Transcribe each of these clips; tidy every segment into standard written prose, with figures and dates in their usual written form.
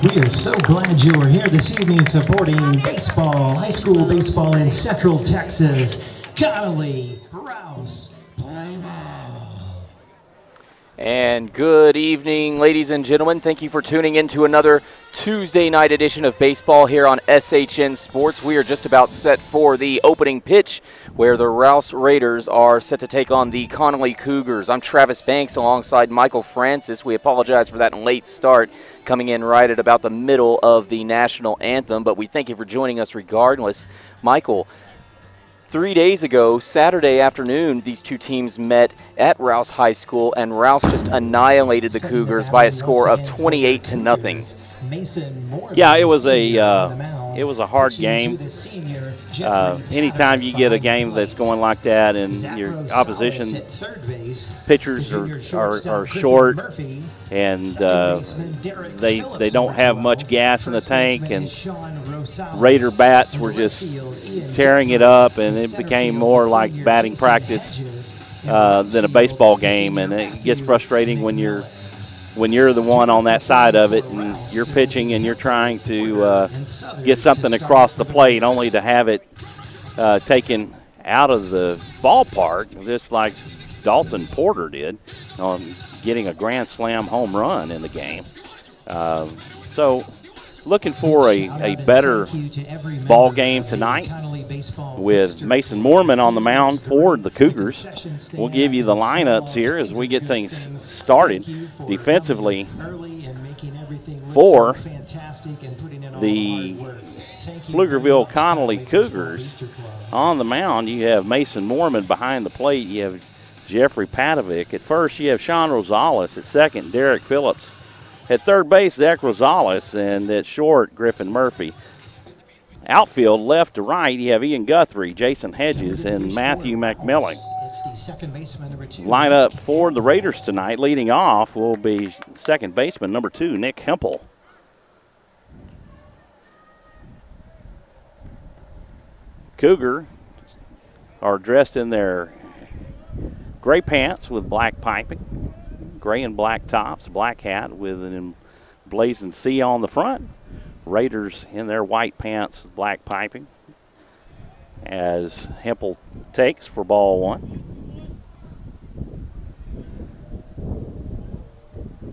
We are so glad you are here this evening supporting baseball, high school baseball in Central Texas. Connally, Rouse, play ball. And good evening, ladies and gentlemen. Thank you for tuning in to another Tuesday night edition of baseball here on SHN Sports. We are just about set for the opening pitch where the Rouse Raiders are set to take on the Connally Cougars. I'm Travis Banks alongside Michael Francis. We apologize for that late start coming in right at about the middle of the national anthem, but we thank you for joining us regardless. Michael, 3 days ago, Saturday afternoon, these two teams met at Rouse High School, and Rouse just annihilated the Cougars by a score of 28-0. Yeah, it was a hard game. Anytime you get a game that's going like that, and your opposition pitchers are short, and they don't have much gas in the tank, and Raider bats were just tearing it up, and it became more like batting practice than a baseball game, and it gets frustrating when you're the one on that side of it and you're pitching and you're trying to get something across the plate only to have it taken out of the ballpark, just like Dalton Porter did on getting a grand slam home run in the game. So looking for a better ball game tonight with Mason Moorman on the mound for the Cougars. We'll give you the lineups here as we get things started. Defensively for the Pflugerville Connally Cougars, on the mound you have Mason Moorman. Behind the plate you have Jeffrey Padovic. At first you have Sean Rosales. At second, Derek Phillips. At third base, Zach Rosales, and at short, Griffin Murphy. Outfield, left to right, you have Ian Guthrie, Jason Hedges, and Matthew McMillan. Lineup for the Raiders tonight, leading off, will be second baseman number 2, Nick Hempel. Cougar are dressed in their gray pants with black piping. Gray and black tops, black hat with an emblazoned C on the front. Raiders in their white pants, black piping. As Hempel takes for ball one.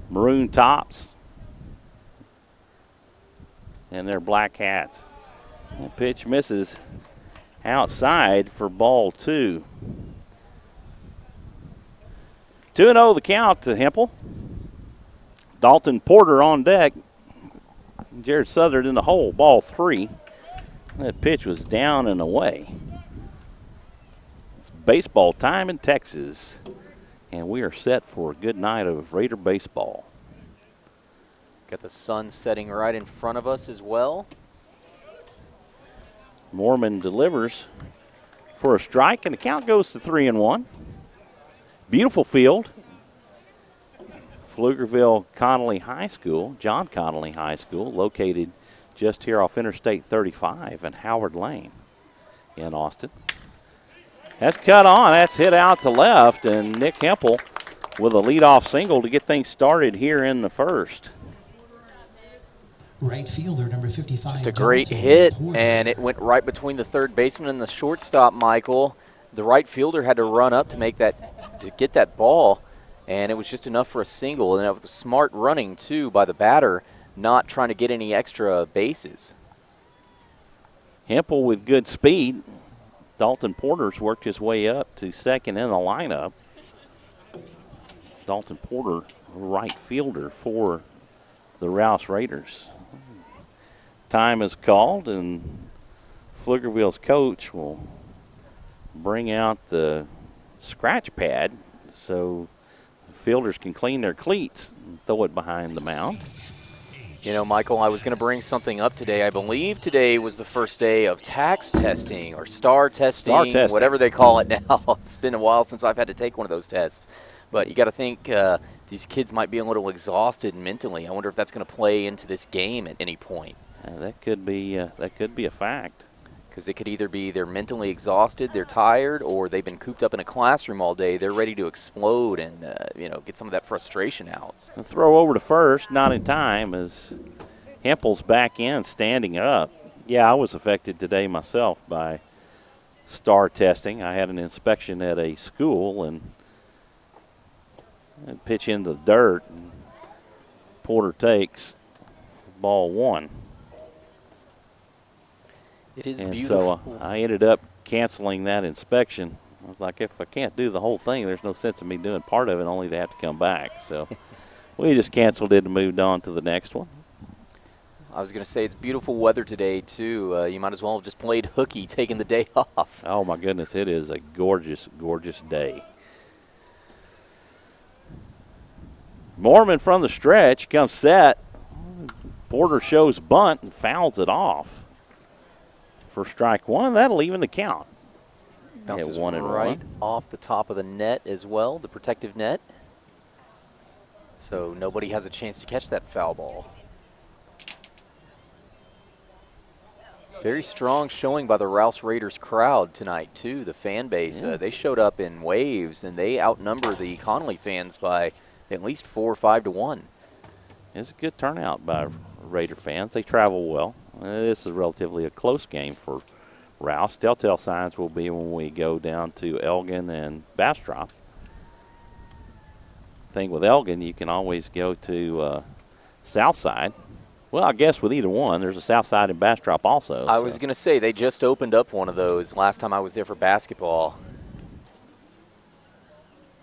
Maroon tops and their black hats. The pitch misses outside for ball 2. 2-0 the count to Hempel. Dalton Porter on deck. Jared Southard in the hole, ball 3. That pitch was down and away. It's baseball time in Texas, and we are set for a good night of Raider baseball. Got the sun setting right in front of us as well. Moorman delivers for a strike, and the count goes to 3-1. Beautiful field. Pflugerville Connally High School, John Connally High School, located just here off Interstate 35 and Howard Lane in Austin. That's cut on. That's hit out to left, and Nick Hempel with a leadoff single to get things started here in the first. Right fielder, number 55. Just a great hit, and it went right between the third baseman and the shortstop, Michael. The right fielder had to run up to get that ball, and it was just enough for a single. And it was smart running, too, by the batter, not trying to get any extra bases. Hempel with good speed. Dalton Porter's worked his way up to second in the lineup. Dalton Porter, right fielder for the Rouse Raiders. Time is called, and Pflugerville's coach will bring out the scratch pad so fielders can clean their cleats and throw it behind the mound. You know, Michael, I was going to bring something up today. I believe today was the first day of tax testing or star testing, whatever they call it now. It's been a while since I've had to take one of those tests. But you got to think these kids might be a little exhausted mentally. I wonder if that's going to play into this game at any point. That could be a fact. Because it could either be they're mentally exhausted, they're tired, or they've been cooped up in a classroom all day. They're ready to explode and get some of that frustration out. A throw over to first, not in time, as Hempel's back in, standing up. Yeah, I was affected today myself by star testing. I had an inspection at a school and pitch into the dirt. And Porter takes ball 1. It is and beautiful. So I ended up canceling that inspection. I was like, if I can't do the whole thing, there's no sense in me doing part of it, only to have to come back. So we just canceled it and moved on to the next one. I was going to say it's beautiful weather today, too. You might as well have just played hooky, taking the day off. Oh, my goodness, it is a gorgeous, gorgeous day. Mormon from the stretch comes set. Porter shows bunt and fouls it off for strike 1. That'll even the count. Bounces right off the top of the net as well, the protective net. So nobody has a chance to catch that foul ball. Very strong showing by the Rouse Raiders crowd tonight, too, the fan base. Yeah. They showed up in waves, and they outnumber the Connally fans by at least 4 or 5 to 1. It's a good turnout by Raider fans. They travel well. This is relatively a close game for Rouse. Telltale signs will be when we go down to Elgin and Bastrop. Thing with Elgin, you can always go to Southside. Well, I guess with either one, there's a Southside and Bastrop also. I was going to say, they just opened up one of those last time I was there for basketball.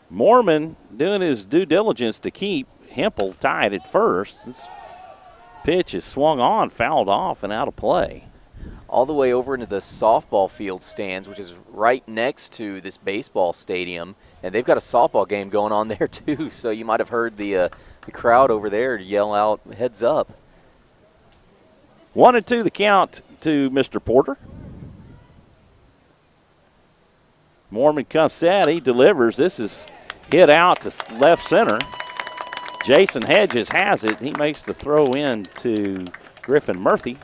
Mormon doing his due diligence to keep Hempel tied at first. This pitch is swung on, fouled off, and out of play. All the way over into the softball field stands, which is right next to this baseball stadium. And they've got a softball game going on there, too. So you might have heard the crowd over there yell out, heads up. 1-2 the count to Mr. Porter. Mormon comes set. He delivers. This is hit out to left center. Jason Hedges has it. He makes the throw in to Griffin Murphy.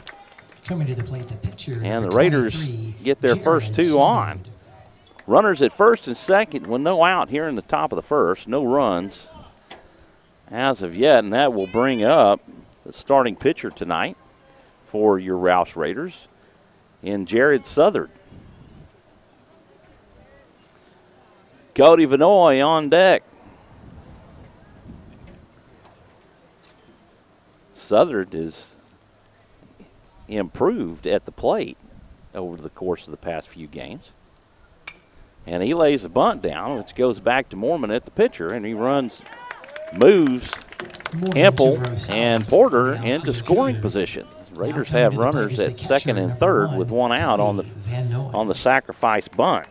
Coming to the plate, the pitcher. And the Raiders get their first 2 on. Runners at first and second with no out here in the top of the first. No runs as of yet, and that will bring up the starting pitcher tonight for your Rouse Raiders in Jared Southard. Cody Vanoy on deck. Southard is improved at the plate over the course of the past few games. And he lays a bunt down, which goes back to Mormon at the pitcher, and he moves Hempel and Porter into scoring position. Raiders have runners at second and third with 1 out on the sacrifice bunt.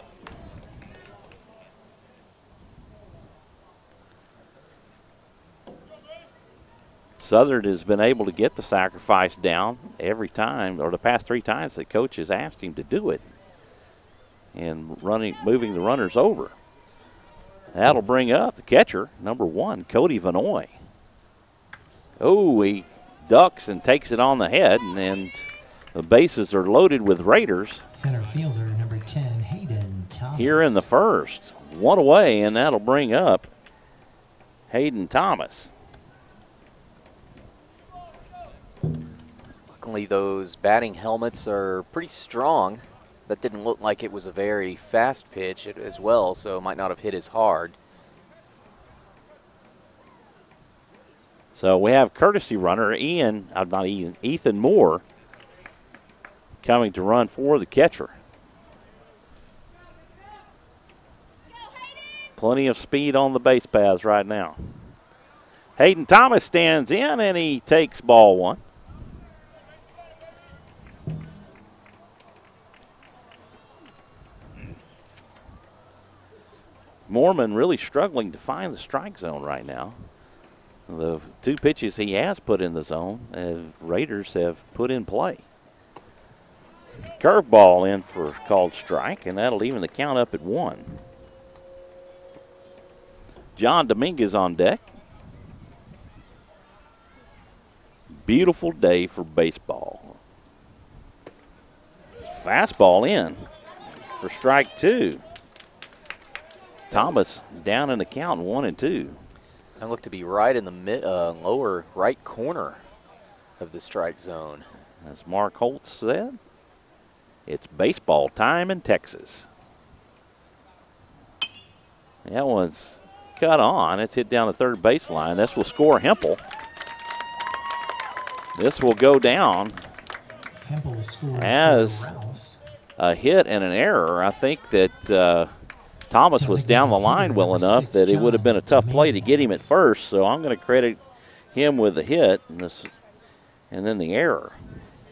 Southern has been able to get the sacrifice down every time, or the past 3 times that coach has asked him to do it, and moving the runners over. That'll bring up the catcher, number 1, Cody Vanoy. Oh, he ducks and takes it on the head, and the bases are loaded with Raiders. Center fielder, number 10, Hayden Thomas. Here in the first. 1 away, and that'll bring up Hayden Thomas. Luckily, those batting helmets are pretty strong. That didn't look like it was a very fast pitch as well, so it might not have hit as hard. So we have courtesy runner Ethan Moore coming to run for the catcher. Plenty of speed on the base paths right now. Hayden Thomas stands in, and he takes ball 1. Mormon really struggling to find the strike zone right now. The 2 pitches he has put in the zone, Raiders have put in play. Curveball in for called strike, and that'll even the count up at 1. John Dominguez on deck. Beautiful day for baseball. Fastball in for strike 2. Thomas down in the count, 1-2. That looked to be right in the lower right corner of the strike zone. As Mark Holtz said, it's baseball time in Texas. That one's cut on. It's hit down the third baseline. This will score Hempel. This will go down as a hit and an error. I think that Thomas was down the line well enough that it would have been a tough play to get him at first, so I'm going to credit him with the hit and then the error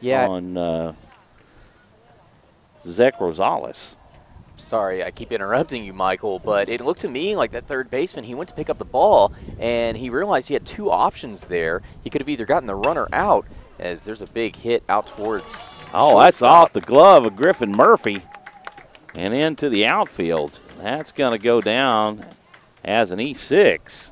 on Zach Rosales. Sorry, I keep interrupting you, Michael, but it looked to me like that third baseman, he went to pick up the ball, and he realized he had two options there. He could have either gotten the runner out, as there's a big hit out towards that's off the glove of Griffin Murphy and into the outfield. That's going to go down as an E6.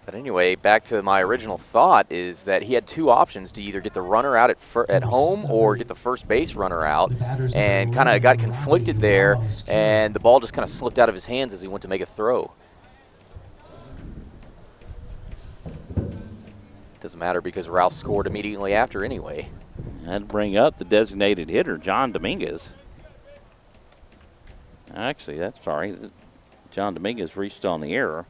But anyway, back to my original thought is that he had two options to either get the runner out at home or get the first base runner out, and kind of got conflicted there, and the ball just kind of slipped out of his hands as he went to make a throw. Doesn't matter because Rouse scored immediately after anyway. That'd bring up the designated hitter, John Dominguez. Actually, that's sorry. John Dominguez reached on the error.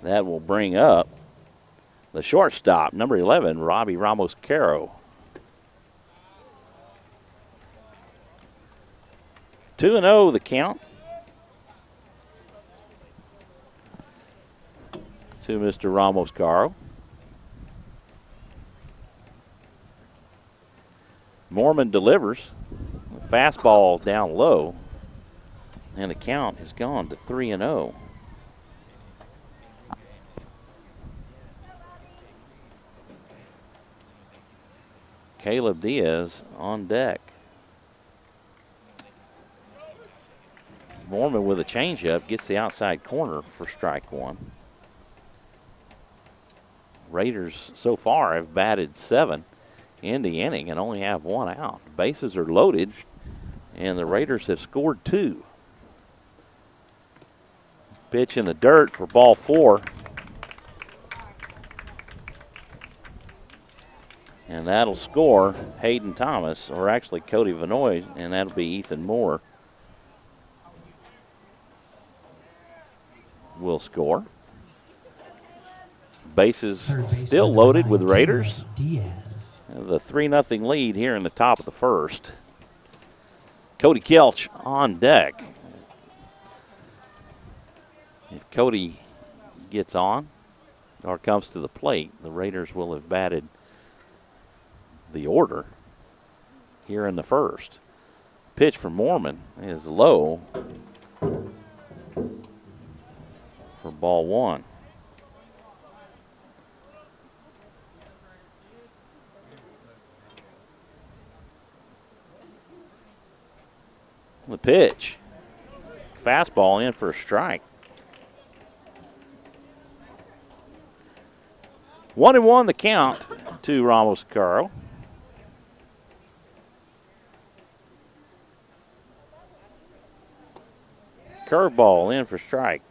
That will bring up the shortstop, number 11, Robbie Ramos-Caro. 2-0 the count to Mr. Ramos-Caro. Mormon delivers. Fastball down low. And the count has gone to 3-0. Caleb Diaz on deck. Mormon with a changeup gets the outside corner for strike one. Raiders so far have batted 7 in the inning and only have 1 out. Bases are loaded, and the Raiders have scored 2. Pitch in the dirt for ball 4. And that'll score Hayden Thomas, or actually Cody Vanoy, and that'll be Ethan Moore will score. Bases still loaded with Raiders. The 3-0 lead here in the top of the first. Cody Kelch on deck. If Cody gets on or comes to the plate, the Raiders will have batted the order here in the first. Pitch for Mormon is low for ball 1. The pitch. Fastball in for a strike. 1-1 the count to Ramos-Caro. Curveball in for strike.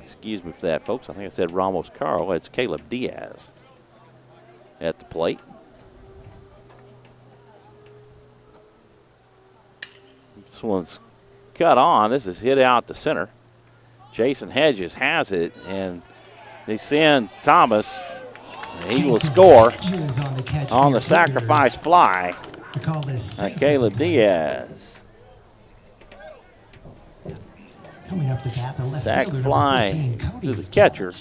Excuse me for that, folks. I think I said Ramos-Caro. It's Caleb Diaz at the plate. This one's cut on. This is hit out to center. Jason Hedges has it, and they send Thomas. He will score on the sacrifice fly. Caleb Diaz. Sac fly to the catcher.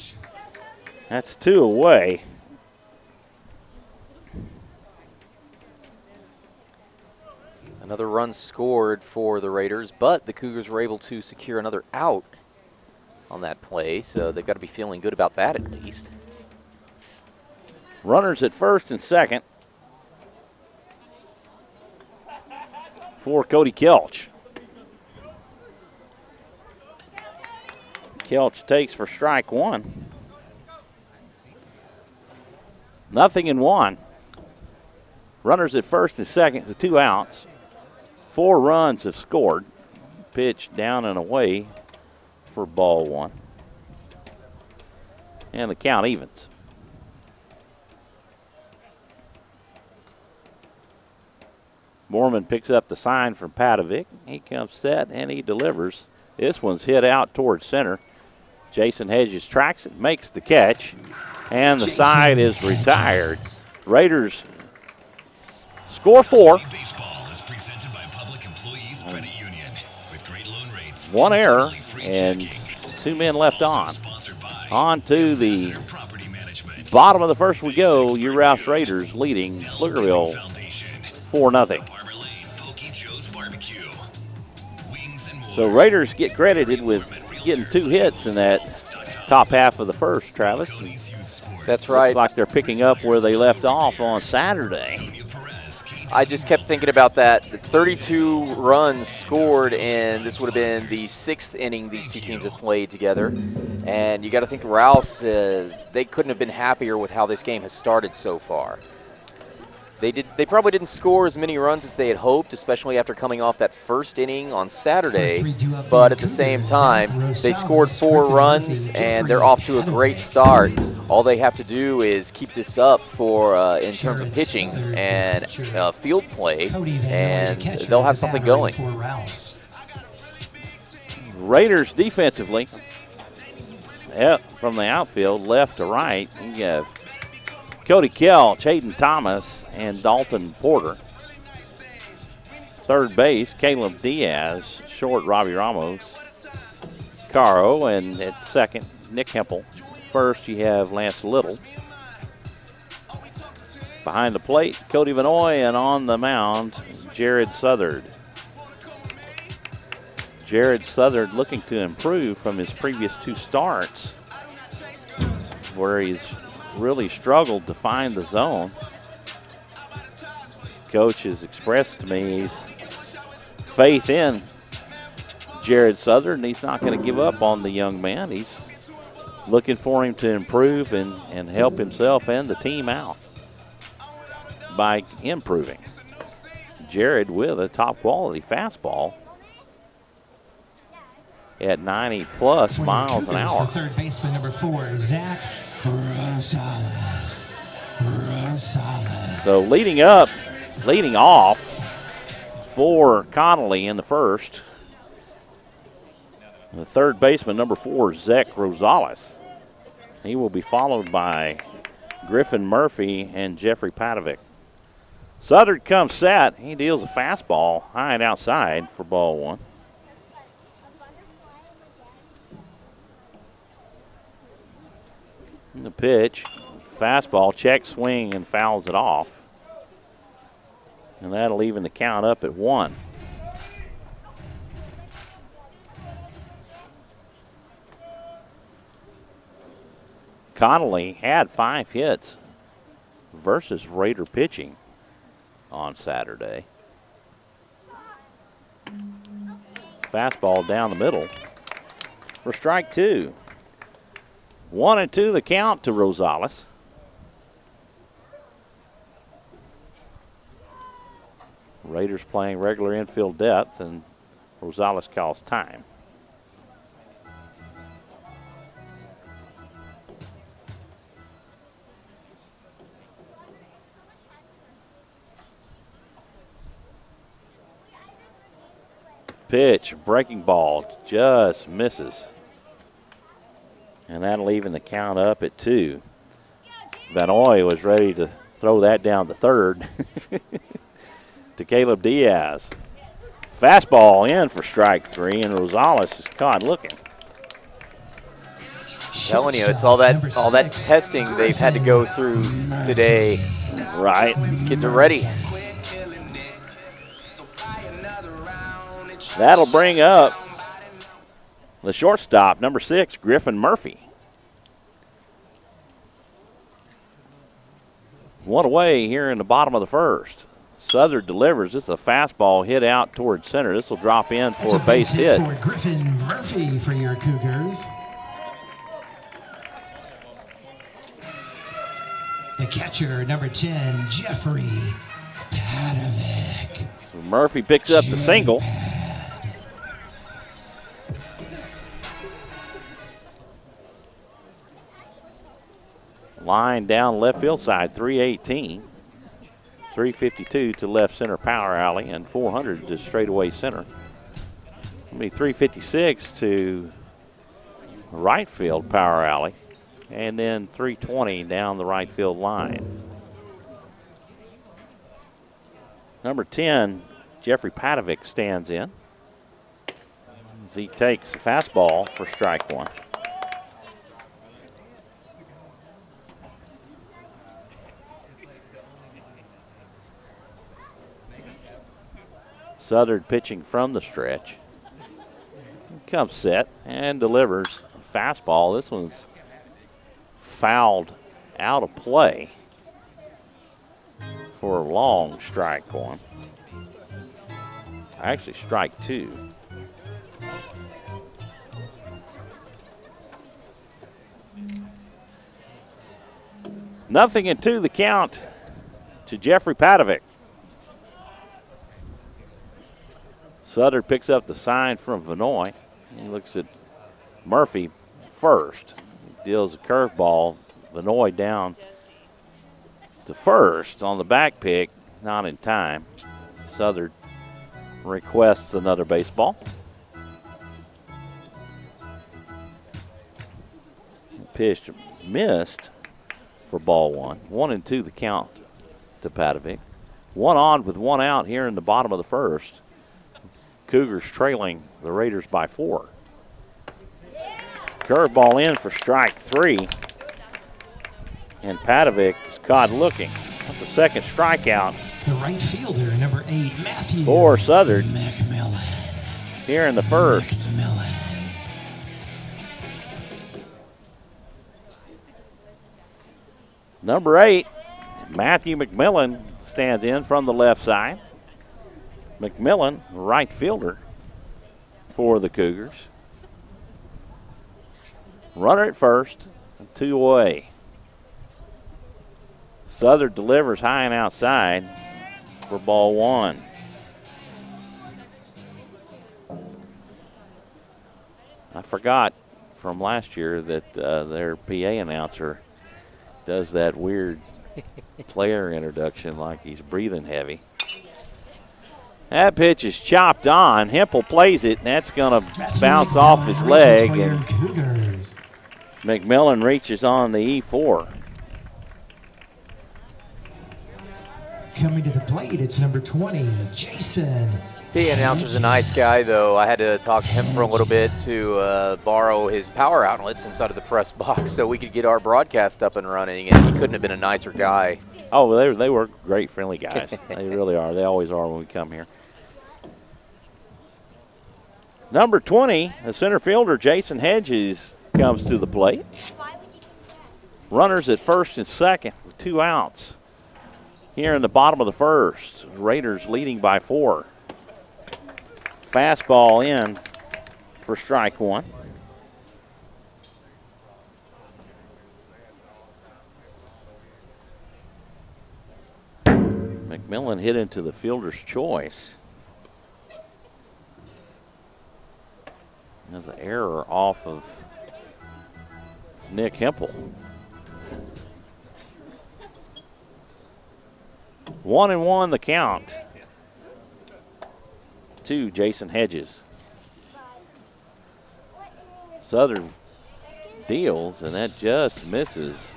That's 2 away. Another run scored for the Raiders, but the Cougars were able to secure another out on that play, so they've got to be feeling good about that at least. Runners at first and second for Cody Kelch. Kelch takes for strike 1. 0-1. Runners at first and second with 2 outs. 4 runs have scored. pitch down and away for ball one. And the count evens. Mormon picks up the sign from Padovic. He comes set and he delivers. This one's hit out towards center. Jason Hedges tracks it, makes the catch, and the side is retired. Raiders score 4. One error and 2 men left on. On to the bottom of the first we go. Your Rouse Raiders leading Pflugerville 4-0. So Raiders get credited with getting 2 hits in that top half of the first, Travis. That's right. Looks like they're picking up where they left off on Saturday. I just kept thinking about that. 32 runs scored, and this would have been the 6th inning these two teams have played together. And you got to think Rouse, they couldn't have been happier with how this game has started so far. They probably didn't score as many runs as they had hoped, especially after coming off that first inning on Saturday. But at the same time, they scored 4 runs, and they're off to a great start. All they have to do is keep this up for in terms of pitching and field play, and they'll have something going. Raiders defensively, from the outfield, left to right, you have Cody Kell, Chaden Thomas, and Dalton Porter. Third base, Caleb Diaz. Short, Robbie Ramos. Caro, and at second, Nick Hempel. First, you have Lance Little. Behind the plate, Cody Vanoy, and on the mound, Jared Southard. Jared Southard looking to improve from his previous 2 starts, where he's really struggled to find the zone. Coach has expressed to me his faith in Jared Southard, and he's not going to give up on the young man. He's looking for him to improve and help himself and the team out by improving. Jared with a top quality fastball at 90+ miles an hour. Third baseman number 4, Zach Rosales. So leading off for Connally in the first, the third baseman number 4, Zach Rosales. He will be followed by Griffin Murphy and Jeffrey Padovic. Southard comes set. He deals a fastball high and outside for ball 1. The pitch, fastball, check swing, and fouls it off. And that'll even the count up at 1. Connally had 5 hits versus Raider pitching on Saturday. Fastball down the middle for strike 2. 1-2 the count to Rosales. Raiders playing regular infield depth, and Rosales calls time. Pitch, breaking ball, just misses. And that'll even the count up at 2. Vanoy was ready to throw that down to third to Caleb Diaz. Fastball in for strike 3, and Rosales is caught looking. I'm telling you, it's all that testing they've had to go through today. Right. These kids are ready. That'll bring up the shortstop, number 6, Griffin Murphy. 1 away here in the bottom of the first. Southard delivers. It's a fastball hit out towards center. This will drop in for a base hit. For Griffin Murphy for your Cougars. The catcher, number 10, Jeffrey Padovic. So Murphy picks up the single. Line down left field side, 318. 352 to left center power alley, and 400 to straightaway center. It'll be 356 to right field power alley, and then 320 down the right field line. Number 10, Jeffrey Padovic stands in as he takes a fastball for strike one. Southern pitching from the stretch. Comes set and delivers a fastball. This one's fouled out of play for a long strike one. Actually, strike two. Nothing and two the count to Jeffrey Padovic. Sutter picks up the sign from Vanoy. He looks at Murphy first. He deals a curveball. Vanoy down to first on the back pick, not in time. Sutter requests another baseball. Pitch missed for ball one. 1-2 the count to Padovic. One on with one out here in the bottom of the first. Cougars trailing the Raiders by 4. Curveball in for strike three. And Padovic is caught looking. That's the second strikeout. The right fielder, number 8, Matthew. For Southern. McMillan. Here in the first. McMillan. Number 8, Matthew McMillan stands in from the left side. McMillan, right fielder for the Cougars. Runner at first, 2 away. Southern delivers high and outside for ball one. I forgot from last year that their PA announcer does that weird player introduction like he's breathing heavy. That pitch is chopped on. Hempel plays it, and that's going to bounce off his leg. And McMillan reaches on the E4. Coming to the plate, it's number 20, Jason. The announcer's a nice guy, though. I had to talk to him for a little bit to borrow his power outlets inside of the press box so we could get our broadcast up and running, and he couldn't have been a nicer guy. Oh, they were great, friendly guys. They really are. They always are when we come here. Number 20, the center fielder, Jason Hedges, comes to the plate. Runners at first and second with 2 outs. Here in the bottom of the first, Raiders leading by 4. Fastball in for strike one. McMillan hit into the fielder's choice. There's an error off of Nick Hempel. 1-1 the count to Jason Hedges. Southern deals, and that just misses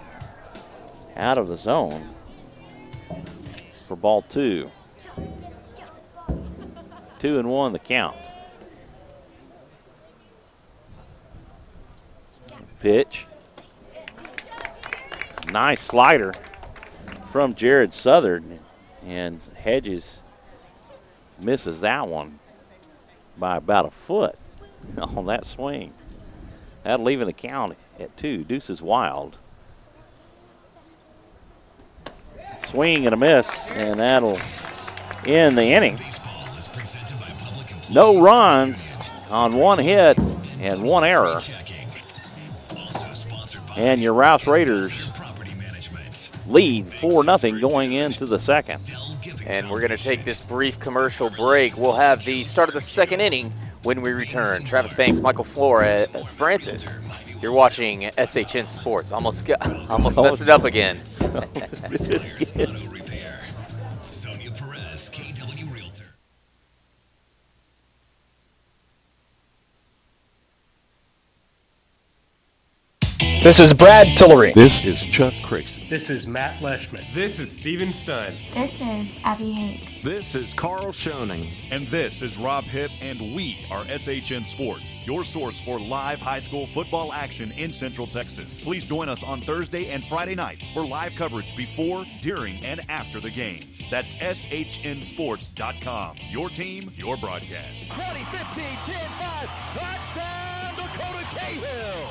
out of the zone for ball 2. 2-1 the count. Pitch. Nice slider from Jared Southern, and Hedges misses that one by about a foot on that swing. That'll leave the count at 2. Deuces wild. Swing and a miss, and that'll end the inning. No runs on 1 hit and 1 error. And your Rouse Raiders lead 4-0 going into the second. And we're going to take this brief commercial break. We'll have the start of the second inning when we return. Travis Banks, Michael Flores, Francis You're watching SHN Sports. Almost messed it up again. This is Brad Tillery. This is Chuck Crazy. This is Matt Leishman. This is Steven Stein. This is Abby Hake. This is Carl Schoening. And this is Rob Hipp, and we are SHN Sports, your source for live high school football action in Central Texas. Please join us on Thursday and Friday nights for live coverage before, during, and after the games. That's SHNSports.com. Your team, your broadcast. 20, 15, 10, 5, touchdown, Dakota Cahill!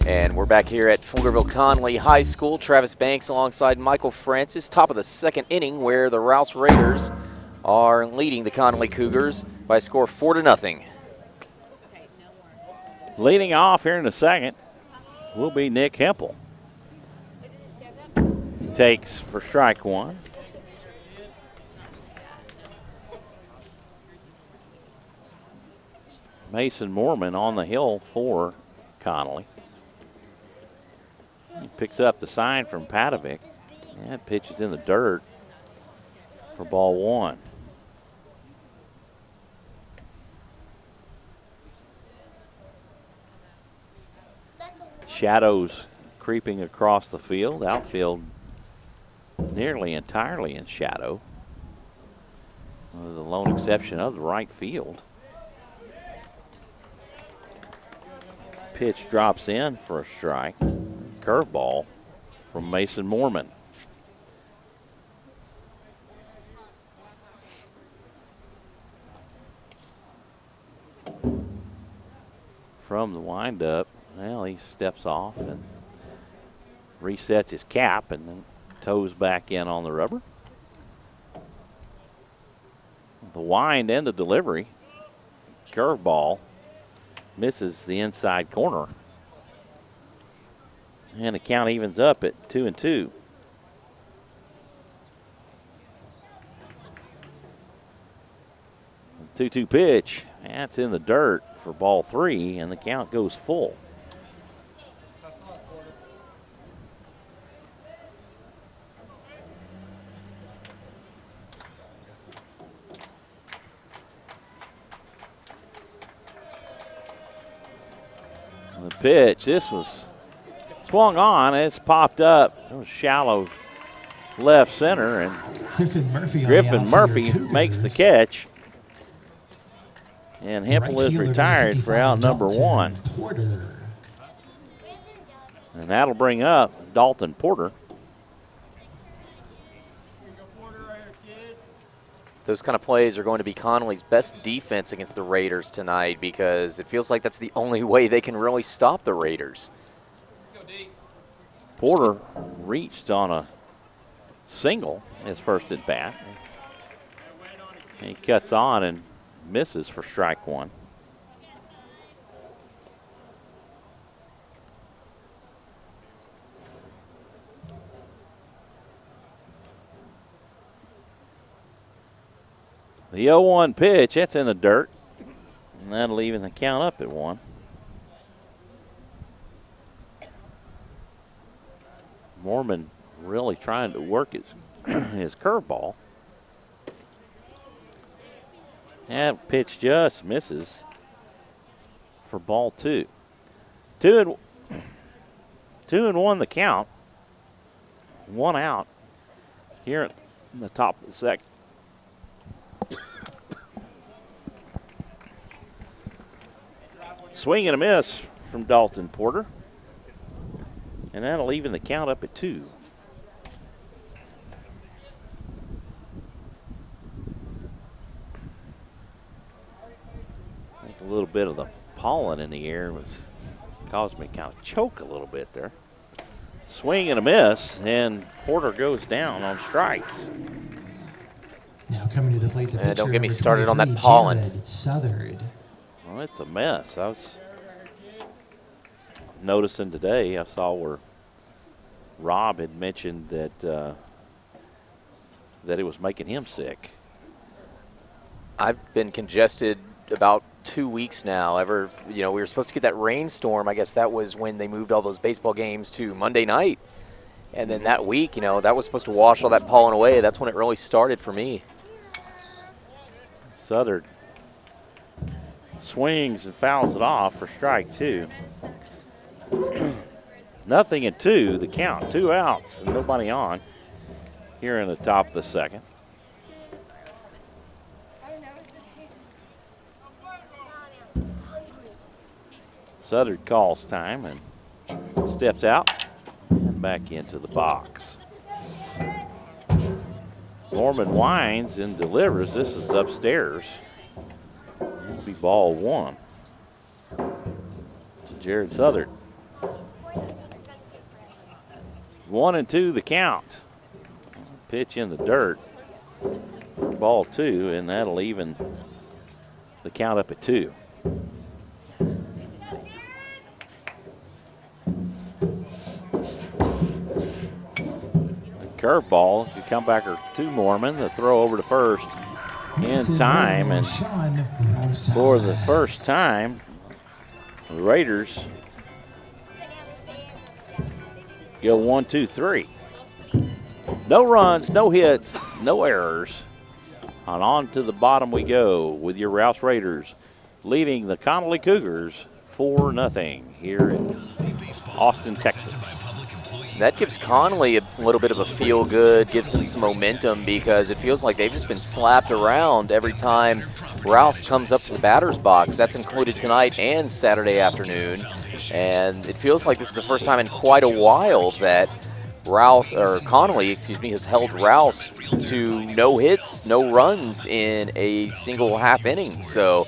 And we're back here at Pflugerville Connally High School. Travis Banks alongside Michael Francis, top of the second inning, where the Rouse Raiders are leading the Connally Cougars by a score of 4-0. Leading off here in the second will be Nick Hempel. Takes for strike one. Mason Moorman on the hill for Connally. He picks up the sign from Padovic. That pitch is in the dirt for ball one. Shadows creeping across the field. Outfield nearly entirely in shadow, with the lone exception of the right field. Pitch drops in for a strike. Curveball from Mason Moorman. From the windup, well, he steps off and resets his cap and then toes back in on the rubber. The wind and the delivery. Curveball misses the inside corner. And the count evens up at 2-2. The 2-2 pitch. That's in the dirt for ball three, and the count goes full. The pitch, this was swung on, it's popped up. It was shallow left center, and Griffin Murphy makes the catch. And Hempel is retired for out number one. And that'll bring up Dalton Porter. Those kind of plays are going to be Connally's best defense against the Raiders tonight, because it feels like that's the only way they can really stop the Raiders. Porter reached on a single his first at bat. He cuts on and misses for strike one. The 0-1 pitch, that's in the dirt, and that'll even the count up at one. Moorman really trying to work his curveball. That pitch just misses for ball two. 2-1 the count. One out here at the top of the second. Swing and a miss from Dalton Porter. And that'll even the count up at 2. A little bit of the pollen in the air caused me to kind of choke a little bit there. Swing and a miss, and Porter goes down on strikes. Now coming to the plate, the pitcher, don't get me started on that pollen. Southard. Well, it's a mess. I was noticing today, I saw where Rob had mentioned that that it was making him sick. I've been congested about 2 weeks now. We were supposed to get that rainstorm. I guess that was when they moved all those baseball games to Monday night. And then that week, that was supposed to wash all that pollen away. That's when it really started for me. Southern swings and fouls it off for strike 2. 0-2, the count, 2 outs and nobody on here in the top of the second. Southern calls time and steps out and back into the box. Norman winds and delivers. This is upstairs. It'll be ball 1 to Jared Southern. 1-2 the count. Pitch in the dirt. Ball 2, and that'll even the count up at 2. Curveball could come back to Mormon. The throw over to first in time, and for the first time, the Raiders go 1, 2, 3. No runs, no hits, no errors. And on to the bottom we go with your Rouse Raiders leading the Connally Cougars 4-0 here in Austin, Texas. That gives Connally a little bit of a feel-good, gives them some momentum because it feels like they've just been slapped around every time Rouse comes up to the batter's box. That's included tonight and Saturday afternoon. And it feels like this is the first time in quite a while that Connally, has held Rouse to no hits, no runs in a single half inning. So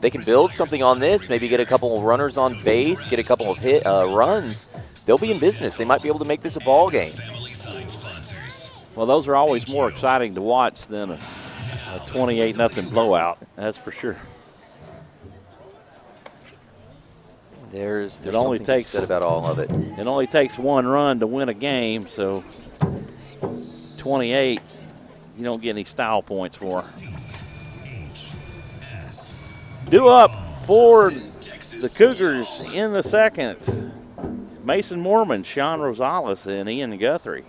they can build something on this, maybe get a couple of runners on base, get a couple of runs. They'll be in business. They might be able to make this a ball game. Well, those are always more exciting to watch than a 28-0 blowout. That's for sure. There's something to be said about all of it. It only takes 1 run to win a game, so 28, you don't get any style points for. Due up for the Cougars in the second. Mason Mormon, Sean Rosales, and Ian Guthrie.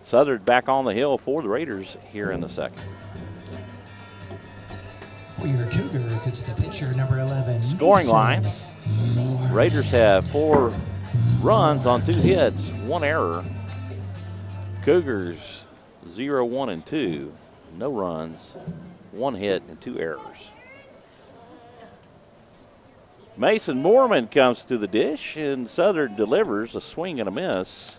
Southern back on the hill for the Raiders here in the second. For your Cougars, it's the pitcher, number 11. Scoring lines. Raiders have 4 runs on 2 hits, 1 error. Cougars 0, 1, and 2. No runs, 1 hit, and 2 errors. Mason Mormon comes to the dish, and Southern delivers a swing and a miss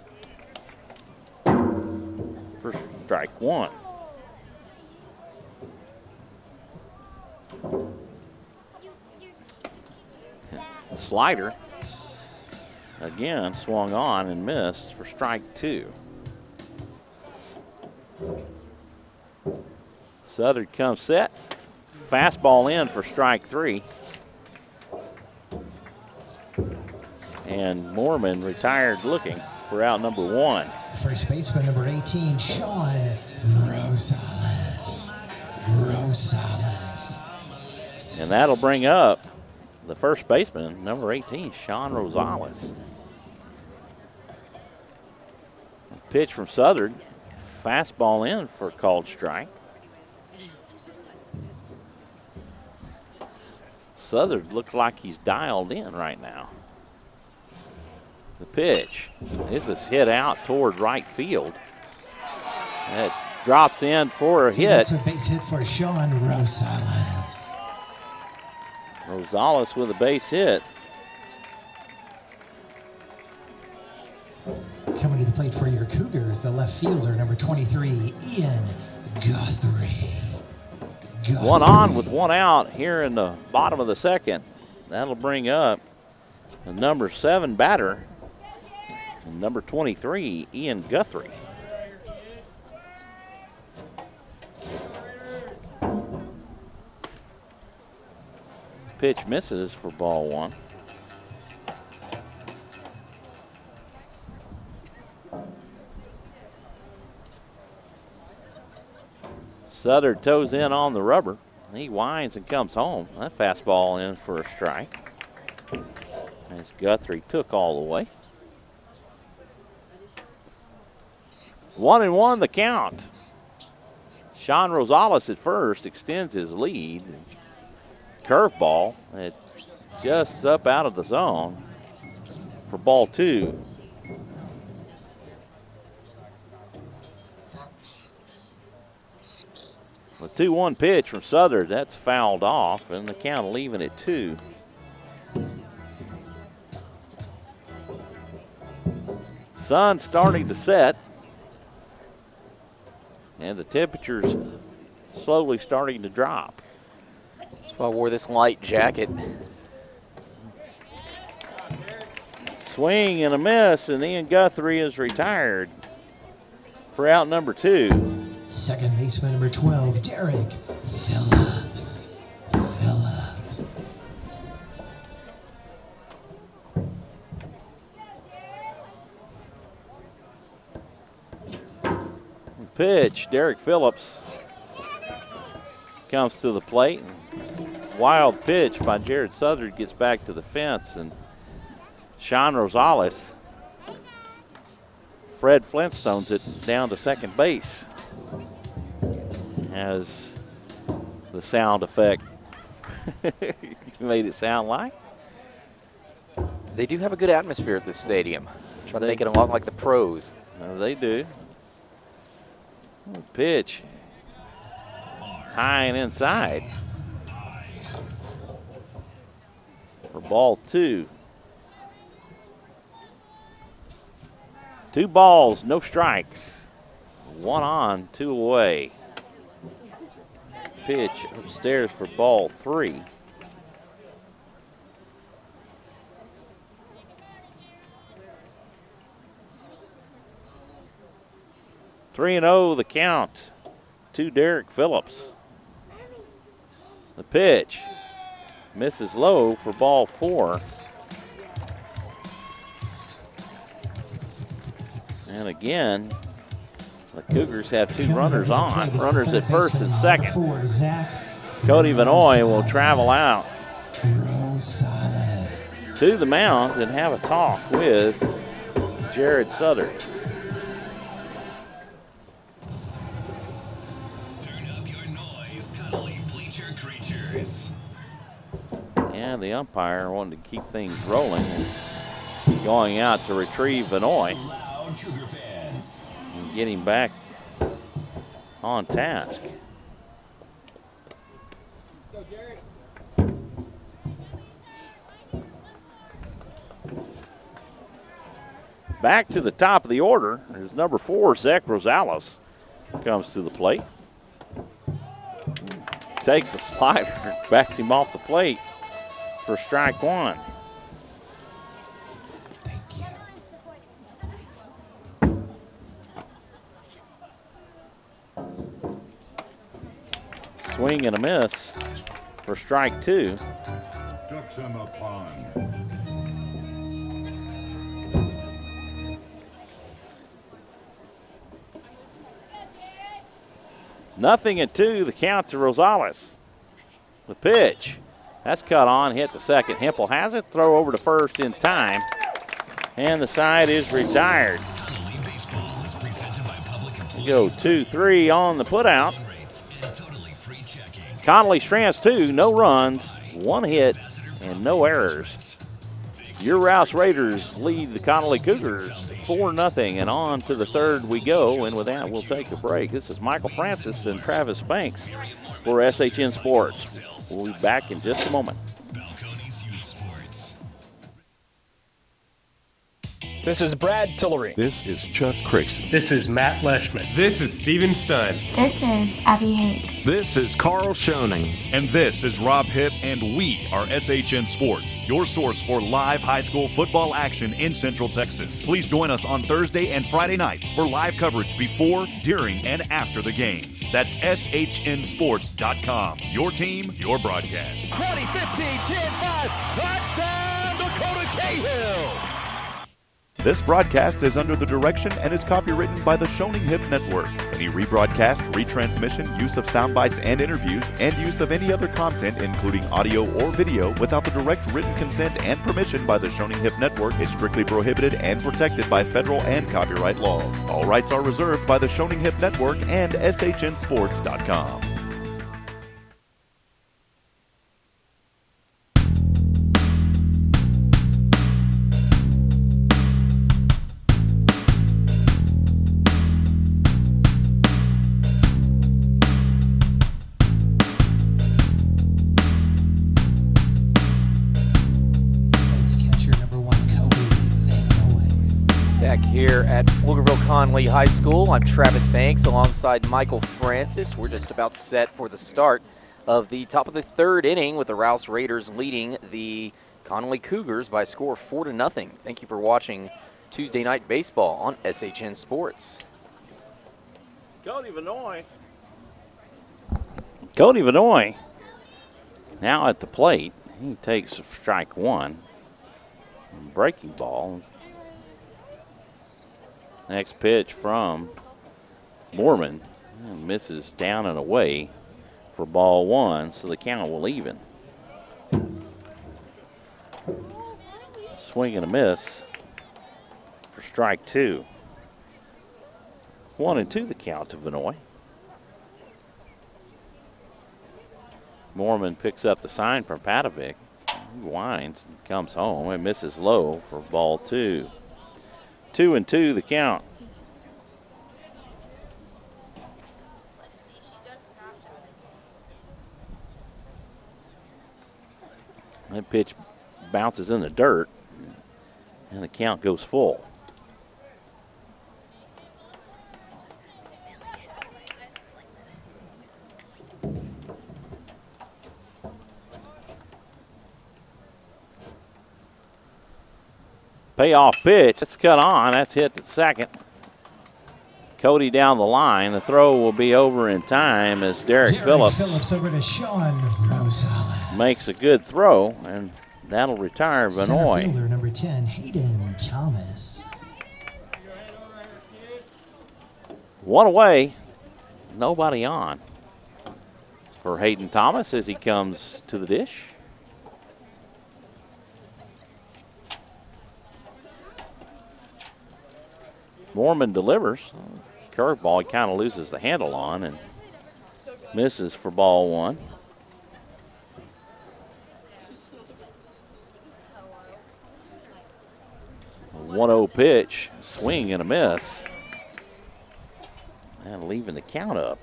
for strike 1. Slider again swung on and missed for strike 2. Southern comes set. Fastball in for strike 3. And Mormon retired looking for out number 1. First baseman, number 18, Sean Rosales. And that'll bring up the first baseman, number 18, Sean Rosales. Pitch from Southern. Fastball in for a called strike. Southern looked like he's dialed in right now. The pitch. This is hit out toward right field. It drops in for a hit. That's a base hit for Sean Rosales. Rosales with a base hit. Coming to the plate for your Cougars, the left fielder, number 23, Ian Guthrie. One on with one out here in the bottom of the second. That'll bring up the number 7 batter, number 23, Ian Guthrie. Pitch misses for ball 1. Sutter toes in on the rubber. He winds and comes home. That fastball in for a strike. As Guthrie took all the way. 1-1 the count. Sean Rosales at first extends his lead. Curveball, it just up out of the zone for ball 2. A 2-1 pitch from Southern, that's fouled off, and the count leaving at 2. Sun starting to set, and the temperature's slowly starting to drop. That's why I wore this light jacket. Swing and a miss, and Ian Guthrie is retired for out number 2. Second baseman number 12, Derek Phillips. Pitch, Derek Phillips comes to the plate. Wild pitch by Jared Southard gets back to the fence, and Sean Rosales, Fred Flintstones it down to second base. Has the sound effect made it sound like. They do have a good atmosphere at this stadium. Try to make it a lot like the pros. They do. Pitch high and inside for ball 2. 2 balls, no strikes. 1 on, 2 away. Pitch upstairs for ball 3. Three and 0 the count to Derek Phillips. The pitch misses low for ball 4. And again, the Cougars have 2 runners on. Runners at first and second. Cody Vanoy will travel out to the mound and have a talk with Jared Sutter. Turn up your noise, Connally Bleacher Creatures. And the umpire wanted to keep things rolling, going out to retrieve Vanoy. Get him back on task. Back to the top of the order is number 4, Zach Rosales. Comes to the plate. Takes a slider, backs him off the plate for strike 1. Swing and a miss for strike 2. Ducks him a pond. Nothing at 2, the count to Rosales. The pitch, that's cut on, hit the second. Hempel has it, throw over to first in time, and the side is retired. Go 2-3 on the putout. Connally strands 2, no runs, 1 hit, and no errors. Your Rouse Raiders lead the Connally Cougars 4-0, and on to the third we go. And with that, we'll take a break. This is Michael Francis and Travis Banks for SHN Sports. We'll be back in just a moment. This is Brad Tillery. This is Chuck Crixey. This is Matt Leishman. This is Steven Stein. This is Abby Hake. This is Carl Schoening. And this is Rob Hipp, and we are SHN Sports, your source for live high school football action in Central Texas. Please join us on Thursday and Friday nights for live coverage before, during, and after the games. That's SHNSports.com. Your team, your broadcast. 2015 10-5 touchdown Dakota Cahill. This broadcast is under the direction and is copywritten by the Schoening Hipp Network. Any rebroadcast, retransmission, use of sound bites and interviews, and use of any other content, including audio or video, without the direct written consent and permission by the Schoening Hipp Network is strictly prohibited and protected by federal and copyright laws. All rights are reserved by the Schoening Hipp Network and SHNSports.com. Here at Pflugerville-Connally High School, I'm Travis Banks alongside Michael Francis. We're just about set for the start of the top of the third inning with the Rouse Raiders leading the Connally Cougars by a score of 4-0. Thank you for watching Tuesday Night Baseball on SHN Sports. Cody Vanoy now at the plate. He takes strike one. Breaking ball. Next pitch from Moorman, and misses down and away for ball one, so the count will even. Swing and a miss for strike two. 1-2 the count to Vanoy. Moorman picks up the sign from Padovic. He winds and comes home and misses low for ball two. 2-2 the count. That pitch bounces in the dirt, and the count goes full. Payoff pitch. That's cut on. That's hit to second. Cody down the line. The throw will be over in time as Derek Phillips over to Sean Rosales. Makes a good throw, and that'll retire Vanoy. Center fielder number 10, Hayden Thomas. One away. Nobody on for Hayden Thomas as he comes to the dish. Moorman delivers. Curveball, he kind of loses the handle on and misses for ball one. A 1-0 pitch, swing and a miss. And leaving the count up.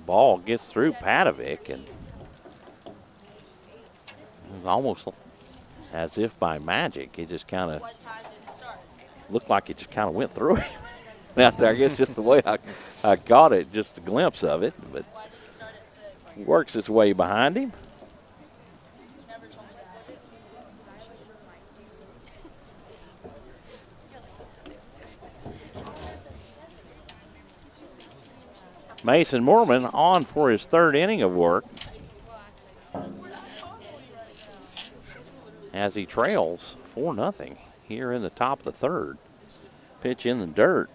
Ball gets through Padovic, and it was almost as if by magic. It just kind of looked like it just kind of went through him out there. I guess just the way I caught it, just a glimpse of it, but works its way behind him. Mason Moorman on for his third inning of work as he trails 4-0 here in the top of the third. Pitch in the dirt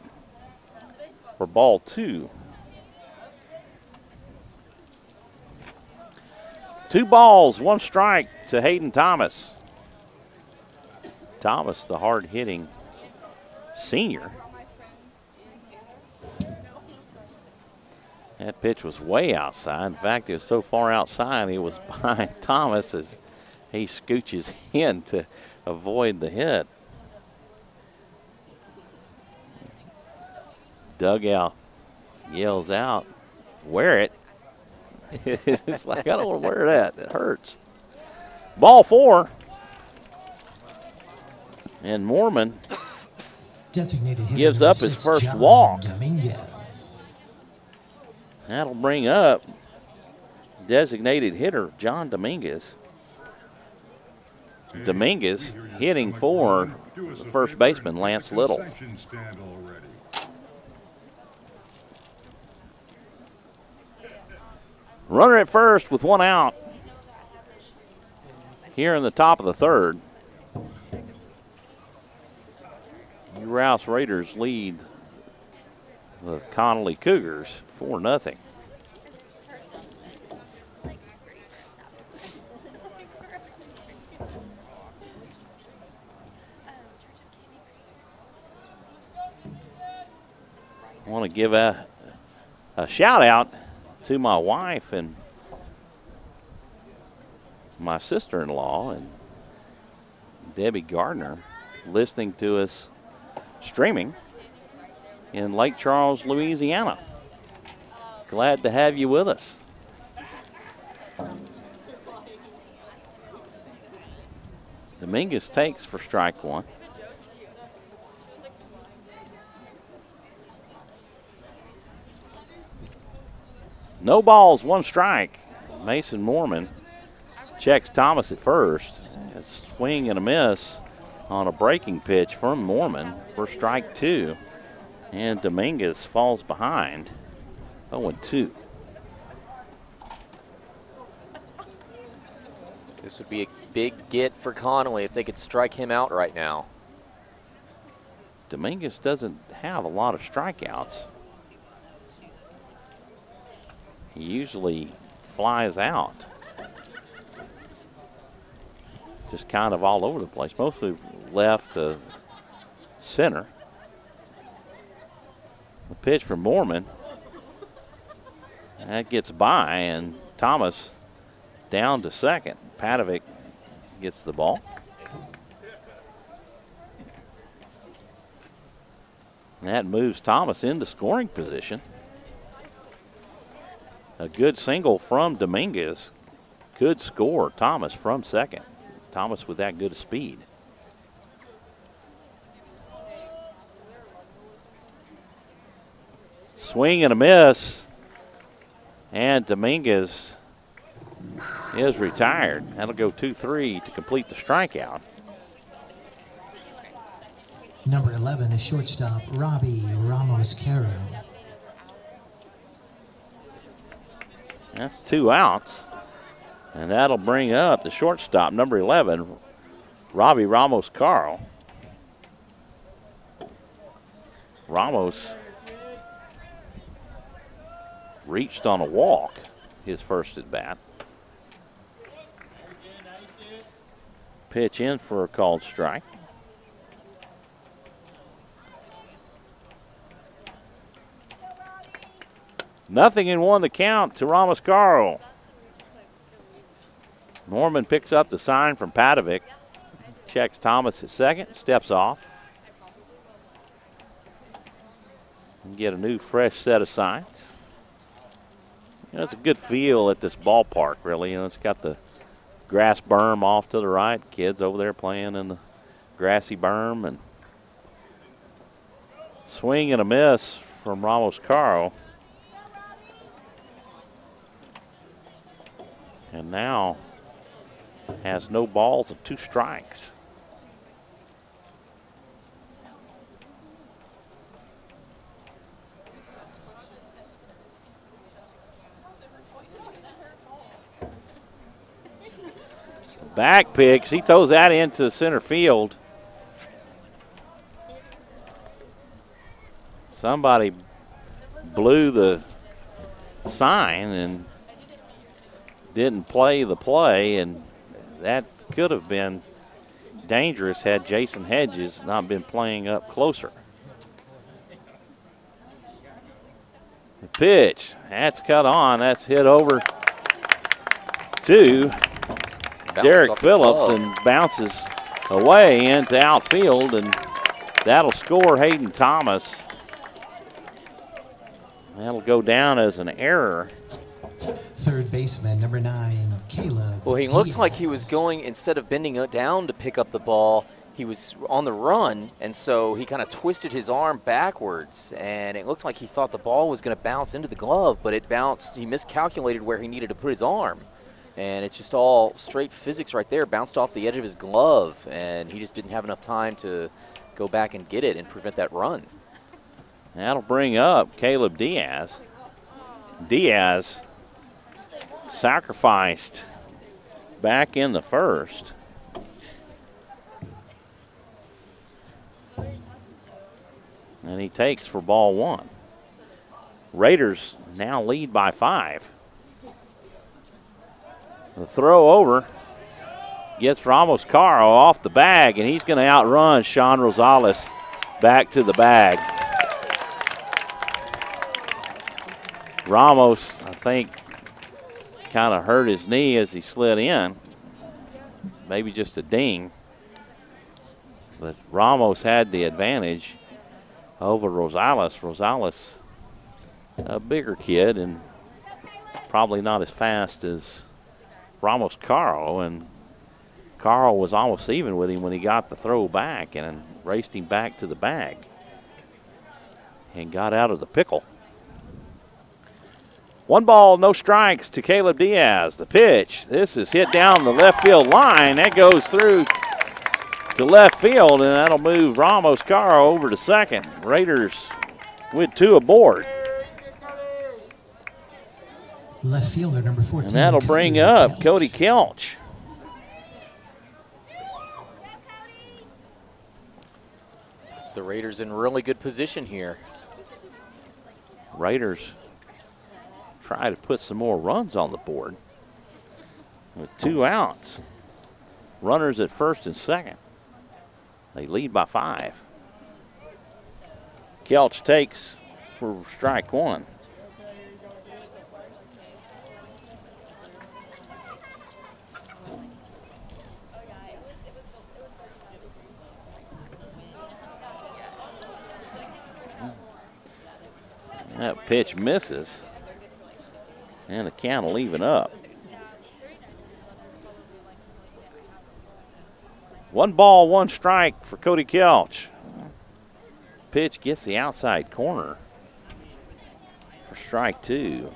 for ball two. 2 balls, 1 strike to Hayden Thomas. Thomas, the hard-hitting senior. That pitch was way outside. In fact, it was so far outside, he was behind Thomas as he scooches in to avoid the hit. Dugout yells out, "Wear it." It's like, I don't want to wear that. It hurts. Ball 4. And Mormon gives up his first walk. That'll bring up designated hitter John Dominguez. Dominguez hitting for the first baseman, Lance Little. Runner at first with 1 out here in the top of the 3rd. The Rouse Raiders lead the Connally Cougars 4-0. I want to give a shout out to my wife and my sister-in-law and Debbie Gardner listening to us streaming in Lake Charles, Louisiana. Glad to have you with us. Dominguez takes for strike 1. No balls, 1 strike. Mason Mormon checks Thomas at first. A swing and a miss on a breaking pitch from Mormon for strike 2. And Dominguez falls behind 0-2. This would be a big get for Connally if they could strike him out right now. Dominguez doesn't have a lot of strikeouts. He usually flies out. Just kind of all over the place, mostly left to center. The pitch from Mormon. That gets by, and Thomas down to second. Padovic gets the ball. And that moves Thomas into scoring position. A good single from Dominguez could score Thomas from second. Thomas with that good of speed. Swing and a miss. And Dominguez is retired. That'll go 2-3 to complete the strikeout. Number 11, the shortstop, Robbie Ramos-Caro. That's 2 outs. And that'll bring up the shortstop, number 11, Robbie Ramos-Caro. Ramos reached on a walk his first at bat. Pitch in for a called strike. Nothing in 1 to count to Ramos-Caro. Norman picks up the sign from Padovic. Checks Thomas at second, steps off. And get a new fresh set of signs. You know, it's a good feel at this ballpark, really. You know, it's got the grass berm off to the right. Kids over there playing in the grassy berm. And swing and a miss from Ramos-Caro. And now has no balls and 2 strikes. Back picks, he throws that into center field. Somebody blew the sign and didn't play the play, and that could have been dangerous had Jason Hedges not been playing up closer. The pitch, that's cut on, that's hit over to Derek Phillips and bounces away into outfield, and that'll score Hayden Thomas. That'll go down as an error Third baseman, number 9, Caleb. Well, he looked like he was going, instead of bending down to pick up the ball, he was on the run, and so he kind of twisted his arm backwards, and it looked like he thought the ball was going to bounce into the glove, but it bounced. He miscalculated where he needed to put his arm, and it's just all straight physics right there. Bounced off the edge of his glove, and he just didn't have enough time to go back and get it and prevent that run. That'll bring up Caleb Diaz. Diaz sacrificed back in the first. And he takes for ball 1. Raiders now lead by 5. The throw over gets Ramos Caro off the bag, and he's going to outrun Sean Rosales back to the bag. Ramos, I think, kind of hurt his knee as he slid in. Maybe just a ding. But Ramos had the advantage over Rosales. Rosales, a bigger kid and probably not as fast as Ramos Caro, and Caro was almost even with him when he got the throw back and raced him back to the bag and got out of the pickle. 1 ball, no strikes to Caleb Diaz. The pitch, this is hit down the left field line. That goes through to left field, and that'll move Ramos Caro over to second. Raiders with 2 aboard. Left fielder, number 14. And that'll bring up Cody Kelch. Puts the Raiders in really good position here. Raiders try to put some more runs on the board with 2 outs. Runners at first and second. They lead by 5. Kelch takes for strike 1. That pitch misses, and the count will even up. 1 ball, 1 strike for Cody Kelch. Pitch gets the outside corner for strike 2.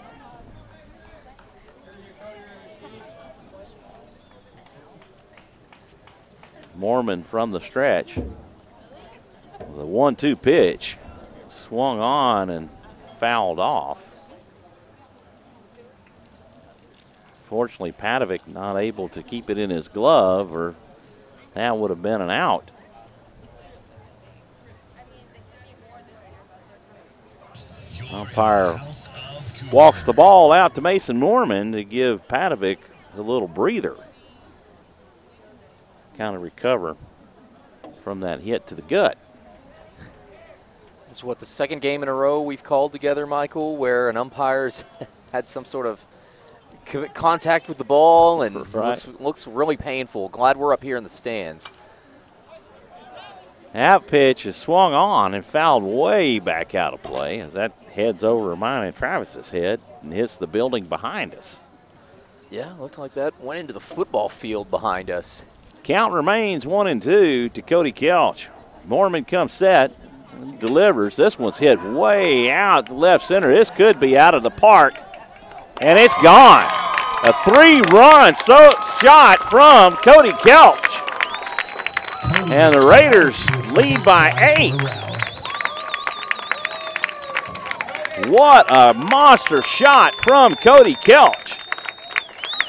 Mormon from the stretch. The 1-2 pitch swung on and fouled off. Fortunately, Padovic not able to keep it in his glove, or that would have been an out. Umpire walks the ball out to Mason Mormon to give Padovic a little breather. Kind of recover from that hit to the gut. This is what, the second game in a row we've called together, Michael, where an umpire's had some sort of contact with the ball, and right. looks really painful. Glad we're up here in the stands. That pitch is swung on and fouled way back out of play as that heads over mine and Travis's head and hits the building behind us. Yeah, looked like that went into the football field behind us. Count remains 1-2 to Cody Kelch. Mormon comes set, delivers. This one's hit way out to left center. This could be out of the park, and it's gone. A 3-run shot from Cody Kelch. And the Raiders lead by 8. What a monster shot from Cody Kelch.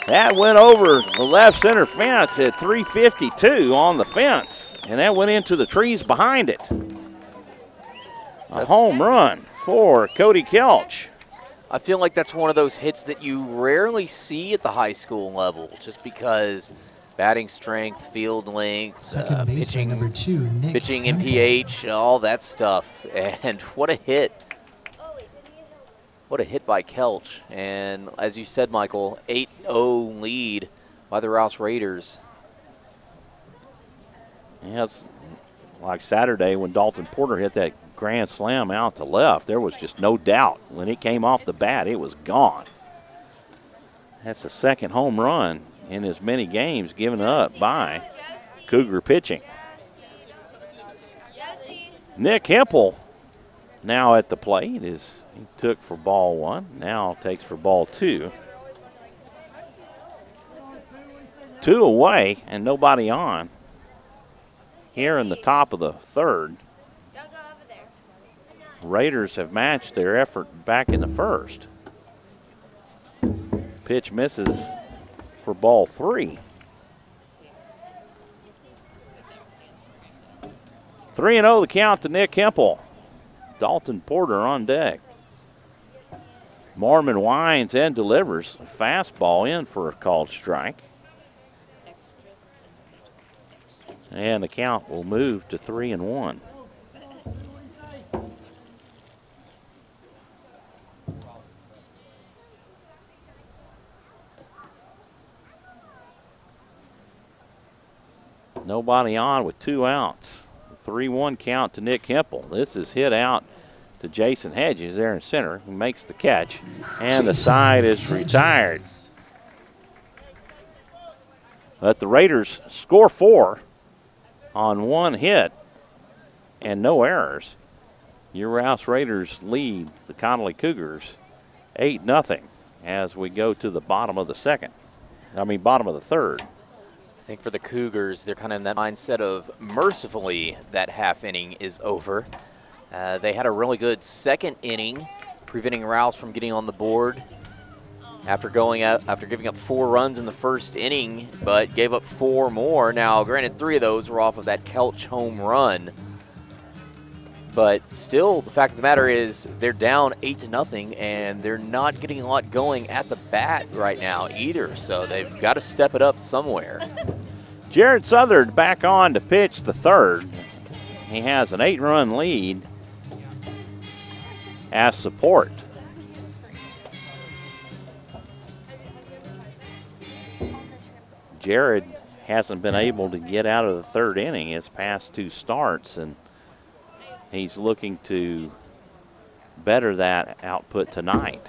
That went over the left center fence at 352 on the fence, and that went into the trees behind it. A home run for Cody Kelch. I feel like that's one of those hits that you rarely see at the high school level, just because batting strength, field length, pitching MPH, all that stuff. And what a hit. What a hit by Kelch. And as you said, Michael, 8-0 lead by the Rouse Raiders. Yeah, it's like Saturday when Dalton Porter hit that grand slam out to left. There was just no doubt. When it came off the bat, it was gone. That's the second home run in as many games given up by Cougar pitching. Nick Hempel now at the plate. He took for ball 1, now takes for ball 2. 2 away and nobody on here in the top of the 3rd. Raiders have matched their effort back in the 1st. Pitch misses for ball 3. 3-0 the count to Nick Hempel. Dalton Porter on deck. Mormon winds and delivers a fastball in for a called strike. And the count will move to 3-1. Nobody on with 2 outs. 3-1 count to Nick Hempel. This is hit out to Jason Hedges there in center. He makes the catch, and the side is retired. But the Raiders score 4 on 1 hit and no errors. Your Rouse Raiders lead the Connally Cougars 8-0 as we go to the bottom of the bottom of the 3rd. I think for the Cougars, they're kind of in that mindset of mercifully that half inning is over. They had a really good second inning, preventing Rouse from getting on the board after giving up 4 runs in the first inning, but gave up 4 more. Now, granted, 3 of those were off of that Kelch home run, but still, the fact of the matter is they're down 8-0, and they're not getting a lot going at the bat right now either, so they've got to step it up somewhere. Jared Southern back on to pitch the 3rd. He has an 8-run lead as support. Jared hasn't been able to get out of the 3rd inning his past 2 starts, and he's looking to better that output tonight.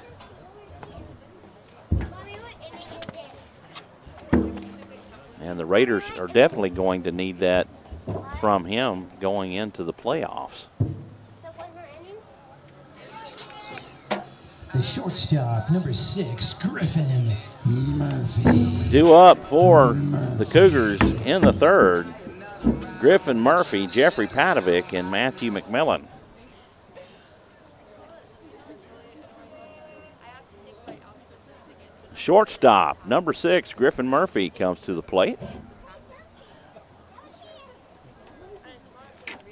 And the Raiders are definitely going to need that from him going into the playoffs. The shortstop, number 6, Griffin Murphy. Due up for the Cougars in the 3rd. Griffin Murphy, Jeffrey Padovic, and Matthew McMillan. Shortstop, number 6, Griffin Murphy comes to the plate.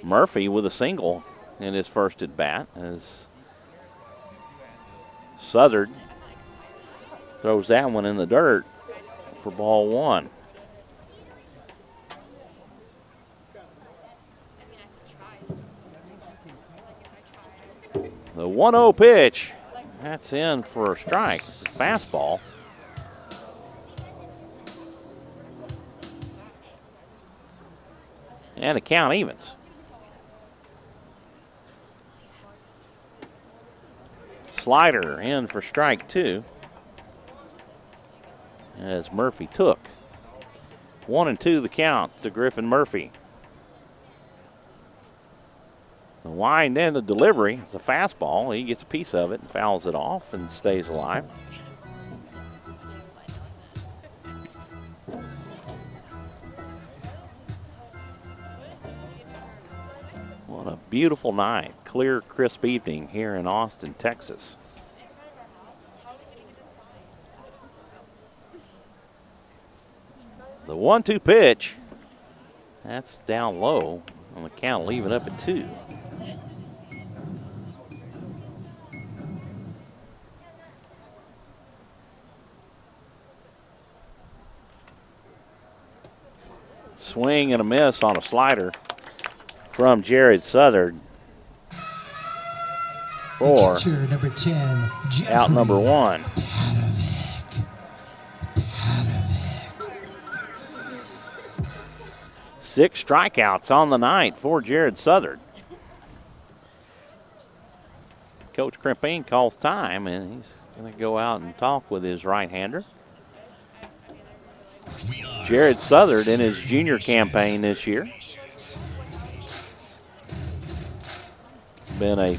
Murphy with a single in his first at bat as Southern throws that one in the dirt for ball 1. The 1-0 pitch, that's in for a strike. It's a fastball. And the count evens. Slider in for strike 2 as Murphy took. 1-2 the count to Griffin Murphy. The wind and the delivery, it's a fastball. He gets a piece of it and fouls it off and stays alive. What a beautiful night. Clear, crisp evening here in Austin, Texas. The 1-2 pitch, that's down low on the count, leave it up at 2. Swing and a miss on a slider from Jared Southern for number 10, out number 1. Padovic. 6 strikeouts on the night for Jared Southern. Coach Crimpine calls time, and he's going to go out and talk with his right-hander. Jared Southard in his junior campaign this year. Been a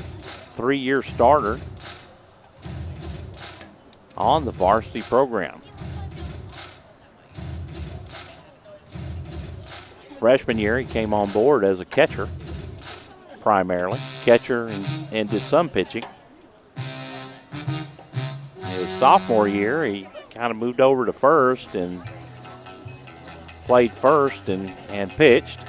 3-year starter on the varsity program. Freshman year, he came on board as a catcher, primarily. Catcher and did some pitching. His sophomore year, he kind of moved over to first and played first and pitched,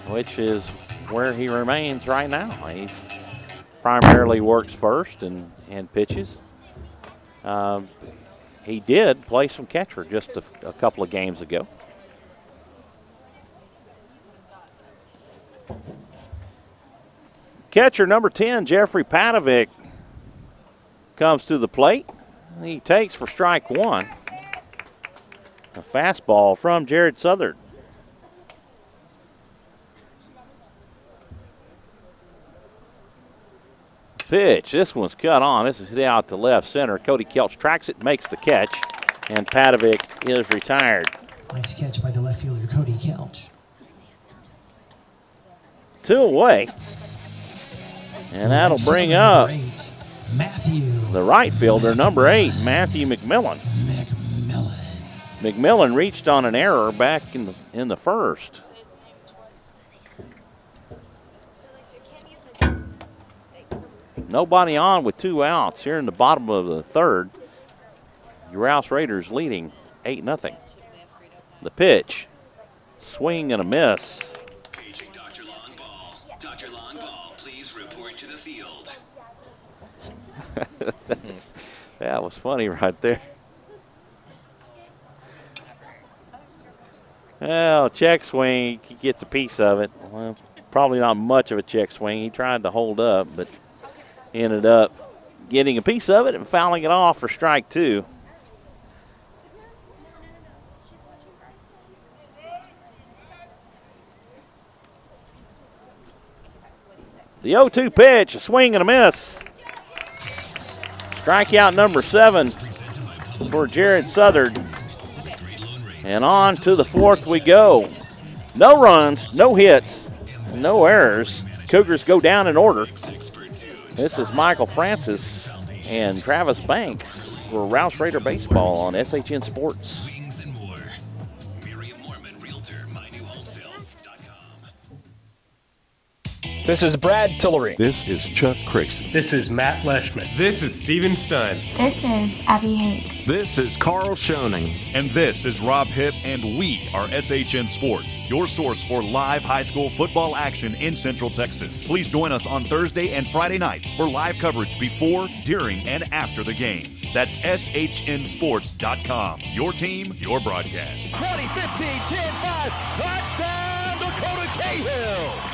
which is where he remains right now. He primarily works first and pitches. He did play some catcher just a couple of games ago. Catcher number 10, Jeffrey Padovic, comes to the plate. He takes for strike one. A fastball from Jared Southard. Pitch. This one's cut on. This is hit out to left center. Cody Kelch tracks it, makes the catch, and Padovic is retired. Nice catch by the left fielder, Cody Kelch. 2 away. And that'll bring up Matthew. The right fielder, number 8, Matthew McMillan. McMillan reached on an error back in the first. Nobody on with 2 outs here in the bottom of the third. Your Rouse Raiders leading 8-0. The pitch, swing and a miss. Paging Dr. Longball. Dr. Longball, please report to the field. That was funny right there. Well, check swing, he gets a piece of it. Well, probably not much of a check swing. He tried to hold up, but ended up getting a piece of it and fouling it off for strike 2. The 0-2 pitch, a swing and a miss. Strikeout number 7 for Jared Southard. And on to the 4th we go. No runs, no hits, no errors. Cougars go down in order. This is Michael Francis and Travis Banks for Rouse Raider Baseball on SHN Sports. This is Brad Tillery. This is Chuck Crixey. This is Matt Leishman. This is Steven Stun. This is Abby Hake. This is Carl Schoening. And this is Rob Hipp, and we are SHN Sports, your source for live high school football action in Central Texas. Please join us on Thursday and Friday nights for live coverage before, during, and after the games. That's SHNSports.com. Your team, your broadcast. 2015 10-5, touchdown Dakota Cahill.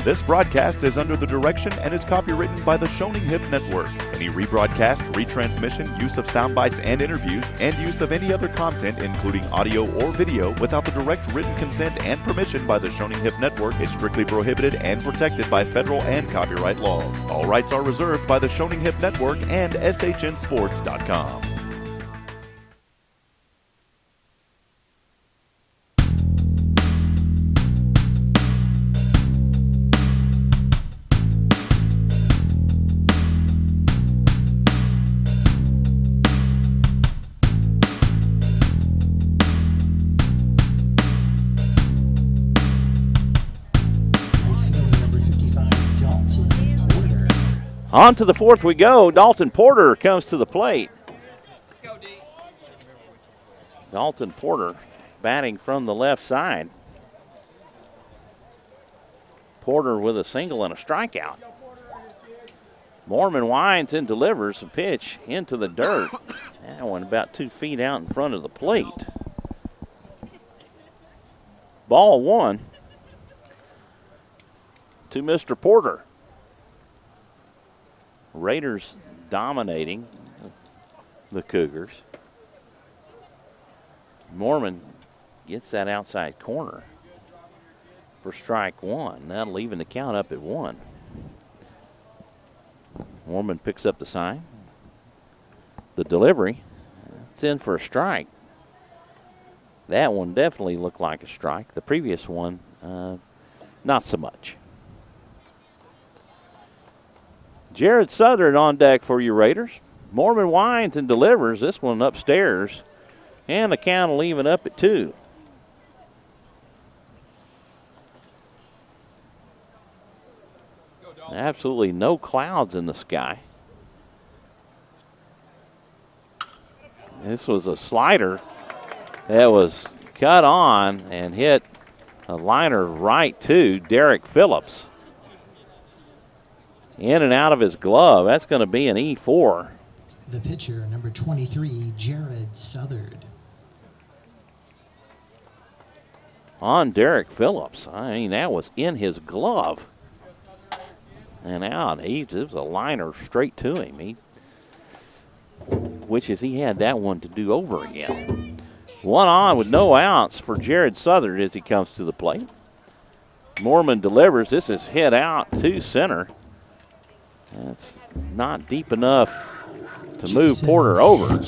This broadcast is under the direction and is copywritten by the Schoening Hip Network. Any rebroadcast, retransmission, use of sound bites and interviews, and use of any other content, including audio or video, without the direct written consent and permission by the Schoening Hip Network is strictly prohibited and protected by federal and copyright laws. All rights are reserved by the Schoening Hip Network and SHNSports.com. On to the 4th we go. Dalton Porter comes to the plate. Dalton Porter batting from the left side. Porter with a single and a strikeout. Mormon winds and delivers a pitch into the dirt. That one about 2 feet out in front of the plate. Ball 1 to Mr. Porter. Raiders dominating the Cougars. Mormon gets that outside corner for strike 1. That'll even the count up at 1. Mormon picks up the sign. The delivery. It's in for a strike. That one definitely looked like a strike. The previous one, not so much. Jared Southern on deck for you Raiders. Mormon winds and delivers this one upstairs. And the count will even up at 2. Absolutely no clouds in the sky. This was a slider that was cut on and hit a liner right to Derek Phillips. In and out of his glove. That's going to be an E4. The pitcher, number 23, Jared Southern. On Derek Phillips. I mean, that was in his glove. And out. It was a liner straight to him. He wishes he had that one to do over again. 1 on with no outs for Jared Southern as he comes to the plate. Mormon delivers. This is hit out to center. That's not deep enough to move Porter over.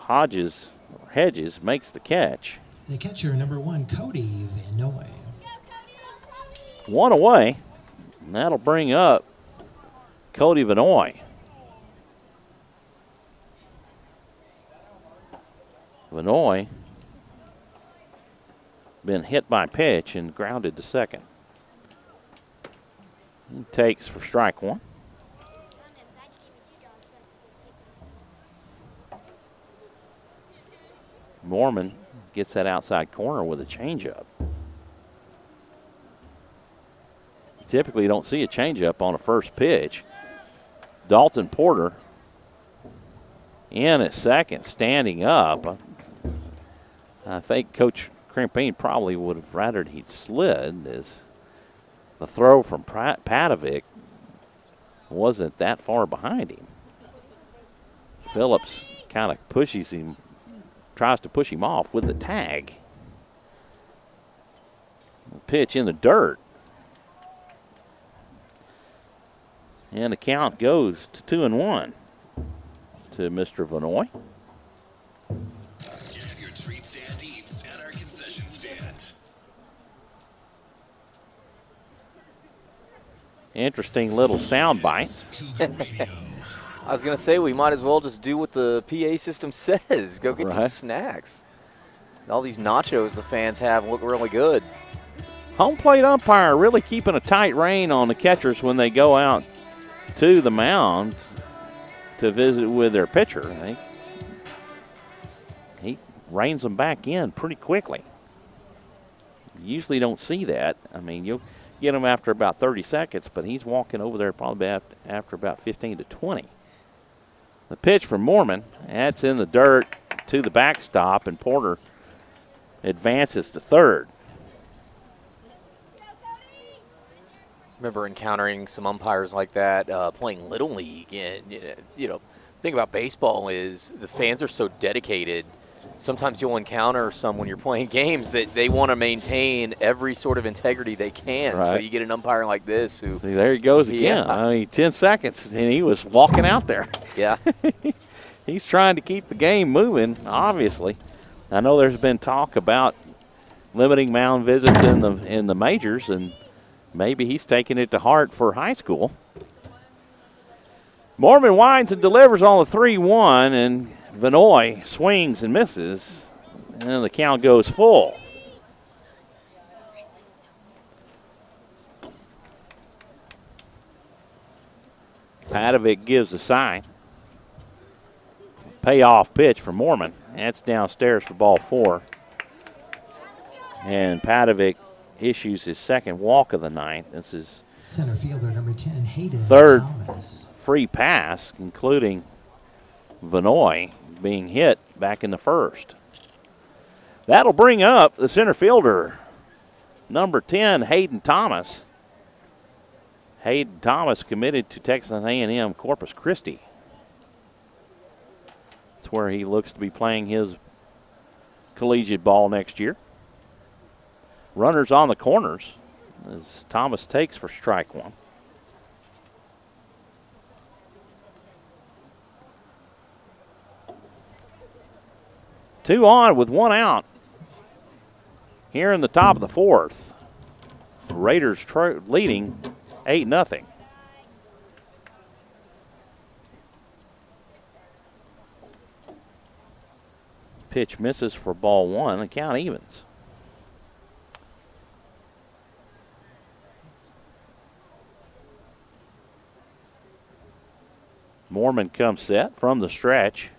Hedges makes the catch. The catcher, number 1, Cody Vanoy. 1 away. And that'll bring up Cody Vanoy. Vanoy been hit by pitch and grounded to second. He takes for strike 1. Mormon gets that outside corner with a changeup. Typically you don't see a changeup on a first pitch. Dalton Porter in at second, standing up. I think Coach Krimpine probably would have rather he'd slid, as the throw from Padovic wasn't that far behind him. Phillips kind of pushes him, tries to push him off with the tag. Pitch in the dirt. And the count goes to 2-1 to Mr. Vanoy. Get your treats and eats at our concession stand. Interesting little sound bites. I was going to say we might as well just do what the PA system says. Go get some snacks. All these nachos the fans have look really good. Home plate umpire really keeping a tight rein on the catchers when they go out to the mound to visit with their pitcher. He reins them back in pretty quickly. You usually don't see that. I mean, you'll get him after about 30 seconds, but he's walking over there probably after about 15 to 20. The pitch from Mormon, that's in the dirt to the backstop, and Porter advances to third. Remember encountering some umpires like that playing Little League. And, you know, the thing about baseball is the fans are so dedicated. Sometimes you'll encounter some when you're playing games that they want to maintain every sort of integrity they can. Right. So you get an umpire like this who. See, there he goes again. Yeah. I mean, 10 seconds, and he was walking out there. Yeah. He's trying to keep the game moving, obviously. I know there's been talk about limiting mound visits in the majors, and maybe he's taking it to heart for high school. Mormon winds and delivers on the 3-1, and Vanoy swings and misses, and the count goes full. Padovic gives the sign. Payoff pitch for Mormon. That's downstairs for ball 4. And Padovic issues his second walk of the ninth. This is center fielder number 10, Hayden third Thomas. Free pass, including Vanoy being hit back in the first. That'll bring up the center fielder, number 10, Hayden Thomas. Hayden Thomas committed to Texas A&M Corpus Christi. That's where he looks to be playing his collegiate ball next year. Runners on the corners. as Thomas takes for strike one. Two on with one out here in the top of the fourth. Raiders leading 8-0. Pitch misses for ball one. The count evens. Mormon comes set from the stretch.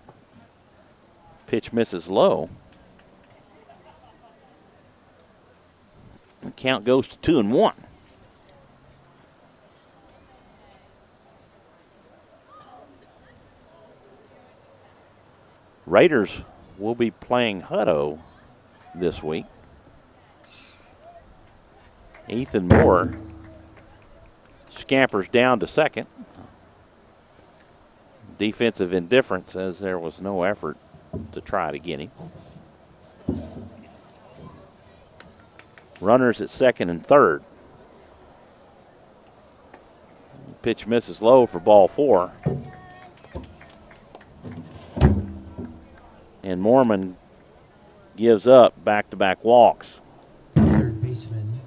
Pitch misses low. The count goes to 2-1. Raiders will be playing Hutto this week. Ethan Moore scampers down to second. Defensive indifference as there was no effort to try to get him. Runners at second and third. Pitch misses low for ball four. And Mormon gives up back-to-back walks. Third baseman.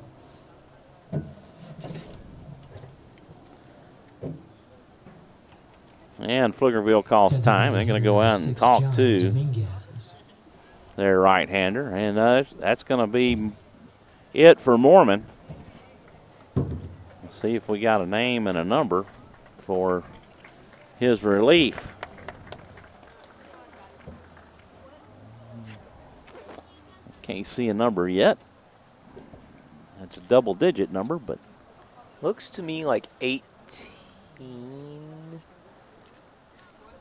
And Pflugerville calls time. They're going to go out and talk to their right-hander. And that's going to be it for Mormon. Let's see if we got a name and a number for his relief. Can't see a number yet. That's a double-digit number, but looks to me like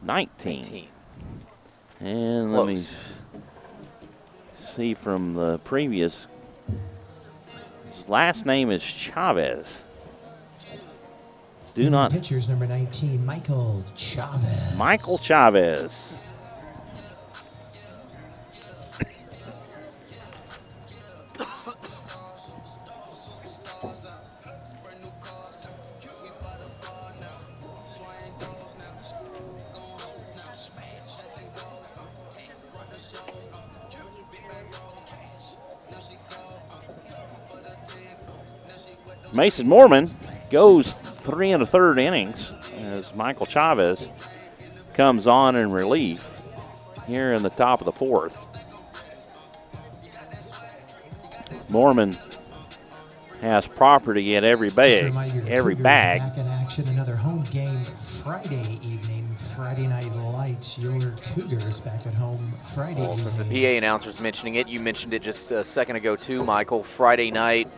19. And let me see from the previous. His last name is Chavez. Do not. Pitcher's number 19, Michael Chavez. Michael Chavez. Mason Mormon goes 3 1/3 innings as Michael Chavez comes on in relief here in the top of the fourth. Just Mormon has property at every bag. Back in action, another home game Friday evening, Friday Night Lights. Your Cougars back at home Friday evening. Since the PA announcer's mentioning it, you mentioned it just a second ago too, Michael. Friday night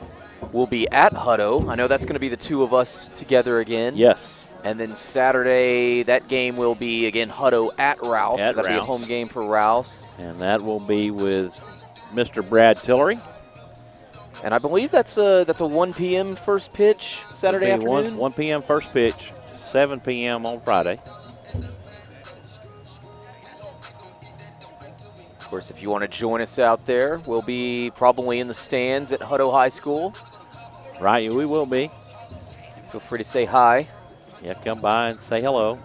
we'll be at Hutto. I know that's going to be the two of us together again. Yes. And then Saturday, that game will be, again, Hutto at Rouse. That'll be a home game for Rouse. And that will be with Mr. Brad Tillery. And I believe that's a 1 p.m. first pitch Saturday afternoon. 1 p.m. first pitch, 7 p.m. on Friday. Of course, if you want to join us out there, we'll be probably in the stands at Hutto High School. Right, we will be. Feel free to say hi. Yeah, come by and say hello.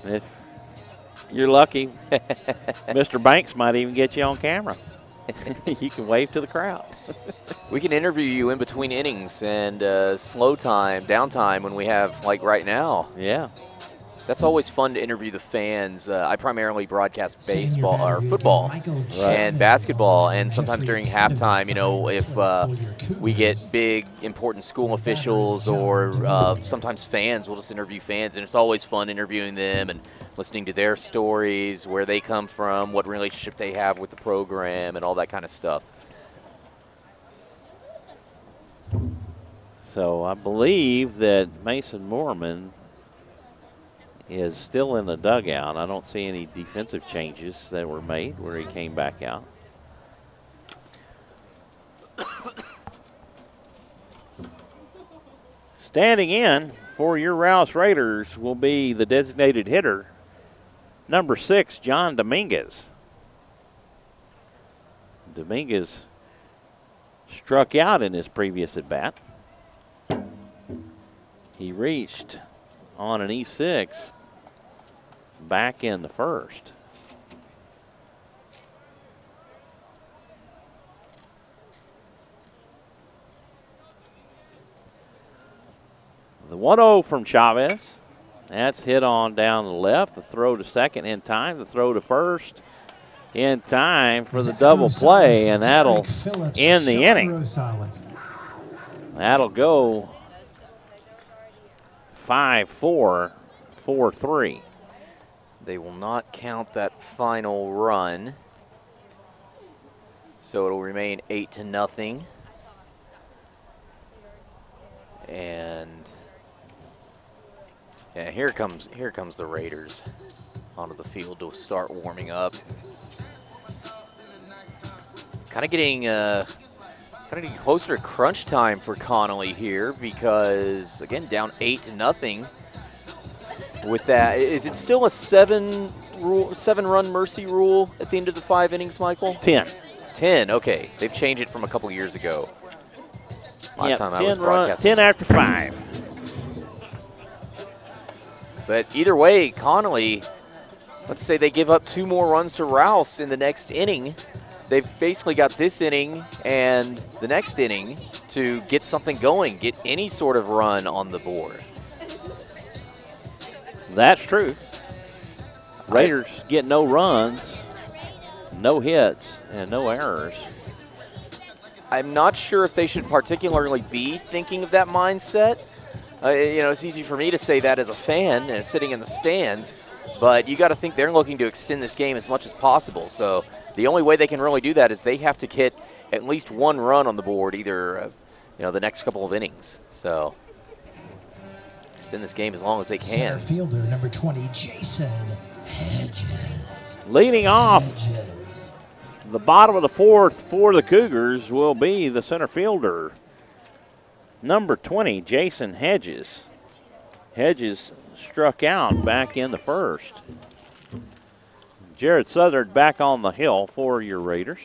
And if you're lucky, Mr. Banks might even get you on camera. You can wave to the crowd. We can interview you in between innings and slow time, downtime when we have, like right now. Yeah. That's always fun to interview the fans. I primarily broadcast baseball or football and basketball, and sometimes during halftime, you know, if we get big, important school officials or sometimes fans, we'll just interview fans, and it's always fun interviewing them and listening to their stories, where they come from, what relationship they have with the program, and all that kind of stuff. So I believe that Mason Mormon is still in the dugout. I don't see any defensive changes that were made where he came back out. Standing in for your Rouse Raiders will be the designated hitter, number 6, John Dominguez. Dominguez struck out in his previous at-bat. He reached on an E6 back in the first. The 1-0 from Chavez. That's hit on down the left. The throw to second in time. The throw to first in time for the double play, and that'll end the inning. That'll go 5-4, 4-3. They will not count that final run, so it'll remain 8-0. And yeah, here comes the Raiders onto the field to start warming up. It's kind of getting closer to crunch time for Connally here because again down 8-0. With that, is it still a 7-run mercy rule at the end of the 5 innings, Michael? 10. 10. Okay, they've changed it from a couple years ago. Last time I was broadcasting. 10 after 5. But either way, Connally, let's say they give up 2 more runs to Rouse in the next inning. They've basically got this inning and the next inning to get something going, get any sort of run on the board. That's true. Raiders get no runs, no hits, and no errors. I'm not sure if they should particularly be thinking of that mindset. It's easy for me to say that as a fan and sitting in the stands, but you got to think they're looking to extend this game as much as possible. So the only way they can really do that is they have to get at least 1 run on the board, either the next couple of innings. So extend this game as long as they can. Center fielder number 20, Jason Hedges. Leading off the bottom of the 4th for the Cougars will be the center fielder, number 20, Jason Hedges. Hedges struck out back in the first. Jared Southern back on the hill for your Raiders.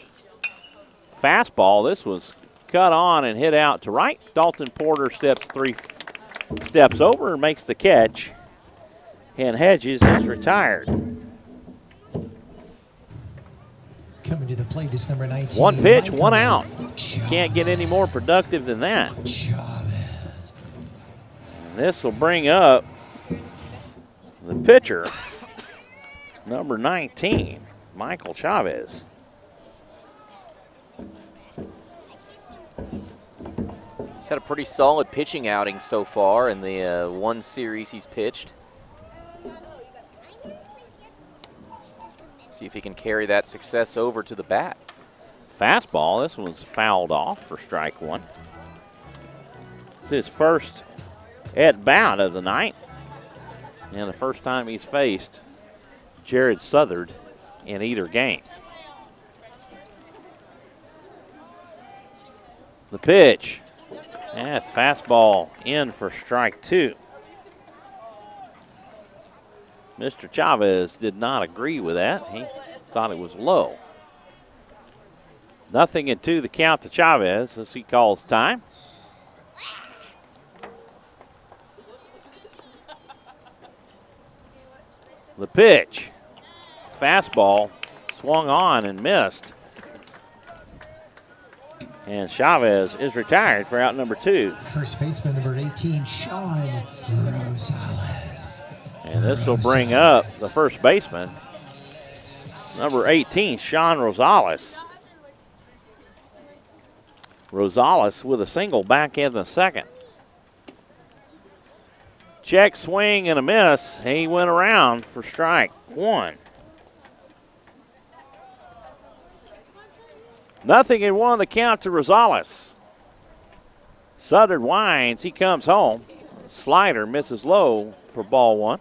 Fastball, this was cut on and hit out to right. Dalton Porter steps 3 steps over and makes the catch, and Hedges is retired. Coming to the plate is number 19. 1 pitch, 1 out. Can't get any more productive than that. This will bring up the pitcher, number 19, Michael Chavez. He's had a pretty solid pitching outing so far in the 1 series he's pitched. See if he can carry that success over to the bat. Fastball, this one's fouled off for strike 1. It's his first at-bat of the night, and the first time he's faced Jared Southern in either game. The pitch, and fastball in for strike 2. Mr. Chavez did not agree with that. He thought it was low. 0-2 the count to Chavez as he calls time. The pitch, fastball, swung on and missed. And Chavez is retired for out number 2. First baseman number 18, Sean Rosales. And this will bring up the first baseman, number 18, Sean Rosales. Rosales with a single back in the second. Check swing and a miss. He went around for strike 1. 0-1 the count to Rosales. Southern winds. He comes home. Slider misses low for ball 1.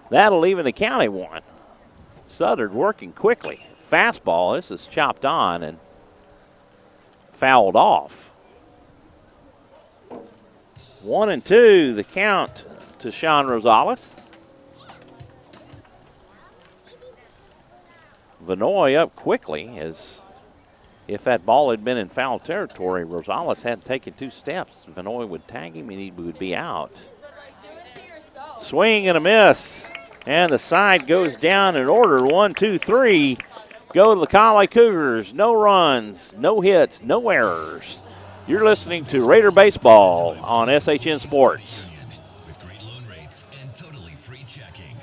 That'll even the count at 1. Southern working quickly. Fastball. This is chopped on and fouled off. 1-2 the count to Sean Rosales. Vinoy up quickly, as if that ball had been in foul territory, Rosales had taken 2 steps. Vinoy would tag him and he would be out. Swing and a miss. And the side goes down in order. 1, 2, 3. Go to the Connally Cougars. No runs, no hits, no errors. You're listening to Raider Baseball on SHN Sports. With great loan rates and totally free checking.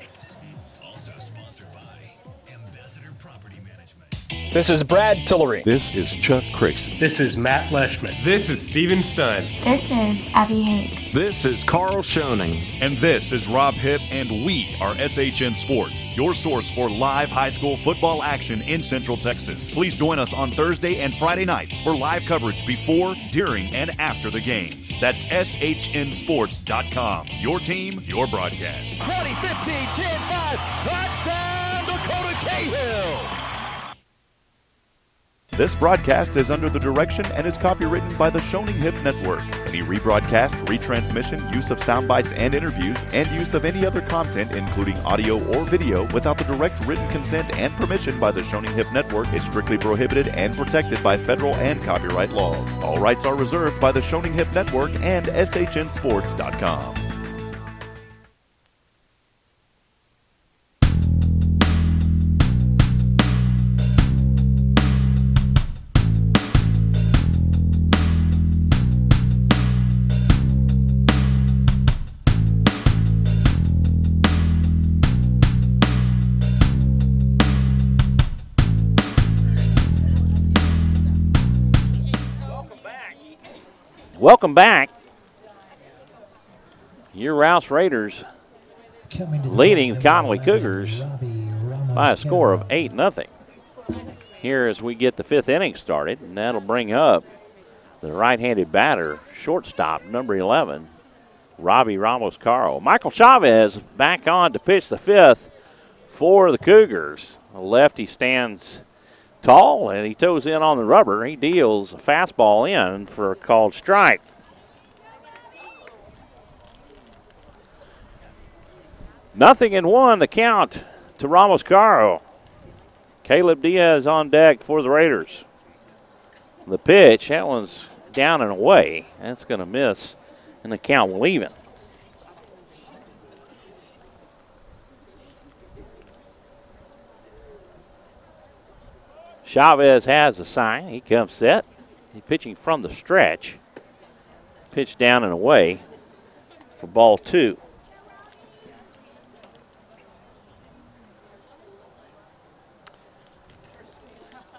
Also sponsored by Ambassador Property Management. This is Brad Tillery. This is Chuck Cricks. This is Matt Leishman. This is Steven Stun. This is Abby Hake. This is Carl Schoening. And this is Rob Hitt, and we are SHN Sports, your source for live high school football action in Central Texas. Please join us on Thursday and Friday nights for live coverage before, during, and after the games. That's SHNSports.com. Your team, your broadcast. 2015 10-5. Touchdown, Dakota Cahill. This broadcast is under the direction and is copywritten by the Shoning Hip Network. Any rebroadcast, retransmission, use of sound bites and interviews, and use of any other content, including audio or video, without the direct written consent and permission by the Shoning Hip Network is strictly prohibited and protected by federal and copyright laws. All rights are reserved by the Shoning Hip Network and SHNSports.com. Welcome back. Your Rouse Raiders leading the Connally Cougars by a score of 8-0. Here as we get the 5th inning started, and that'll bring up the right-handed batter, shortstop, number 11, Robbie Ramos-Caro. Michael Chavez back on to pitch the 5th for the Cougars. The lefty stands tall, and he toes in on the rubber. He deals a fastball in for a called strike. Nothing in 1, the count to Ramos-Caro. Caleb Diaz on deck for the Raiders. The pitch, that one's down and away. That's going to miss, and the count will even. Chavez has the sign. He comes set. He's pitching from the stretch. Pitch down and away for ball 2.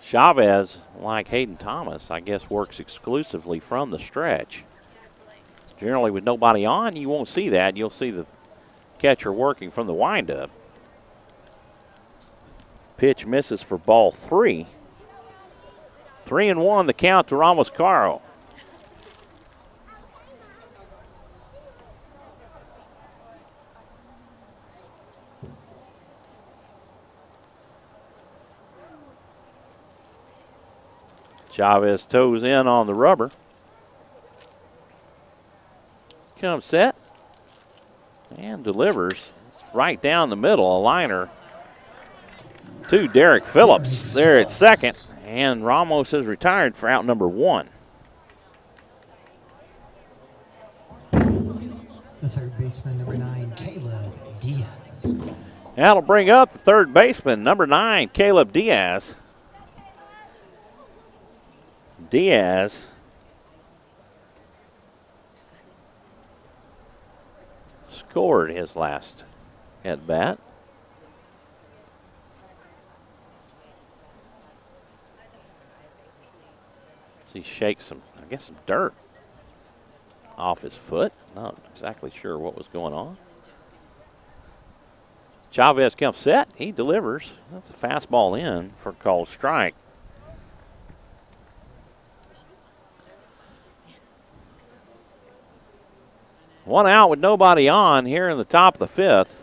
Chavez, like Hayden Thomas, I guess works exclusively from the stretch. Generally with nobody on, you won't see that. You'll see the catcher working from the windup. Pitch misses for ball 3. 3-1 the count to Ramos-Caro. Chavez toes in on the rubber. Comes set and delivers. It's right down the middle, a liner to Derek Phillips there at second. And Ramos is retired for out number 1. The third baseman, number 9, Caleb Diaz. That'll bring up the third baseman, number 9, Caleb Diaz. Diaz scored his last at bat. He shakes some, I guess, some dirt off his foot. Not exactly sure what was going on. Chavez comes set. He delivers. That's a fastball in for a called strike. One out with nobody on here in the top of the 5th,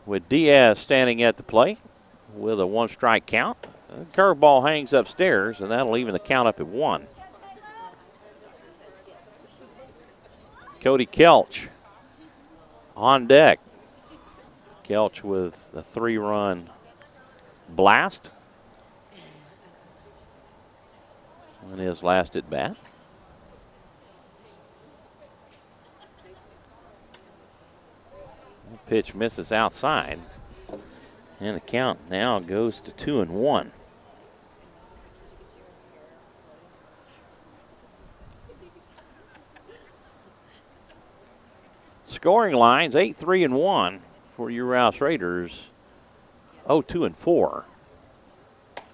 with Diaz standing at the plate with a 1-strike count. The curveball hangs upstairs, and that'll even the count up at 1. Cody Kelch on deck. Kelch with a 3-run Blast on his last at bat. The pitch misses outside, and the count now goes to 2-1. Scoring lines 8-3-1 for your Rouse Raiders. 0-2-4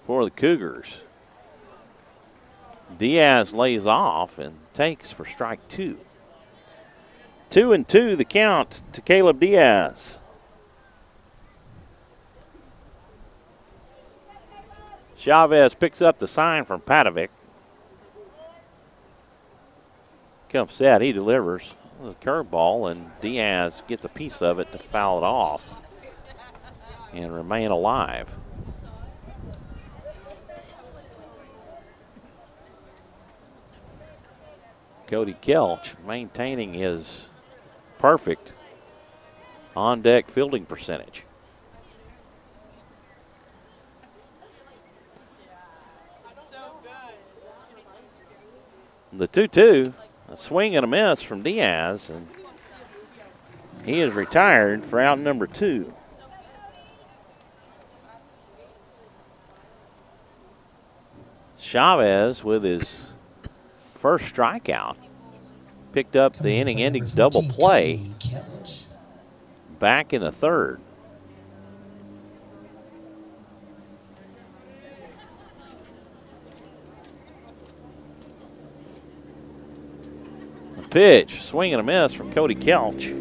for the Cougars. Diaz lays off and takes for strike 2. 2-2 the count to Caleb Diaz. Chavez picks up the sign from Padovic. Comes set, he delivers the curveball, and Diaz gets a piece of it to foul it off and remain alive. Cody Kelch maintaining his perfect on-deck fielding percentage. The 2-2, a swing and a miss from Diaz, and he is retired for out number 2. Chavez with his first strikeout picked up the inning-ending double play back in the third. The pitch, swing and a miss from Cody Kelch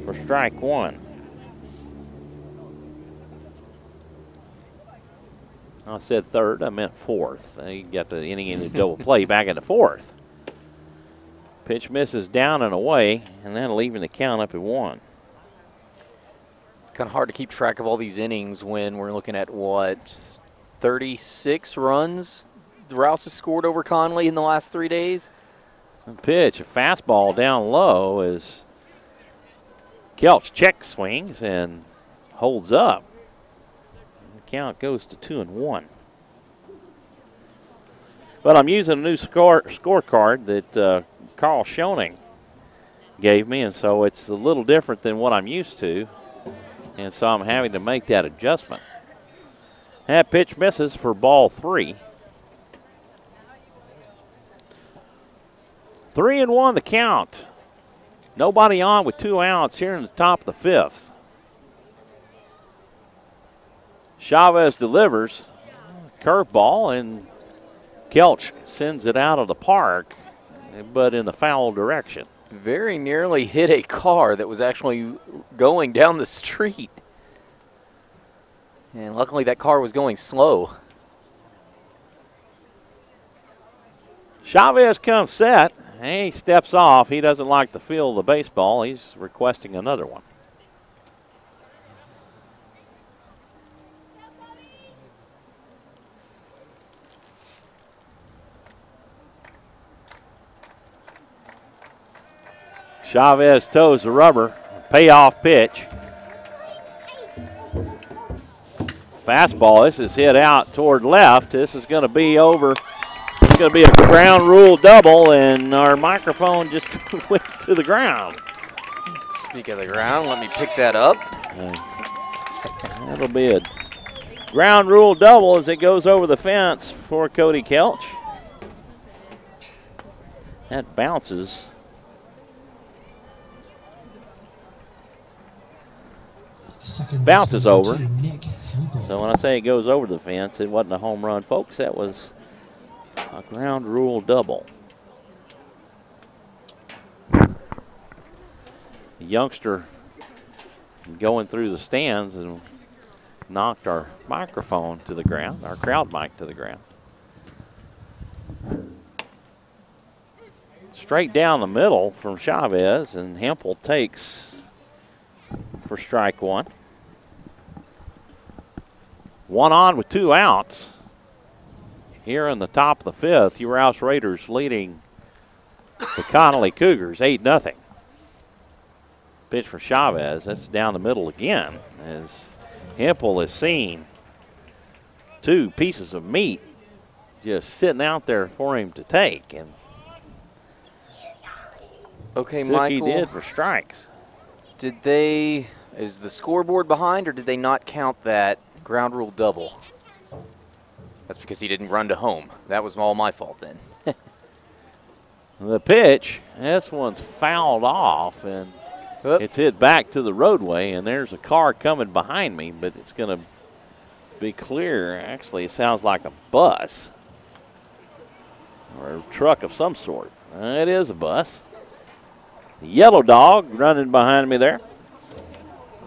for strike 1. I said third, I meant fourth. He got the inning-ending double play back in the fourth. Pitch misses down and away, and then leaving the count up at 1. It's kind of hard to keep track of all these innings when we're looking at, what, 36 runs the Rouse has scored over Connally in the last 3 days? The pitch, a fastball down low as Kelch check swings and holds up. The count goes to 2-1. But I'm using a new scorecard that Carl Schoening gave me, and so it's a little different than what I'm used to, and so I'm having to make that adjustment. That pitch misses for ball 3. 3-1 the count. Nobody on with 2 outs here in the top of the 5th. Chavez delivers curveball, and Kelch sends it out of the park, but in the foul direction. Very nearly hit a car that was actually going down the street. And luckily that car was going slow. Chavez comes set. He steps off. He doesn't like the feel of the baseball. He's requesting another one. Chavez toes the rubber. Payoff pitch. Fastball. This is hit out toward left. This is going to be over. It's going to be a ground rule double, and our microphone just went to the ground. Speak of the ground, let me pick that up. That'll be a ground rule double as it goes over the fence for Cody Kelch. That bounces. Bounces over. So when I say it goes over the fence, it wasn't a home run, folks. That was a ground rule double. The youngster going through the stands and knocked our microphone to the ground, our crowd mic to the ground. Straight down the middle from Chavez, and Hempel takes for strike 1. 1 on with 2 outs. Here in the top of the 5th, your Rouse Raiders leading the Connally Cougars 8-0. Pitch for Chavez. That's down the middle again as Hempel has seen 2 pieces of meat just sitting out there for him to take. And okay, Michael, he did for strikes. Is the scoreboard behind, or did they not count that ground rule double? That's because he didn't run to home. That was all my fault then. The pitch, this one's fouled off, and it's hit back to the roadway, and there's a car coming behind me, but it's going to be clear. Actually, it sounds like a bus or a truck of some sort. It is a bus. The yellow dog running behind me there.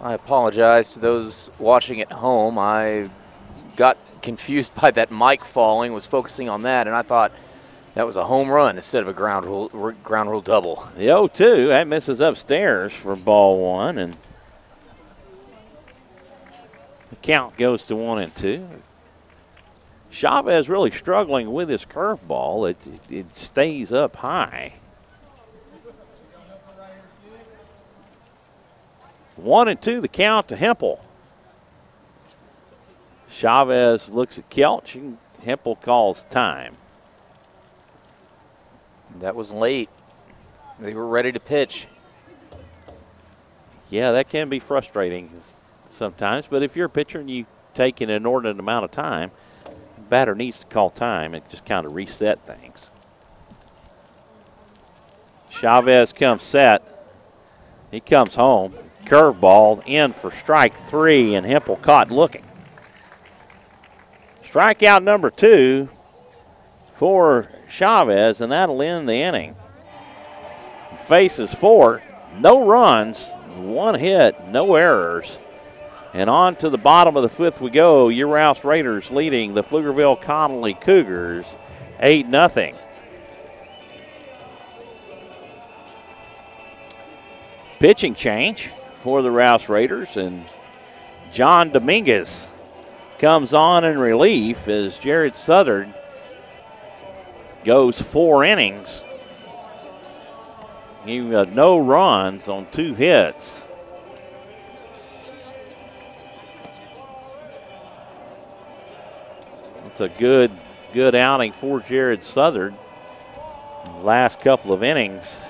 I apologize to those watching at home. I got confused by that mic falling, was focusing on that, and I thought that was a home run instead of a ground rule double. The 0-2, that misses upstairs for ball 1, and the count goes to 1-2. Chavez really struggling with his curveball. It stays up high. 1-2, the count to Hempel. Chavez looks at Kelch, and Hempel calls time. That was late. They were ready to pitch. Yeah, that can be frustrating sometimes, but if you're a pitcher and you take an inordinate amount of time, the batter needs to call time and just kind of reset things. Chavez comes set. He comes home. Curveball in for strike 3, and Hempel caught looking. Strikeout number 2 for Chavez, and that'll end the inning. Faces 4, no runs, 1 hit, no errors. And on to the bottom of the 5th we go. Your Rouse Raiders leading the Pflugerville Connally Cougars 8-0. Pitching change for the Rouse Raiders, and John Dominguez comes on in relief as Jared Southern goes 4 innings. He had no runs on 2 hits. It's a good outing for Jared Southern. Last couple of innings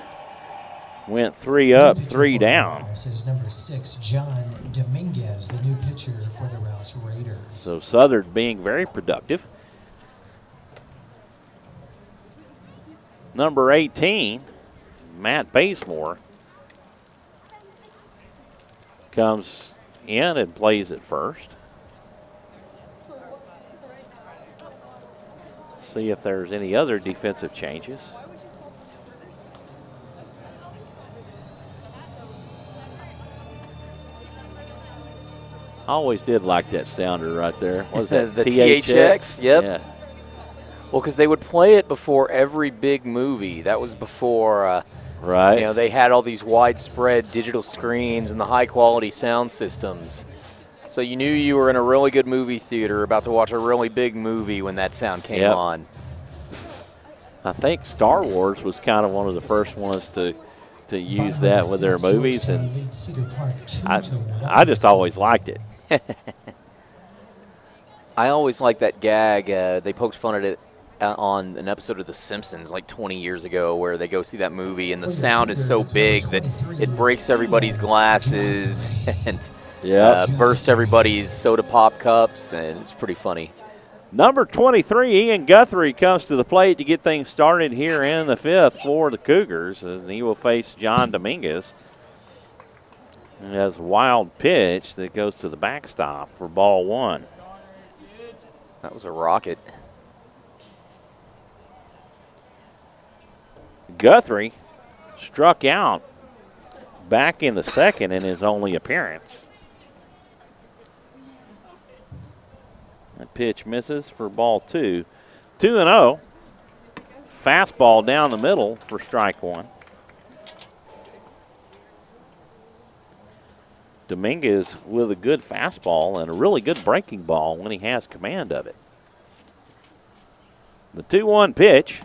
went 3 up, 3 down. This is number 6, John Dominguez, the new pitcher for the Rouse Raiders. So Southern being very productive. Number 18, Matt Bazemore, comes in and plays at first. See if there's any other defensive changes. I always did like that sounder right there. What was that? The THX? Yep. Yeah. Well, because they would play it before every big movie. That was before, right. You know, they had all these widespread digital screens and the high-quality sound systems. So you knew you were in a really good movie theater about to watch a really big movie when that sound came on. I think Star Wars was kind of one of the first ones to use that with their movies, and I just always liked it. I always liked that gag. They poked fun at it on an episode of The Simpsons like 20 years ago, where they go see that movie and the sound is so big that it breaks everybody's glasses and bursts everybody's soda pop cups, and it's pretty funny. Number 23, Ian Guthrie, comes to the plate to get things started here in the 5th for the Cougars, and he will face John Dominguez. He has a wild pitch that goes to the backstop for ball 1. That was a rocket. Guthrie struck out back in the 2nd in his only appearance. That pitch misses for ball 2. 2-0. Fastball down the middle for strike 1. Dominguez with a good fastball and a really good breaking ball when he has command of it. The 2-1 pitch.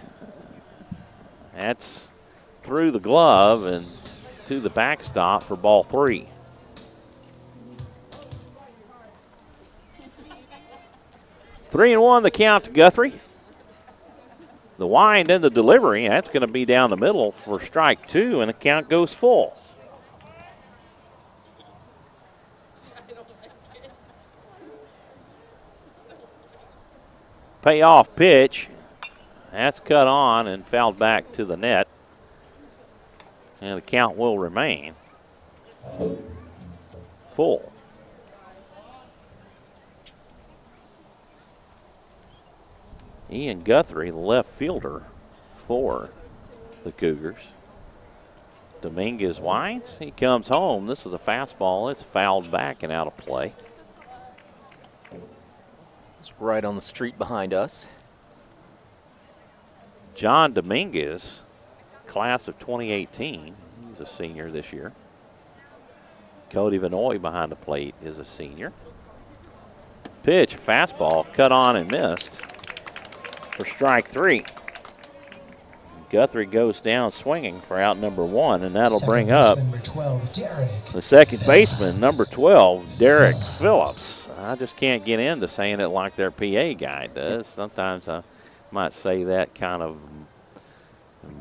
That's through the glove and to the backstop for ball 3. 3-1 the count to Guthrie. The wind and the delivery, that's going to be down the middle for strike 2, and the count goes full. Payoff pitch. That's cut on and fouled back to the net. And the count will remain full. Ian Guthrie, the left fielder for the Cougars. Dominguez winds. He comes home. This is a fastball. It's fouled back and out of play. It's right on the street behind us. John Dominguez, class of 2018. He's a senior this year. Cody Vanoy behind the plate is a senior. Pitch, fastball, cut on and missed for strike 3. Guthrie goes down swinging for out number 1, and that'll bring up the second baseman, number 12, Derek Phillips. I just can't get into saying it like their PA guy does. Sometimes I might say that kind of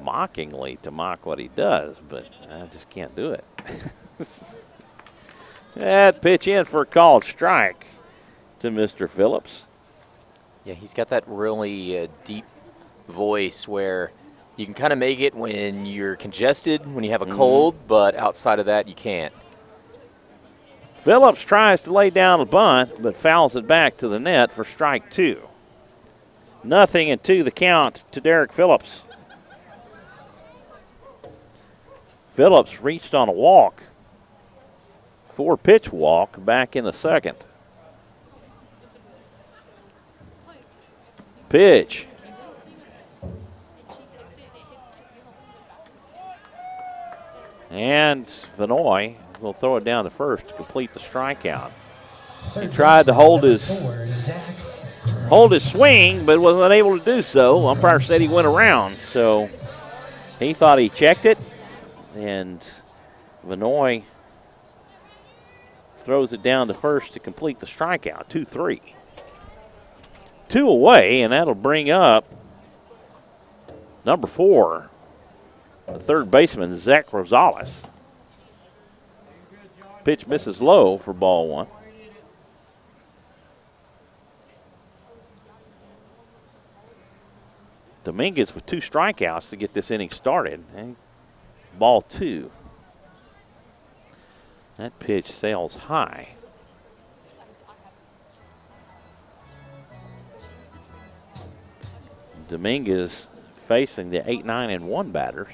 mockingly to mock what he does, but I just can't do it. That pitch in for a called strike to Mr. Phillips. Yeah, he's got that really deep voice where you can kind of make it when you're congested, when you have a cold, but outside of that, you can't. Phillips tries to lay down a bunt, but fouls it back to the net for strike 2. 0-2 the count to Derek Phillips. Phillips reached on a walk, 4-pitch walk back in the second. Pitch. And Vanoy will throw it down to first to complete the strikeout. He tried to hold his swing, but was unable to do so. Umpire said he went around, so he thought he checked it, and Vanoy throws it down to first to complete the strikeout, 2-3. 2 away, and that'll bring up number 4, the third baseman, Zach Rosales. Pitch misses low for ball 1. Dominguez with 2 strikeouts to get this inning started. And ball 2. That pitch sails high. Dominguez facing the 8, 9, and 1 batters.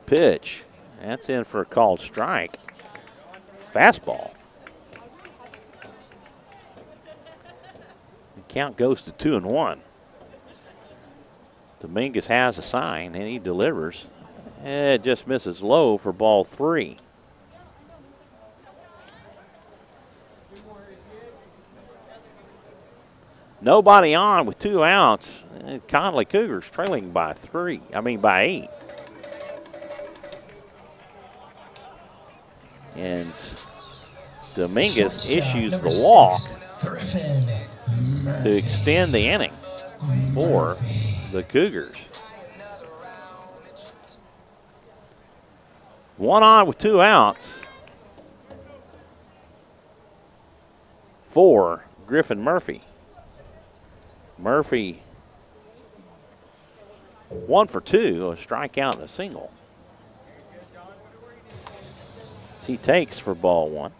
Pitch. That's in for a called strike. Fastball. The count goes to 2-1. Dominguez has a sign, and he delivers. It just misses low for ball 3. Nobody on with 2 outs. Connally Cougars trailing by 8. And Dominguez issues the walk to extend the inning for the Cougars. 1 on with 2 outs for Griffin Murphy. Murphy 1 for 2, a strikeout and a single. He takes for ball 1.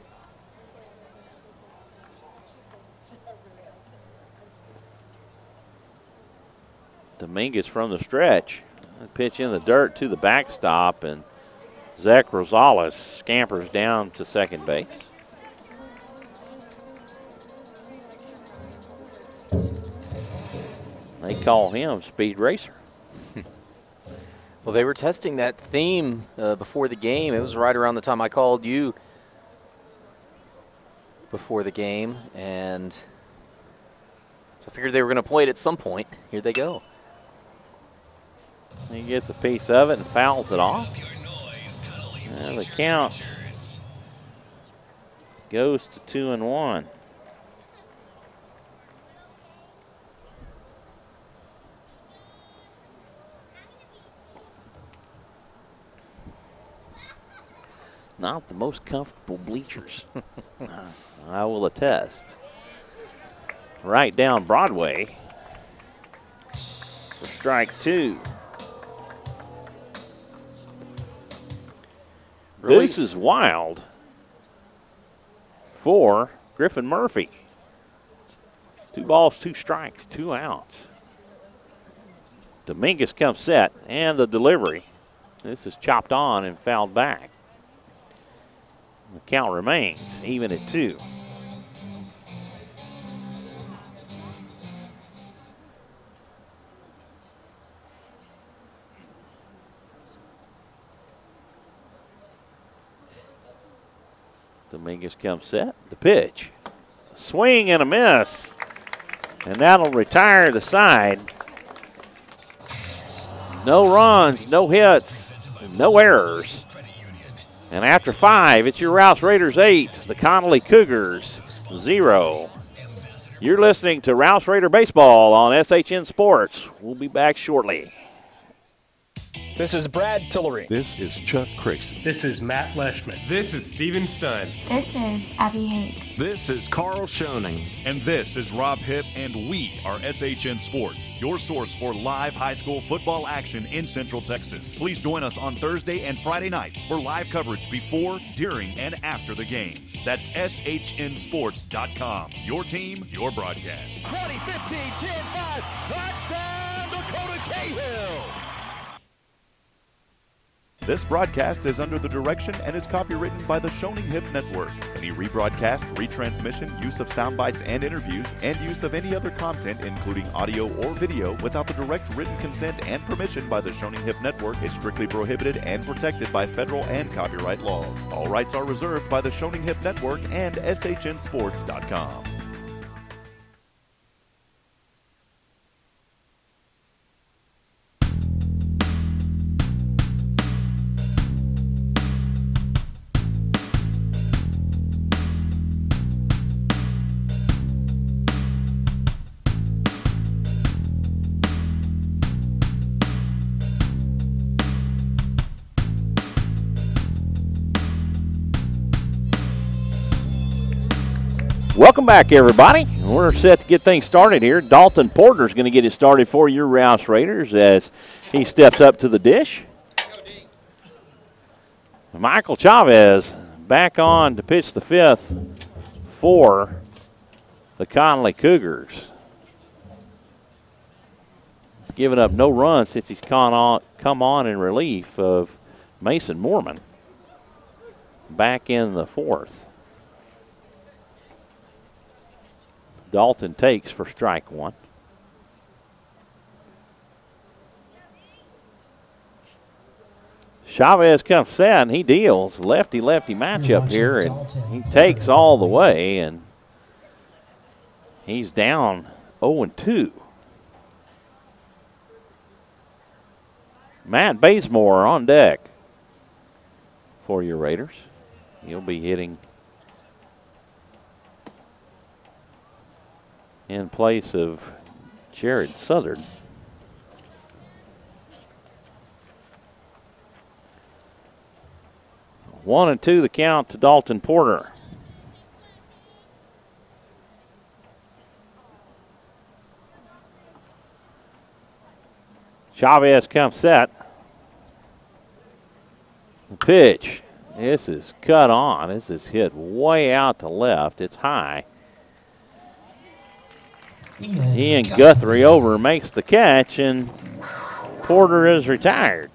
Dominguez from the stretch. Pitch in the dirt to the backstop, and Zach Rosales scampers down to second base. They call him Speed Racer. Well, they were testing that theme before the game. It was right around the time I called you before the game, and so I figured they were going to play it at some point. Here they go. He gets a piece of it and fouls it off. And the count goes to 2-1. Not the most comfortable bleachers. I will attest. Right down Broadway for strike 2. Really? This is wild for Griffin Murphy. 2 balls, 2 strikes, 2 outs. Dominguez comes set, and the delivery. This is chopped on and fouled back. The count remains even at 2. Dominguez comes set. The pitch. Swing and a miss. And that'll retire the side. No runs, no hits, no errors. And after 5, it's your Rouse Raiders 8, the Connally Cougars 0. You're listening to Rouse Raider Baseball on SHN Sports. We'll be back shortly. This is Brad Tillery. This is Chuck Cricks. This is Matt Leishman. This is Steven Stun. This is Abby Hake. This is Carl Schoening. And this is Rob Hitt, and we are SHN Sports, your source for live high school football action in Central Texas. Please join us on Thursday and Friday nights for live coverage before, during, and after the games. That's SHNSports.com. Your team, your broadcast. 2015 10-5, touchdown Dakota Cahill. This broadcast is under the direction and is copywritten by the Schoening Hip Network. Any rebroadcast, retransmission, use of sound bites and interviews, and use of any other content, including audio or video, without the direct written consent and permission by the Schoening Hip Network is strictly prohibited and protected by federal and copyright laws. All rights are reserved by the Schoening Hip Network and SHNSports.com. Welcome back, everybody. We're set to get things started here. Dalton Porter is going to get it started for your Rouse Raiders as he steps up to the dish. Michael Chavez back on to pitch the 5th for the Connally Cougars. He's given up no runs since he's come on in relief of Mason Moorman back in the 4th. Dalton takes for strike 1. Chavez comes set and he deals. Lefty-lefty matchup here, and he takes all the way, and he's down 0-2. Matt Bazemore on deck for your Raiders. He'll be hitting in place of Jared Southern. One and two the count to Dalton Porter. Chavez comes set. The pitch. This is cut on. This is hit way out to left. It's high. Ian Guthrie over makes the catch, and Porter is retired.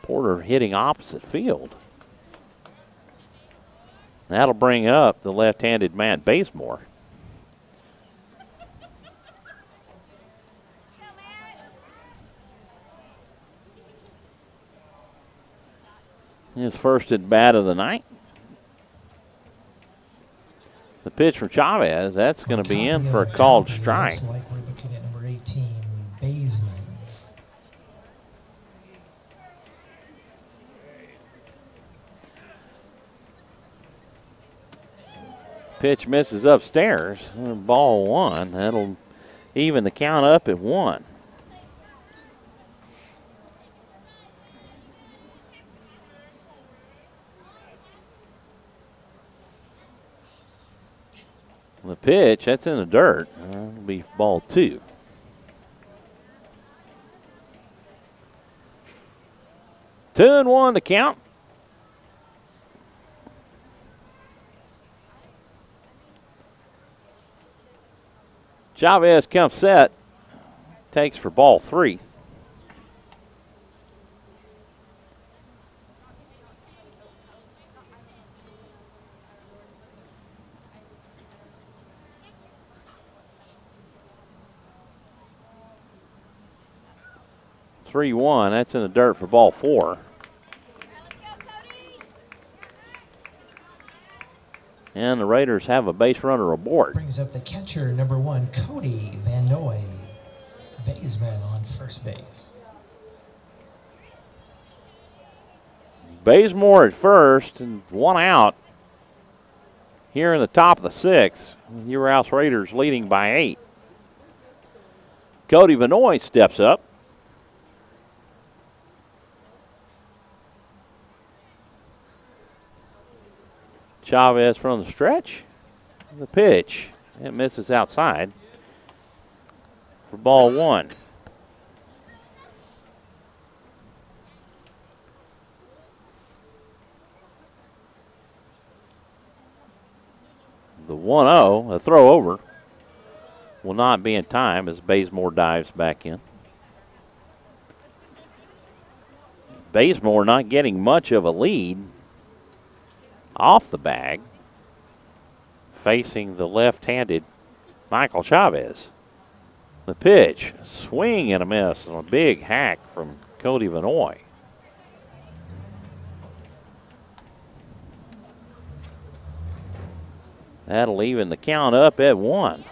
Porter hitting opposite field. That'll bring up the left-handed Matt Bazemore. His first at bat of the night. The pitch from Chavez, that's going to be in for a called strike. Like we're looking at number 18, Baseman. Pitch misses upstairs. Ball 1. That'll even the count up at 1. The pitch, that's in the dirt. That'll be ball 2. Two and 1 to count. Chavez comes set. Takes for ball 3. (3-1). That's in the dirt for ball 4. And the Raiders have a base runner aboard. Brings up the catcher, number 1, Cody Van Noy. Baseman on first base. Bazemore at first and 1 out. Here in the top of the 6th. Rouse Raiders leading by 8. Cody Van Noy steps up. Chavez from the stretch. The pitch. It misses outside for ball 1. The 1-0, a throw over, will not be in time as Bazemore dives back in. Bazemore not getting much of a lead off the bag, facing the left-handed Michael Chavez. The pitch, swing and a miss, and a big hack from Cody Van Noy. That'll even the count up at 1.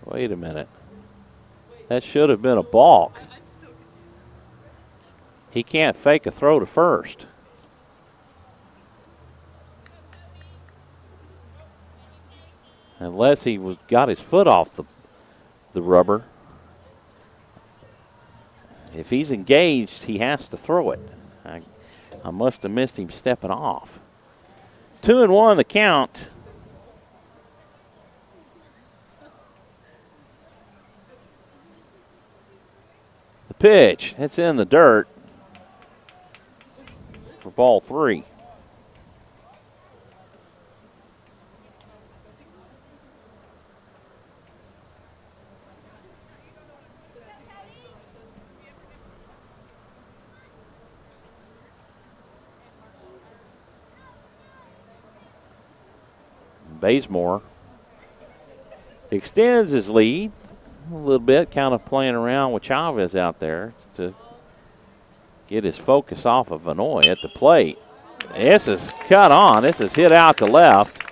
Wait a minute. That should have been a balk. He can't fake a throw to first. Unless he got his foot off the rubber. If he's engaged, he has to throw it. I must have missed him stepping off. 2-1 the count. The pitch, it's in the dirt for ball 3. Bazemore extends his lead a little bit, kind of playing around with Chavez out there to get his focus off of Van Noy at the plate. This is cut on. This is hit out to left.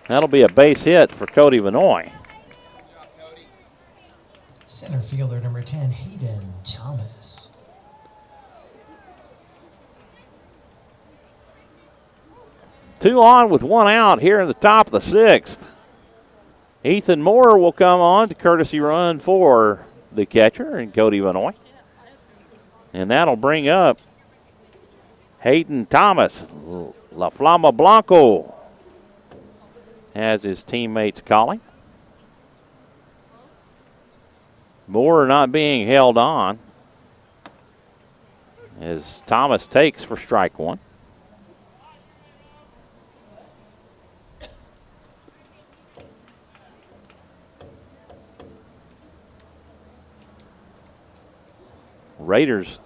That'll be a base hit for Cody Van Noy. Center fielder number 10, Hayden Thomas. Two on with 1 out here in the top of the 6th. Ethan Moore will come on to courtesy run for the catcher and Cody Van Noy. And that'll bring up Hayden Thomas. La Flama Blanco has his teammates calling. Moore not being held on as Thomas takes for strike 1. Raiders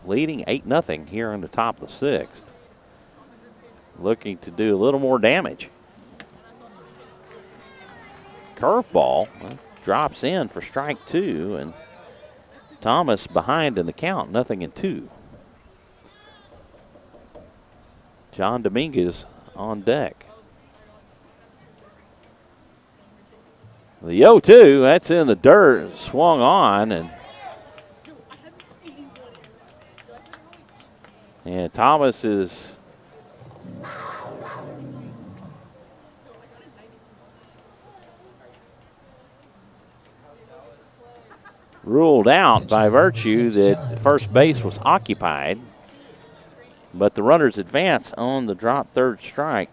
leading 8-0 here in the top of the 6th. Looking to do a little more damage. Curveball drops in for strike 2, and Thomas behind in the count, 0-2. John Dominguez on deck. The 0-2, that's in the dirt, swung on, and Thomas is ruled out by virtue that first base was occupied, but the runners advance on the drop third strike.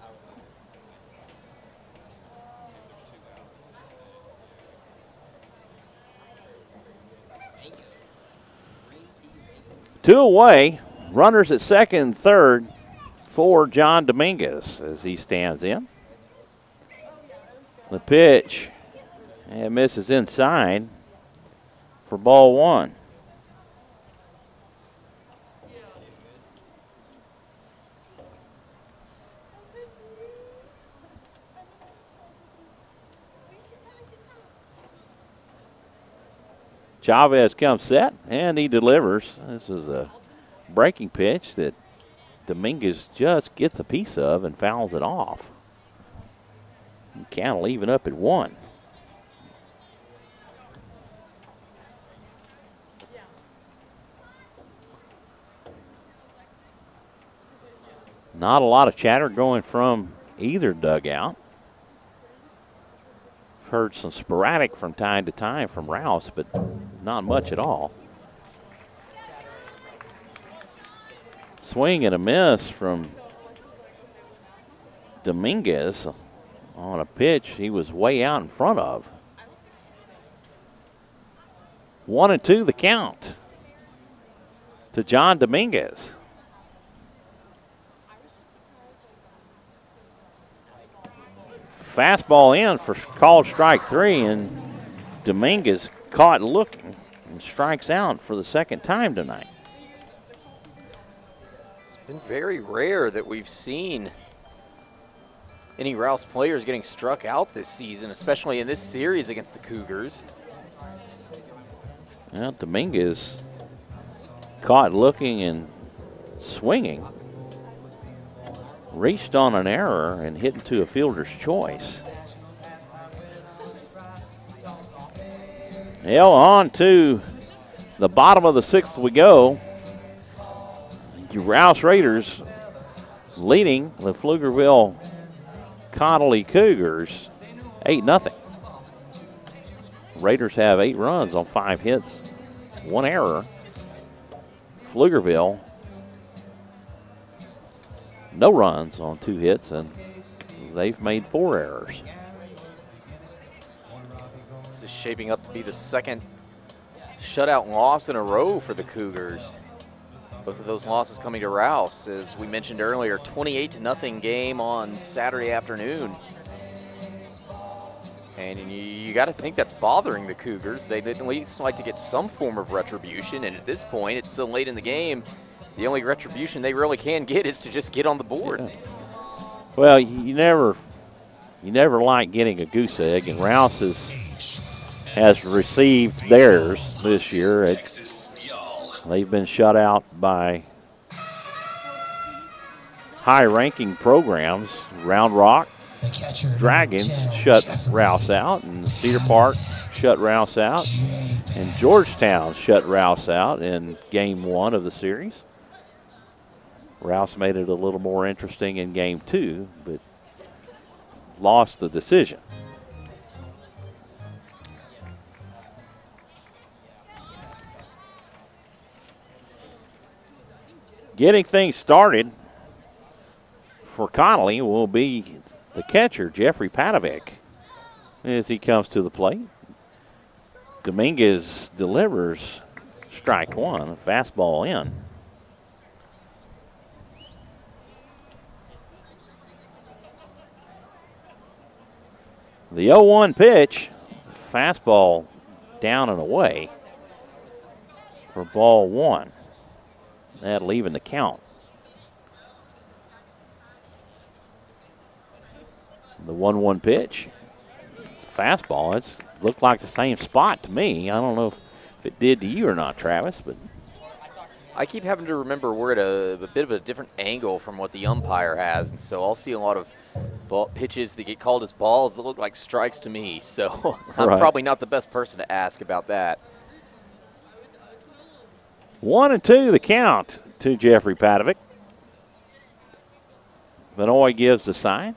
Two away, runners at second and third for John Dominguez as he stands in. The pitch, and misses inside for ball one. Chavez comes set, and he delivers. This is a breaking pitch that Dominguez just gets a piece of and fouls it off. Count even up at 1. Not a lot of chatter going from either dugout. Heard some sporadic from time to time from Rouse, but not much at all. Swing and a miss from Dominguez on a pitch he was way out in front of. 1-2 the count to John Dominguez. Fastball in for called strike 3, and Dominguez caught looking and strikes out for the second time tonight. It's been very rare that we've seen any Rouse players getting struck out this season, especially in this series against the Cougars. Well, Dominguez caught looking and swinging. Reached on an error and hit into a fielder's choice. Well, on to the bottom of the 6th we go. The Rouse Raiders leading the Pflugerville Connally Cougars 8-0. Raiders have 8 runs on 5 hits, 1 error. Pflugerville, no runs on 2 hits, and they've made 4 errors. This is shaping up to be the second shutout loss in a row for the Cougars. Both of those losses coming to Rouse. As we mentioned earlier, 28-0 game on Saturday afternoon. And you got to think that's bothering the Cougars. They'd at least like to get some form of retribution, and at this point, it's so late in the game, the only retribution they really can get is to just get on the board. Yeah. Well, you never like getting a goose egg, and Rouse has received theirs this year. They've been shut out by high-ranking programs. Round Rock Dragons shut Rouse out, and Cedar Park shut Rouse out, and Georgetown shut Rouse out in Game 1 of the series. Rouse made it a little more interesting in Game 2, but lost the decision. Getting things started for Connally will be the catcher, Jeffrey Padovic, as he comes to the plate. Dominguez delivers strike 1, fastball in. The 0-1 pitch, fastball down and away for ball 1. That'll even the count. The 1-1 pitch, fastball. It's looked like the same spot to me. I don't know if it did to you or not, Travis, but I keep having to remember we're at a bit of a different angle from what the umpire has, and so I'll see a lot of pitches that get called as balls that look like strikes to me. So I'm probably not the best person to ask about that. 1-2 the count to Jeffrey Padovic. Vanoy gives the sign.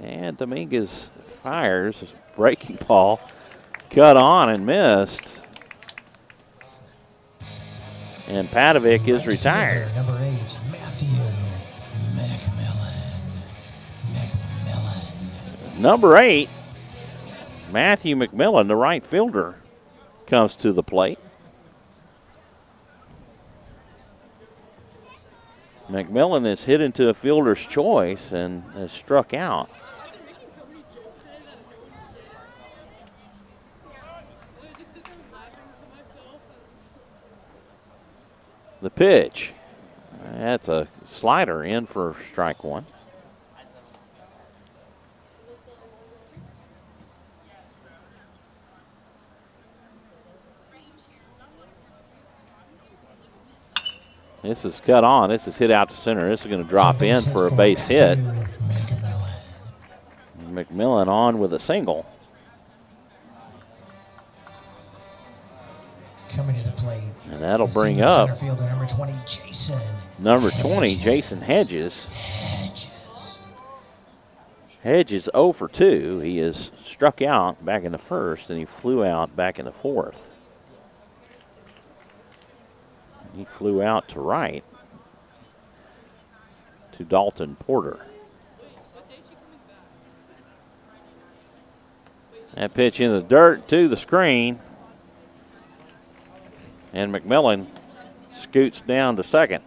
And Dominguez fires. Breaking ball. Cut on and missed. And Padovic is retired. Number 8, Matthew McMillan. Number 8, Matthew McMillan, the right fielder, comes to the plate. McMillan is hit into a fielder's choice and has struck out. The pitch. That's a slider in for strike one. This is cut on. This is hit out to center. This is going to drop in for a base hit. McMillan on with a single. Coming to the plate. And that'll bring up center fielder, number 20, Jason. Number 20, Jason Hedges. Hedges 0 for 2. He is struck out back in the first, and he flew out back in the fourth. He flew out to right to Dalton Porter. That pitch in the dirt to the screen. And McMillan scoots down to second.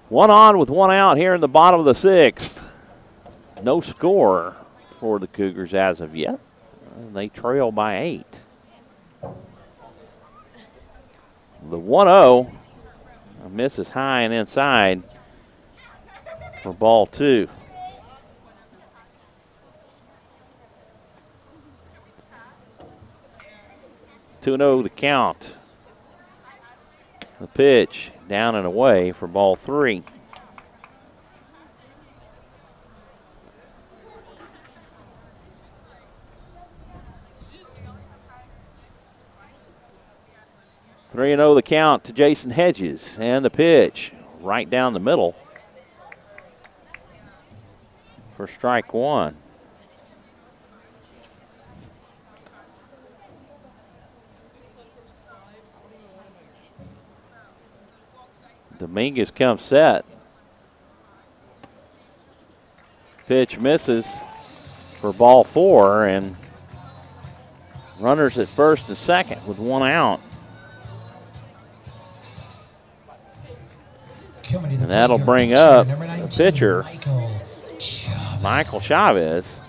One on with one out here in the bottom of the sixth. No score for the Cougars as of yet. They trail by 8. The 1-0 misses high and inside for ball 2. 2-0 the count. The pitch down and away for ball 3. Three and 0 the count to Jason Hedges, and the pitch right down the middle for strike one. Dominguez comes set. Pitch misses for ball 4, and runners at first and second with one out. And that'll bring up the pitcher, Michael Chavez.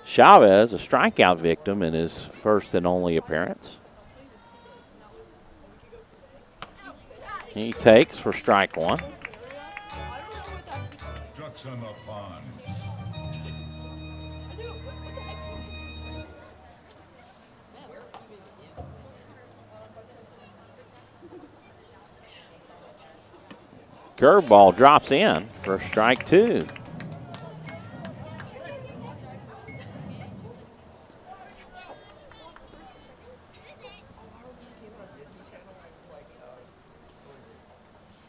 Chavez, a strikeout victim in his first and only appearance. He takes for strike one. Ducks on the pond. Curveball drops in for strike two.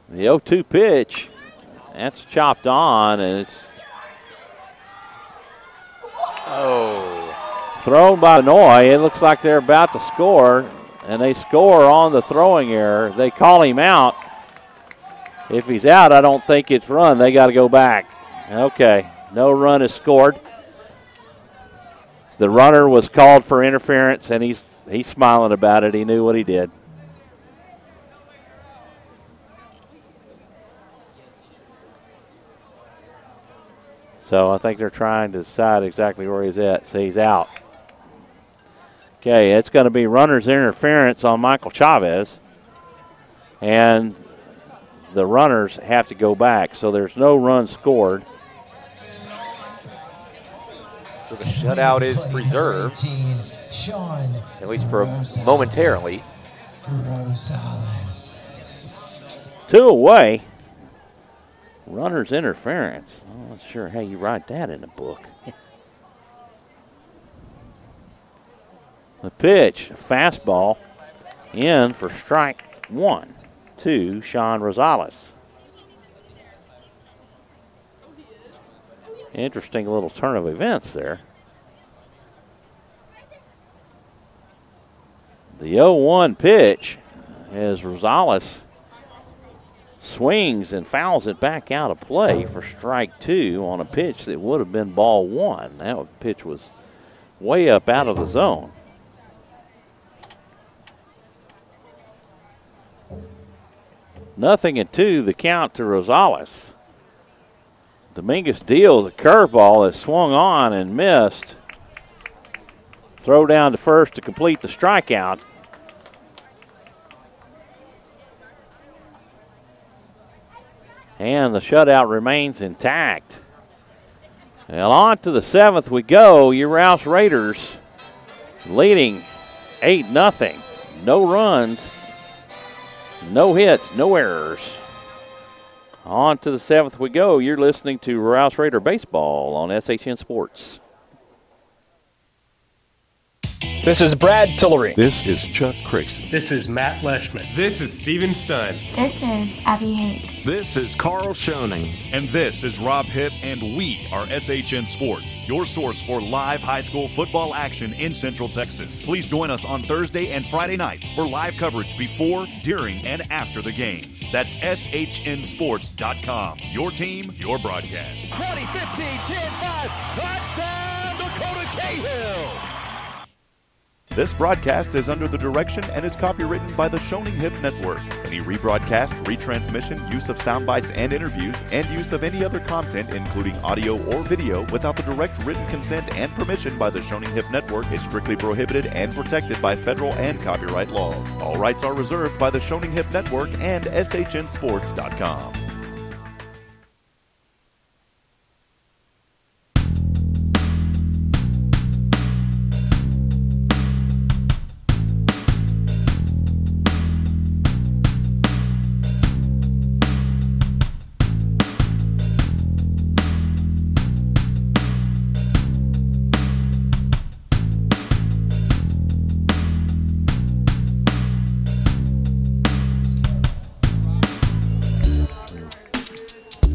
The 0-2 pitch, that's chopped on, and it's thrown by Benoit. It looks like they're about to score, and they score on the throwing error. They call him out. If he's out, I don't think it's run. They got to go back. Okay, no run is scored. The runner was called for interference, and he's smiling about it. He knew what he did. So I think they're trying to decide exactly where he's at. So he's out. Okay, it's going to be runner's interference on Michael Chavez. And the runners have to go back. So there's no run scored. So the shutout is preserved, at least for momentarily. 2 away. Runner's interference. I'm not sure how you write that in a book. The pitch, fastball, in for strike 1 to Sean Rosales. Interesting little turn of events there. The 0-1 pitch as Rosales swings and fouls it back out of play for strike 2 on a pitch that would have been ball 1. That pitch was way up out of the zone. Nothing and 2, the count to Rosales. Dominguez deals a curveball that swung on and missed. Throw down to first to complete the strikeout. And the shutout remains intact. Well, on to the 7th we go. Your Rouse Raiders leading 8-0. No runs, no hits, no errors. On to the 7th we go. You're listening to Rouse Raider Baseball on SHN Sports. This is Brad Tillery. This is Chuck Crixon. This is Matt Leishman. This is Steven Stun. This is Abby Hake. This is Carl Schoening. And this is Rob Hitt, and we are SHN Sports, your source for live high school football action in Central Texas. Please join us on Thursday and Friday nights for live coverage before, during, and after the games. That's SHNSports.com. Your team, your broadcast. 2015 10-5, touchdown Dakota Cahill. This broadcast is under the direction and is copywritten by the Shoning Hip Network. Any rebroadcast, retransmission, use of sound bites and interviews, and use of any other content, including audio or video, without the direct written consent and permission by the Shoning Hip Network is strictly prohibited and protected by federal and copyright laws. All rights are reserved by the Shoning Hip Network and SHNSports.com.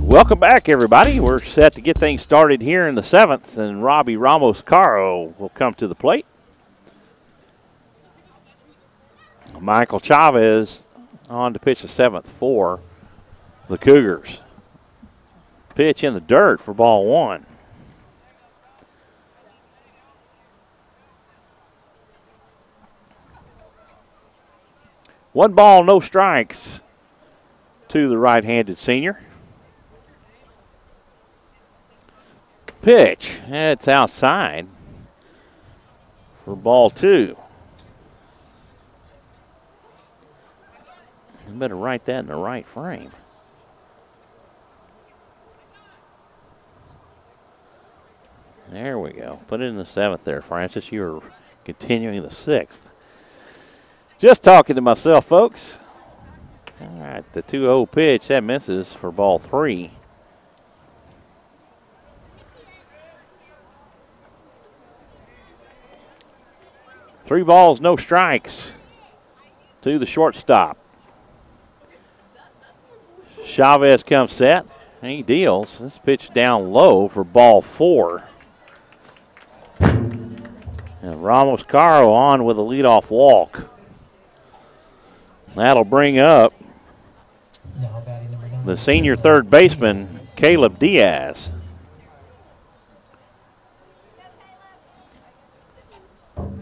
Welcome back, everybody. We're set to get things started here in the 7th, and Robbie Ramos-Caro will come to the plate. Michael Chavez on to pitch the 7th for the Cougars. Pitch in the dirt for ball 1. One ball, no strikes to the right-handed senior. Pitch, it's outside for ball 2. You better write that in the right frame. There we go. Put it in the 7th there, Francis. You're continuing the 6th. Just talking to myself, folks. All right, the 2-0 pitch, that misses for ball 3. Three balls, no strikes to the shortstop. Chavez comes set, and he deals. This pitch down low for ball 4. And Ramos-Caro on with a leadoff walk. That'll bring up the senior third baseman, Caleb Diaz.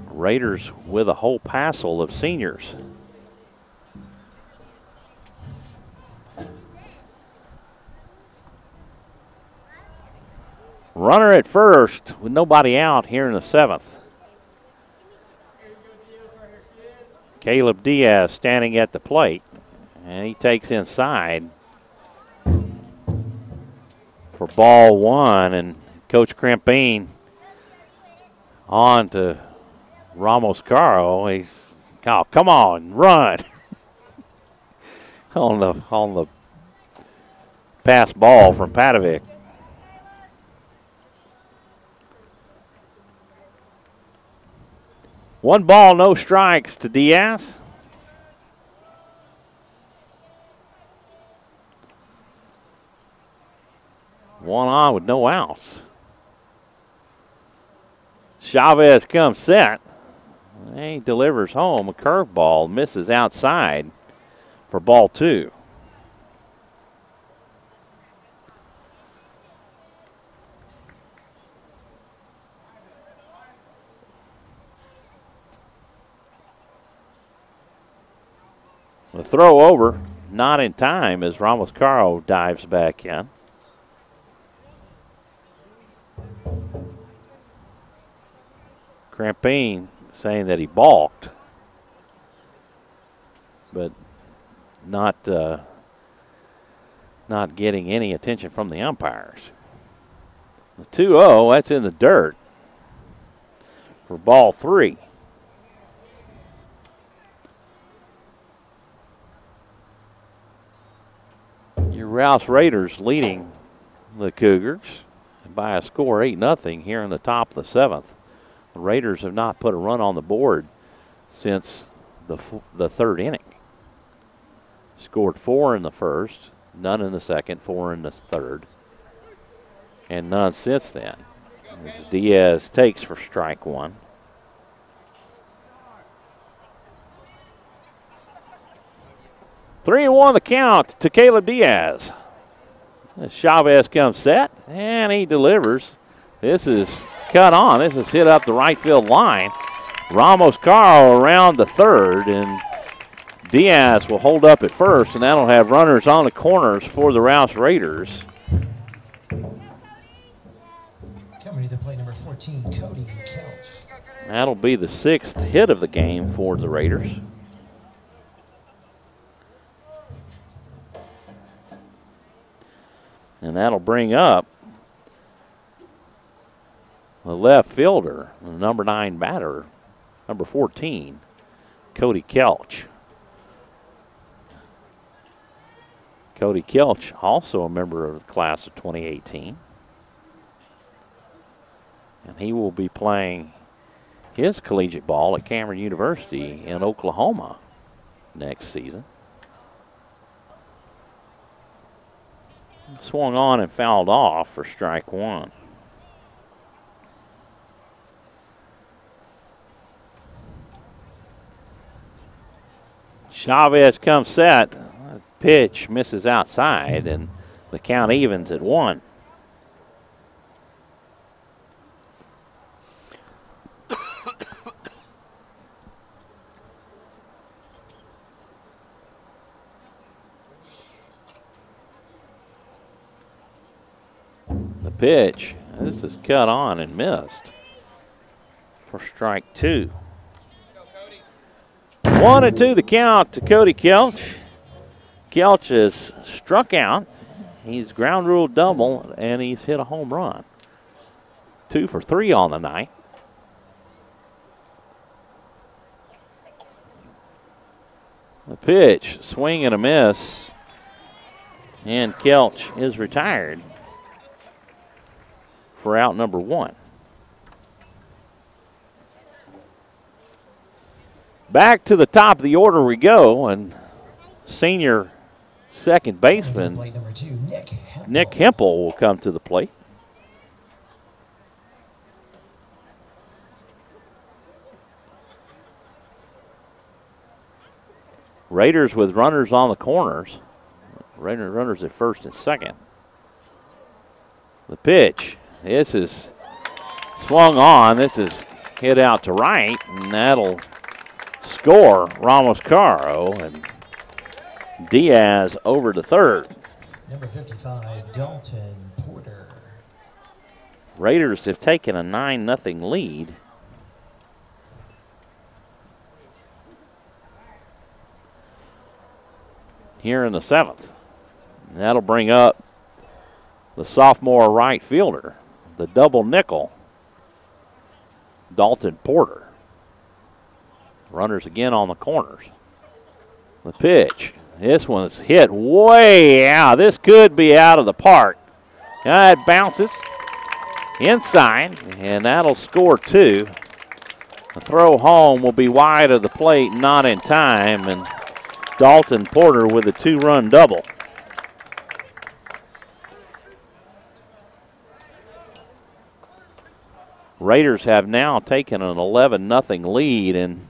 Raiders with a whole passel of seniors. Runner at first with nobody out here in the 7th. Caleb Diaz standing at the plate, and he takes inside for ball 1, and Coach Crampine On to Ramos Caro. He's, oh, come on, run. on the pass ball from Padovic. One ball, no strikes to Diaz. One on with no outs. Chavez comes set. He delivers home a curveball, misses outside for ball 2. The throw over, not in time as Ramos Caro dives back in. Crampine saying that he balked, but not getting any attention from the umpires. The 2-0, that's in the dirt for ball 3. Your Rouse Raiders leading the Cougars by a score 8-0 here in the top of the 7th. The Raiders have not put a run on the board since the third inning. Scored 4 in the first, none in the second, 4 in the third, and none since then. As Diaz takes for strike 1. Three and 1 the count to Caleb Diaz. As Chavez comes set, and he delivers. This is cut on. This is hit up the right field line. Ramos Caro around the third, and Diaz will hold up at first, and that'll have runners on the corners for the Rouse Raiders. Coming to the plate, number 14, Cody Kelch. That'll be the 6th hit of the game for the Raiders. And that'll bring up the left fielder, the number 9 batter, number 14, Cody Kelch. Cody Kelch, also a member of the class of 2018. And he will be playing his collegiate ball at Cameron University in Oklahoma next season. Swung on and fouled off for strike 1. Chavez comes set. Pitch misses outside, and the count evens at 1. The pitch, this is cut on and missed for strike 2. 1-2 the count to Cody Kelch. Kelch is struck out. He's ground ruled double, and he's hit a home run. 2 for 3 on the night. The pitch, swing and a miss, and Kelch is retired for out number 1. Back to the top of the order we go, and senior second baseman Nick Hempel will come to the plate. Raiders with runners on the corners. Raiders runners at first and second. The pitch. This is swung on. This is hit out to right, and that'll score Ramos Caro, and Diaz over to third. Number 55, Dalton Porter. Raiders have taken a 9-0 lead. Here in the 7th. And that'll bring up the sophomore right fielder, the double nickel, Dalton Porter. Runners again on the corners. The pitch. This one's hit way out. This could be out of the park. It bounces inside, and that'll score 2. The throw home will be wide of the plate, not in time, and Dalton Porter with a 2-run double. Raiders have now taken an 11-0 lead, and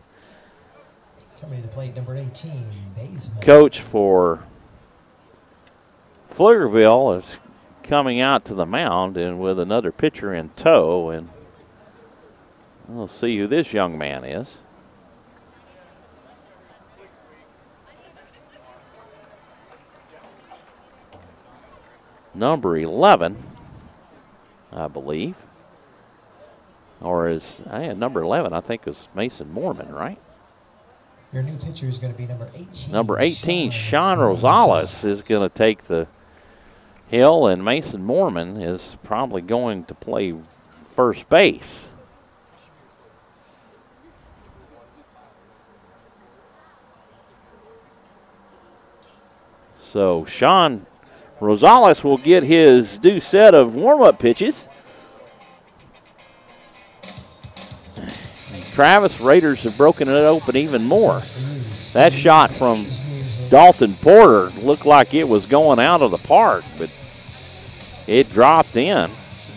coming to the plate, number 18, Baseman. Coach for Pflugerville is coming out to the mound and with another pitcher in tow, and we'll see who this young man is. Number 11, I believe. Or is number 11, I think, is Mason Moorman, right? Your new pitcher is going to be number 18. Number 18, Sean Rosales, is going to take the hill, and Mason Moorman is probably going to play first base. So Sean Rosales will get his due set of warm-up pitches. Travis, Raiders have broken it open even more. That shot from Dalton Porter looked like it was going out of the park, but it dropped in.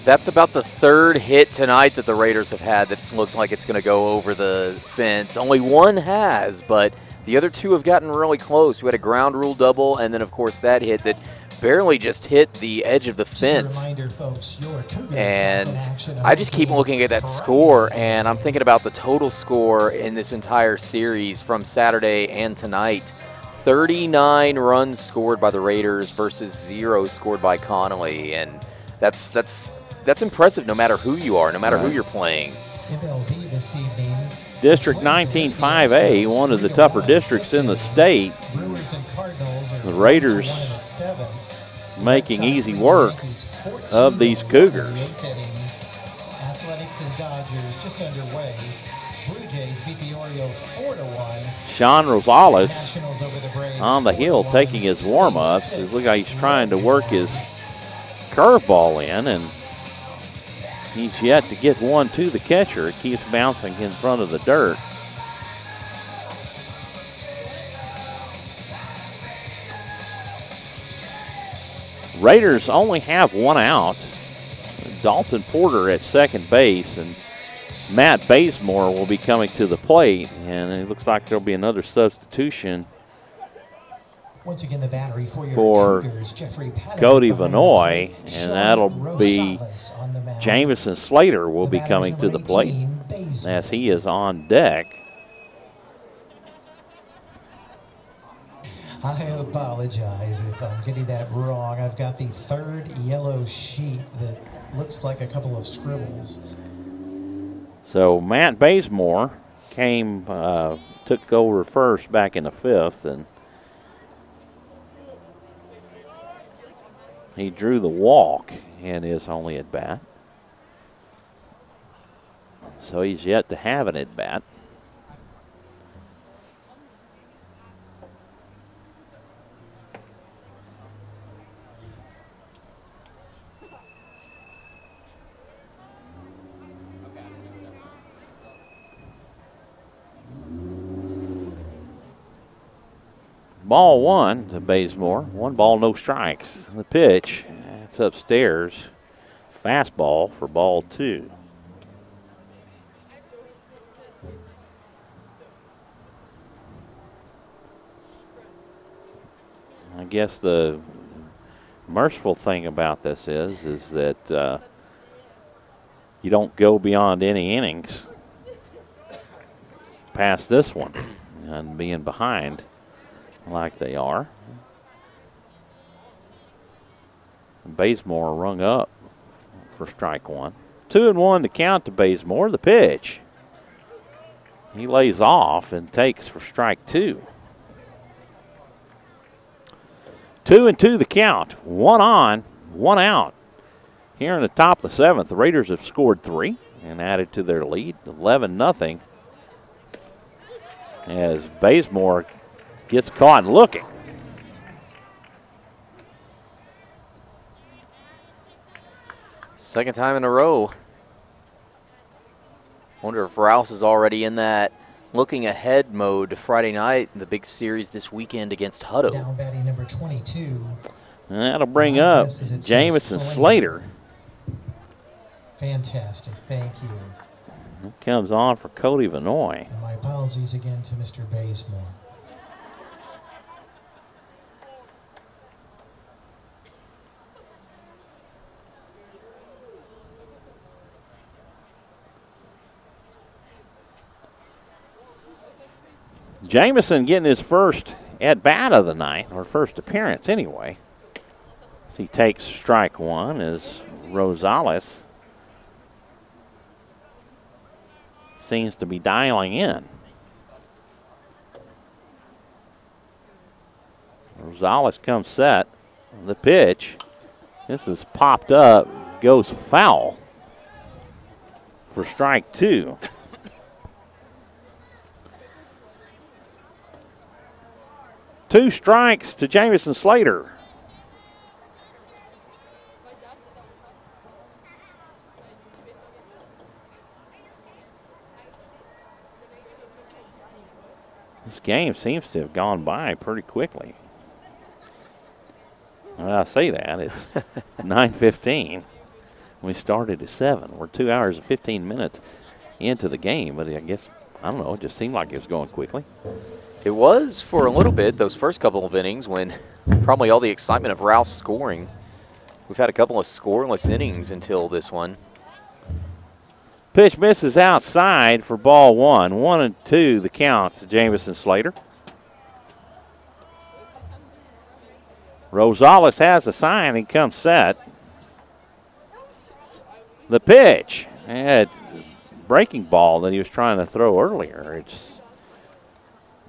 That's about the 3rd hit tonight that the Raiders have had that looks like it's going to go over the fence. Only one has, but the other 2 have gotten really close. We had a ground rule double, and then, of course, that hit that barely just hit the edge of the fence. And I just keep looking at that score, and I'm thinking about the total score in this entire series from Saturday and tonight. 39 runs scored by the Raiders versus 0 scored by Connally, and that's impressive no matter who you are, no matter who you're playing. District 19-5A, one of the tougher districts in the state. The Raiders making easy work of these Cougars. Athletics and Dodgers just underway. Blue Jays beat the Orioles 4-1. Sean Rosales on the hill taking his warm-ups. It looks like he's trying to work his curveball in, and he's yet to get one to the catcher. It keeps bouncing in front of the dirt. Raiders only have 1 out. Dalton Porter at second base, and Matt Bazemore will be coming to the plate, and it looks like there'll be another substitution once again, the battery for Cody Vanoy, and that'll be Jamison Slater will be coming to the plate as he is on deck. I apologize if I'm getting that wrong. I've got the 3rd yellow sheet that looks like a couple of scribbles. So Matt Bazemore took over first back in the 5th, and he drew the walk in his only at bat. So he's yet to have an at bat. Ball 1 to Bazemore. 1 ball, no strikes. The pitch, it's upstairs. Fastball for ball 2. I guess the merciful thing about this is that you don't go beyond any innings past this one and being behind like they are. Bazemore rung up for strike 1. 2-1 to count to Bazemore. The pitch. He lays off and takes for strike 2. 2-2 the count. 1 on, 1 out. Here in the top of the 7th, the Raiders have scored 3. and added to their lead, 11-0, as Bazemore gets caught looking. Second time in a row. Wonder if Rouse is already in that looking ahead mode Friday night in the big series this weekend against Hutto. Down batting number 22. And that'll bring up Jamison Slater. Fantastic, thank you. He comes on for Cody Vanoy. And my apologies again to Mr. Bazemore. Jamison getting his first at-bat of the night, or first appearance anyway. As he takes strike one as Rosales seems to be dialing in. Rosales comes set. The pitch. This is popped up, goes foul for strike two. Two strikes to Jamison Slater. This game seems to have gone by pretty quickly. Well, I say that, it's 9:15. We started at 7. We're 2 hours and 15 minutes into the game, but I guess, I don't know, it just seemed like it was going quickly. It was for a little bit, those first couple of innings, when probably all the excitement of Rouse scoring. We've had a couple of scoreless innings until this one. Pitch misses outside for ball one. 1-2 the count to Jamison Slater. Rosales has a sign. He comes set. The pitch. Had breaking ball that he was trying to throw earlier. It's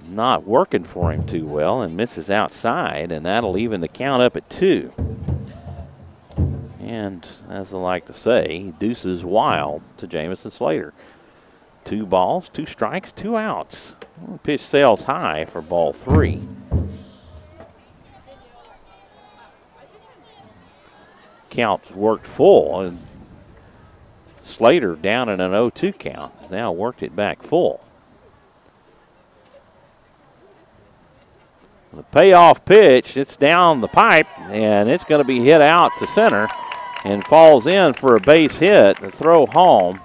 not working for him too well and misses outside, and that'll even the count up at 2. And as I like to say, deuces wild to Jamison Slater. 2 balls, 2 strikes, 2 outs. Pitch sails high for ball 3. Count worked full, and Slater down in an 0-2 count. Now worked it back full. The payoff pitch, it's down the pipe, and it's going to be hit out to center and falls in for a base hit. The throw home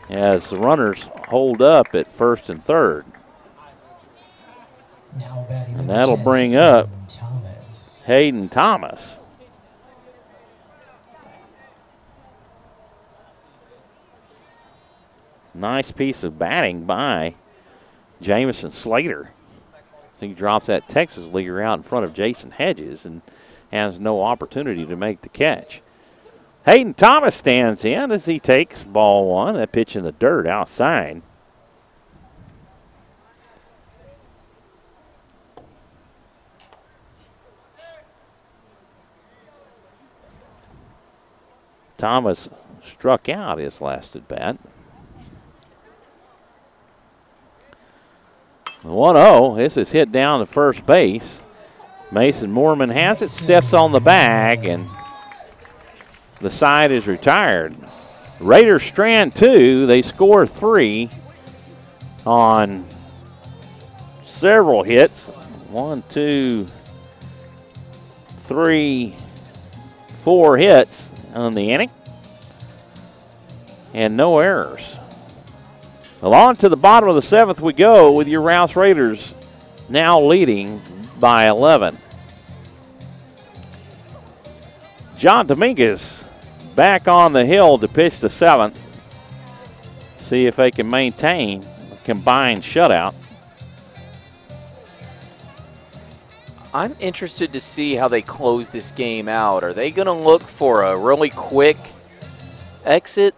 as the runners hold up at first and third. And that'll bring up Hayden Thomas. Nice piece of batting by Jamison Slater. So he drops that Texas leaguer out in front of Jason Hedges and has no opportunity to make the catch. Hayden Thomas stands in as he takes ball one. That pitch in the dirt outside. Thomas struck out his last at bat. 1-0. This is hit down to first base. Mason Moorman has it, steps on the bag, and the side is retired. Raiders strand 2. They score 3 on several hits. 1, 2, 3, 4 hits on the inning, and no errors. Well, on to the bottom of the 7th we go with your Rouse Raiders now leading by 11. John Dominguez back on the hill to pitch the 7th. See if they can maintain a combined shutout. I'm interested to see how they close this game out. Are they going to look for a really quick exit?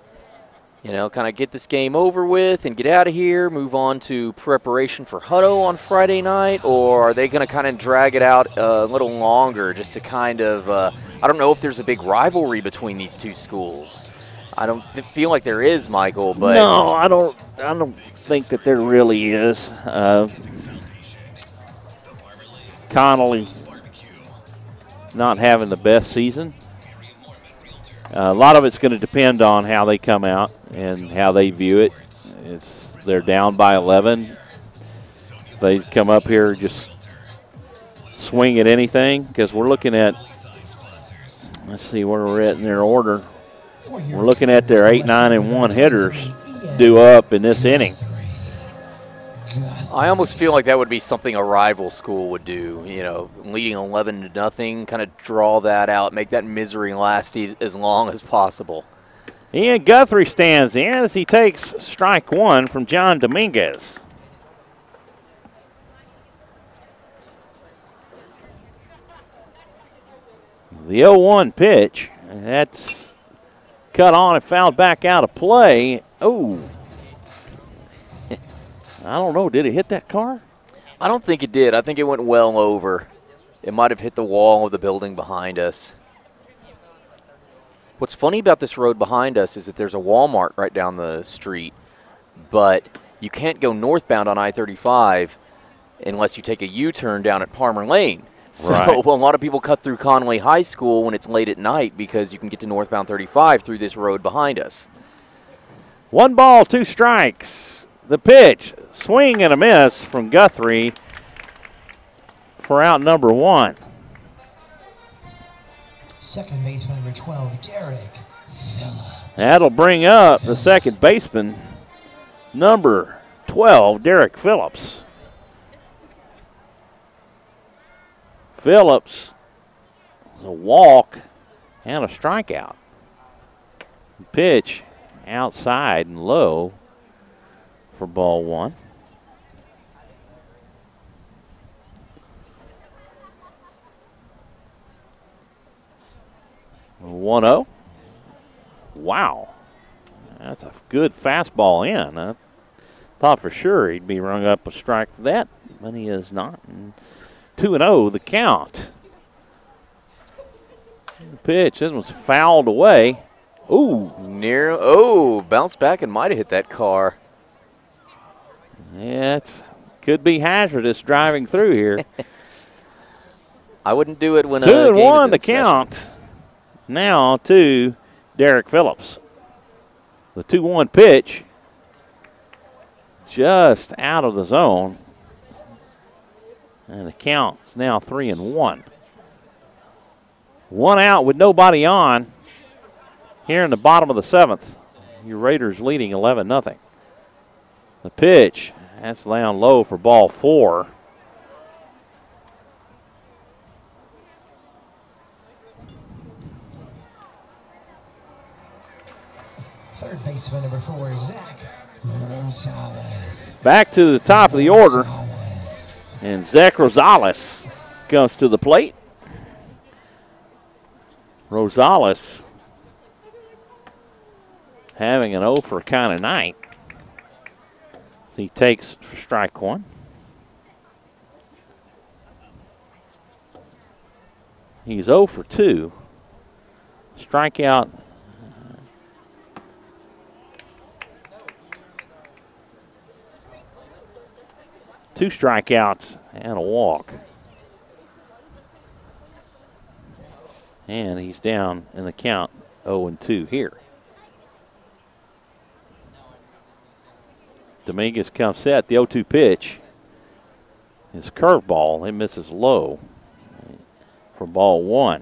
You know, kind of get this game over with and get out of here, move on to preparation for Hutto on Friday night? Or are they going to kind of drag it out a little longer just to kind of I don't know if there's a big rivalry between these two schools. I don't feel like there is, Michael. But no, I don't think that there really is. Connally not having the best season. A lot of it's going to depend on how they come out and how they view it. They're down by 11. If they come up here just swing at anything, because we're looking at, let's see where we're at in their order. We're looking at their 8, 9, and 1 hitters due up in this inning. I almost feel like that would be something a rival school would do, leading 11-0, kind of draw that out, make that misery last as long as possible. Ian Guthrie stands in as he takes strike 1 from John Dominguez. The 0-1 pitch, that's cut on and fouled back out of play. Oh. I don't know. Did it hit that car? I don't think it did. I think it went well over. It might have hit the wall of the building behind us. What's funny about this road behind us is that there's a Walmart right down the street, but you can't go northbound on I-35 unless you take a U-turn down at Palmer Lane. So right. A lot of people cut through Connally High School when it's late at night because you can get to northbound 35 through this road behind us. 1 ball, 2 strikes. The pitch, swing and a miss from Guthrie for out number 1. Second baseman number 12, Derek Phillips. That'll bring up the second baseman, number 12, Derek Phillips. Phillips, a walk and a strikeout. Pitch outside and low for ball 1. A 1-0. Wow. That's a good fastball in. I thought for sure he'd be rung up a strike for that, but he is not. 2-0 the count. The pitch, this was fouled away. Ooh. Bounced back and might have hit that car. Yeah, it could be hazardous driving through here. I wouldn't do it when 2-1 the count. Now to Derek Phillips. The 2-1 pitch just out of the zone. And the count's now 3-1. 1 out with nobody on here in the bottom of the 7th. Your Raiders leading 11-0. The pitch, that's down low for ball 4. Third baseman number 4, Zach Rosales. Back to the top of the order. And Zach Rosales comes to the plate. Rosales having an 0 for kind of night. He takes strike 1. He's 0 for 2. Strikeout. Two strikeouts and a walk. And he's down in the count 0-2 here. Dominguez comes set. The 0-2 pitch is curveball. It misses low for ball 1.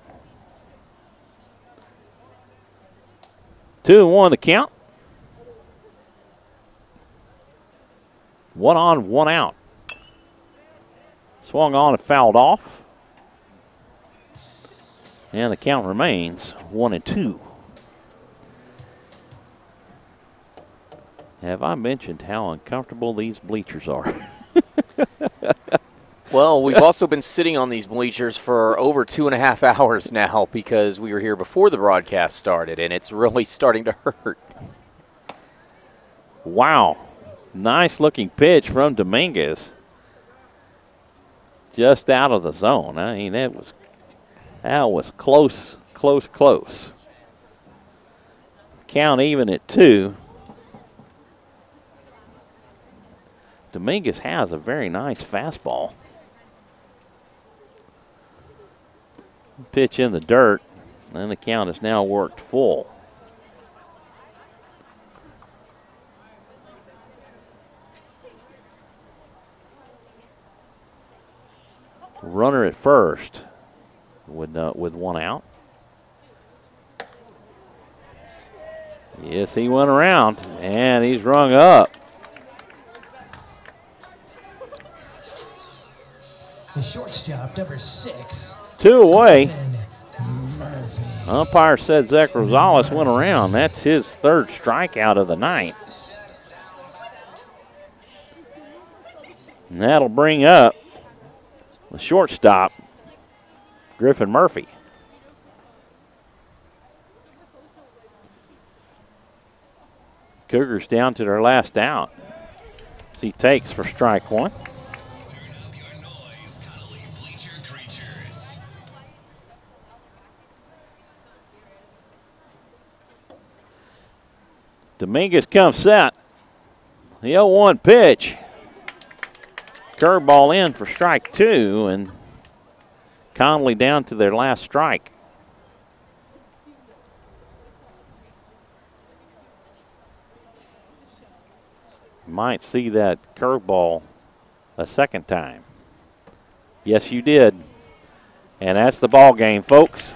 2-1 the count. 1 on, 1 out. Swung on and fouled off. And the count remains 1-2. Have I mentioned how uncomfortable these bleachers are? Well, we've also been sitting on these bleachers for over 2.5 hours now because we were here before the broadcast started, and it's really starting to hurt. Wow. Nice looking pitch from Dominguez. Just out of the zone. I mean, that was close close. Count even at 2. Dominguez has a very nice fastball. Pitch in the dirt, and the count is now worked full. Runner at first with 1 out. Yes, he went around, and he's rung up. The shortstop, number 6. 2 away. Umpire said Zach Rosales went around. That's his 3rd strikeout of the night. And that'll bring up the shortstop, Griffin Murphy. Cougars down to their last out. As he takes for strike 1. Dominguez comes set. The 0-1 pitch. Curveball in for strike 2, and Connally down to their last strike. Might see that curveball a second time. Yes, you did. And that's the ball game, folks.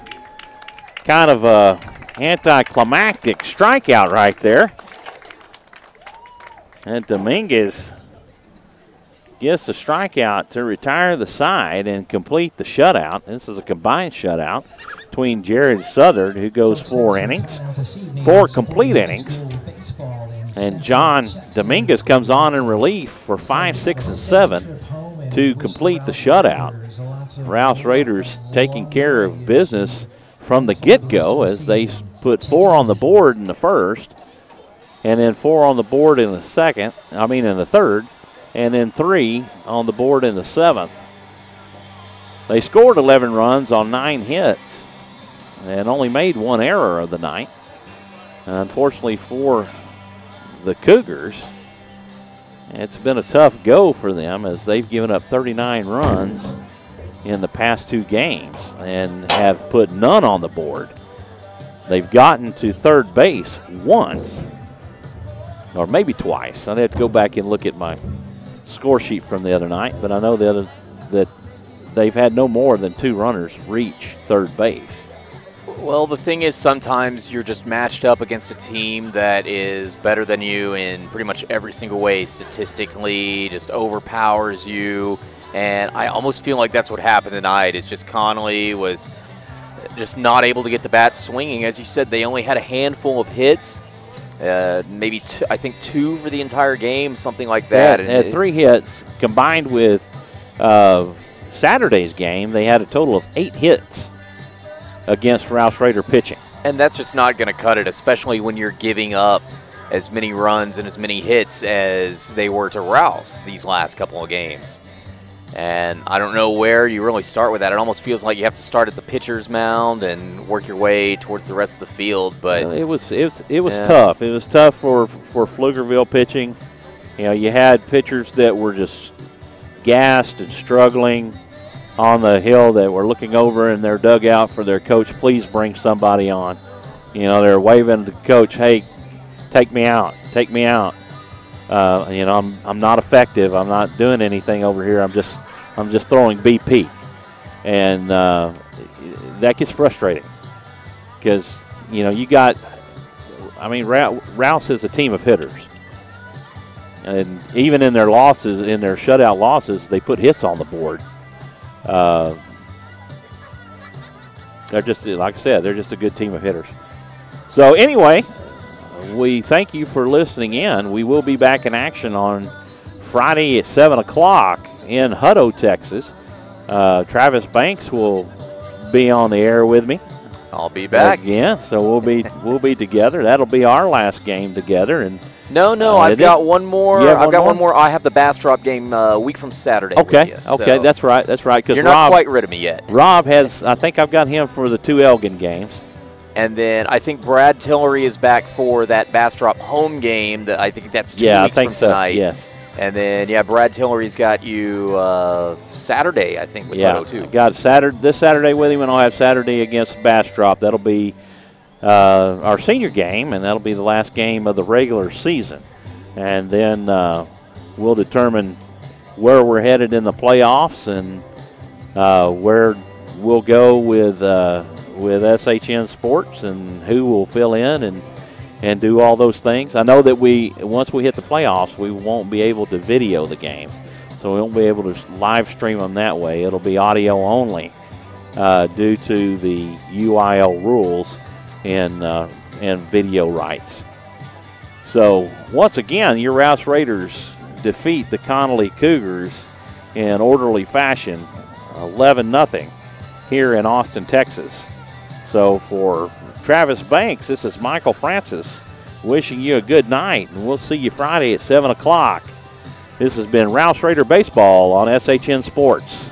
Kind of a anticlimactic strikeout right there. And Dominguez gets the strikeout to retire the side and complete the shutout. This is a combined shutout between Jared Southard, who goes 4 innings, 4 complete innings, and John Dominguez comes on in relief for 5, 6, and 7 to complete the shutout. Rouse Raiders taking care of business from the get-go as they put 4 on the board in the first, and then 4 on the board in the third, and then 3 on the board in the 7th. They scored 11 runs on 9 hits and only made 1 error of the night. And unfortunately for the Cougars, it's been a tough go for them as they've given up 39 runs in the past 2 games and have put none on the board. They've gotten to third base once, or maybe twice. I'd have to go back and look at my score sheet from the other night, but I know that they've had no more than 2 runners reach third base. Well, the thing is, sometimes you're just matched up against a team that is better than you in pretty much every single way, statistically, just overpowers you. And I almost feel like that's what happened tonight. It's just Connally was just not able to get the bat swinging. As you said, they only had a handful of hits, maybe I think 2 for the entire game, something like that. They had 3 hits combined with Saturday's game. They had a total of 8 hits against Rouse Raider pitching. And that's just not going to cut it, especially when you're giving up as many runs and as many hits as they were to Rouse these last couple of games. And I don't know where you really start with that. It almost feels like you have to start at the pitcher's mound and work your way towards the rest of the field. But it was tough. It was tough for Pflugerville pitching. You know, you had pitchers that were just gassed and struggling on the hill that were looking over in their dugout for their coach, please bring somebody on. You know, they're waving to the coach, hey, take me out, take me out. You know, I'm not effective. I'm not doing anything over here. I'm just throwing BP, and that gets frustrating because you know you got. I mean, Rouse is a team of hitters, and even in their losses, in their shutout losses, they put hits on the board. They're just, like I said, they're just a good team of hitters. So anyway, we thank you for listening in. We will be back in action on Friday at 7 o'clock in Hutto, Texas. Travis Banks will be on the air with me. I'll be back again, so we'll be together. That'll be our last game together, and No, I've got one more. One more. I have the Bastrop game a week from Saturday. Okay, with you, okay, that's right. Because you're not quite rid of me yet. Rob has, I think I've got him for the 2 Elgin games. And then I think Brad Tillery is back for that Bastrop home game. I think that's 2 weeks from tonight. Yes. And then, Brad Tillery's got you Saturday, I think, with Hutto, too. I got this Saturday with him, and I'll have Saturday against Bastrop. That'll be our senior game, and that'll be the last game of the regular season. And then we'll determine where we're headed in the playoffs and where we'll go with SHN Sports and who will fill in and do all those things. I know that once we hit the playoffs, we won't be able to video the games, so we won't be able to live stream them that way. It'll be audio only due to the UIL rules and video rights. So once again, your Rouse Raiders defeat the Connally Cougars in orderly fashion, 11-0 here in Austin, Texas. So for Travis Banks, this is Michael Francis wishing you a good night, and we'll see you Friday at 7 o'clock. This has been Rouse Raider Baseball on SHN Sports.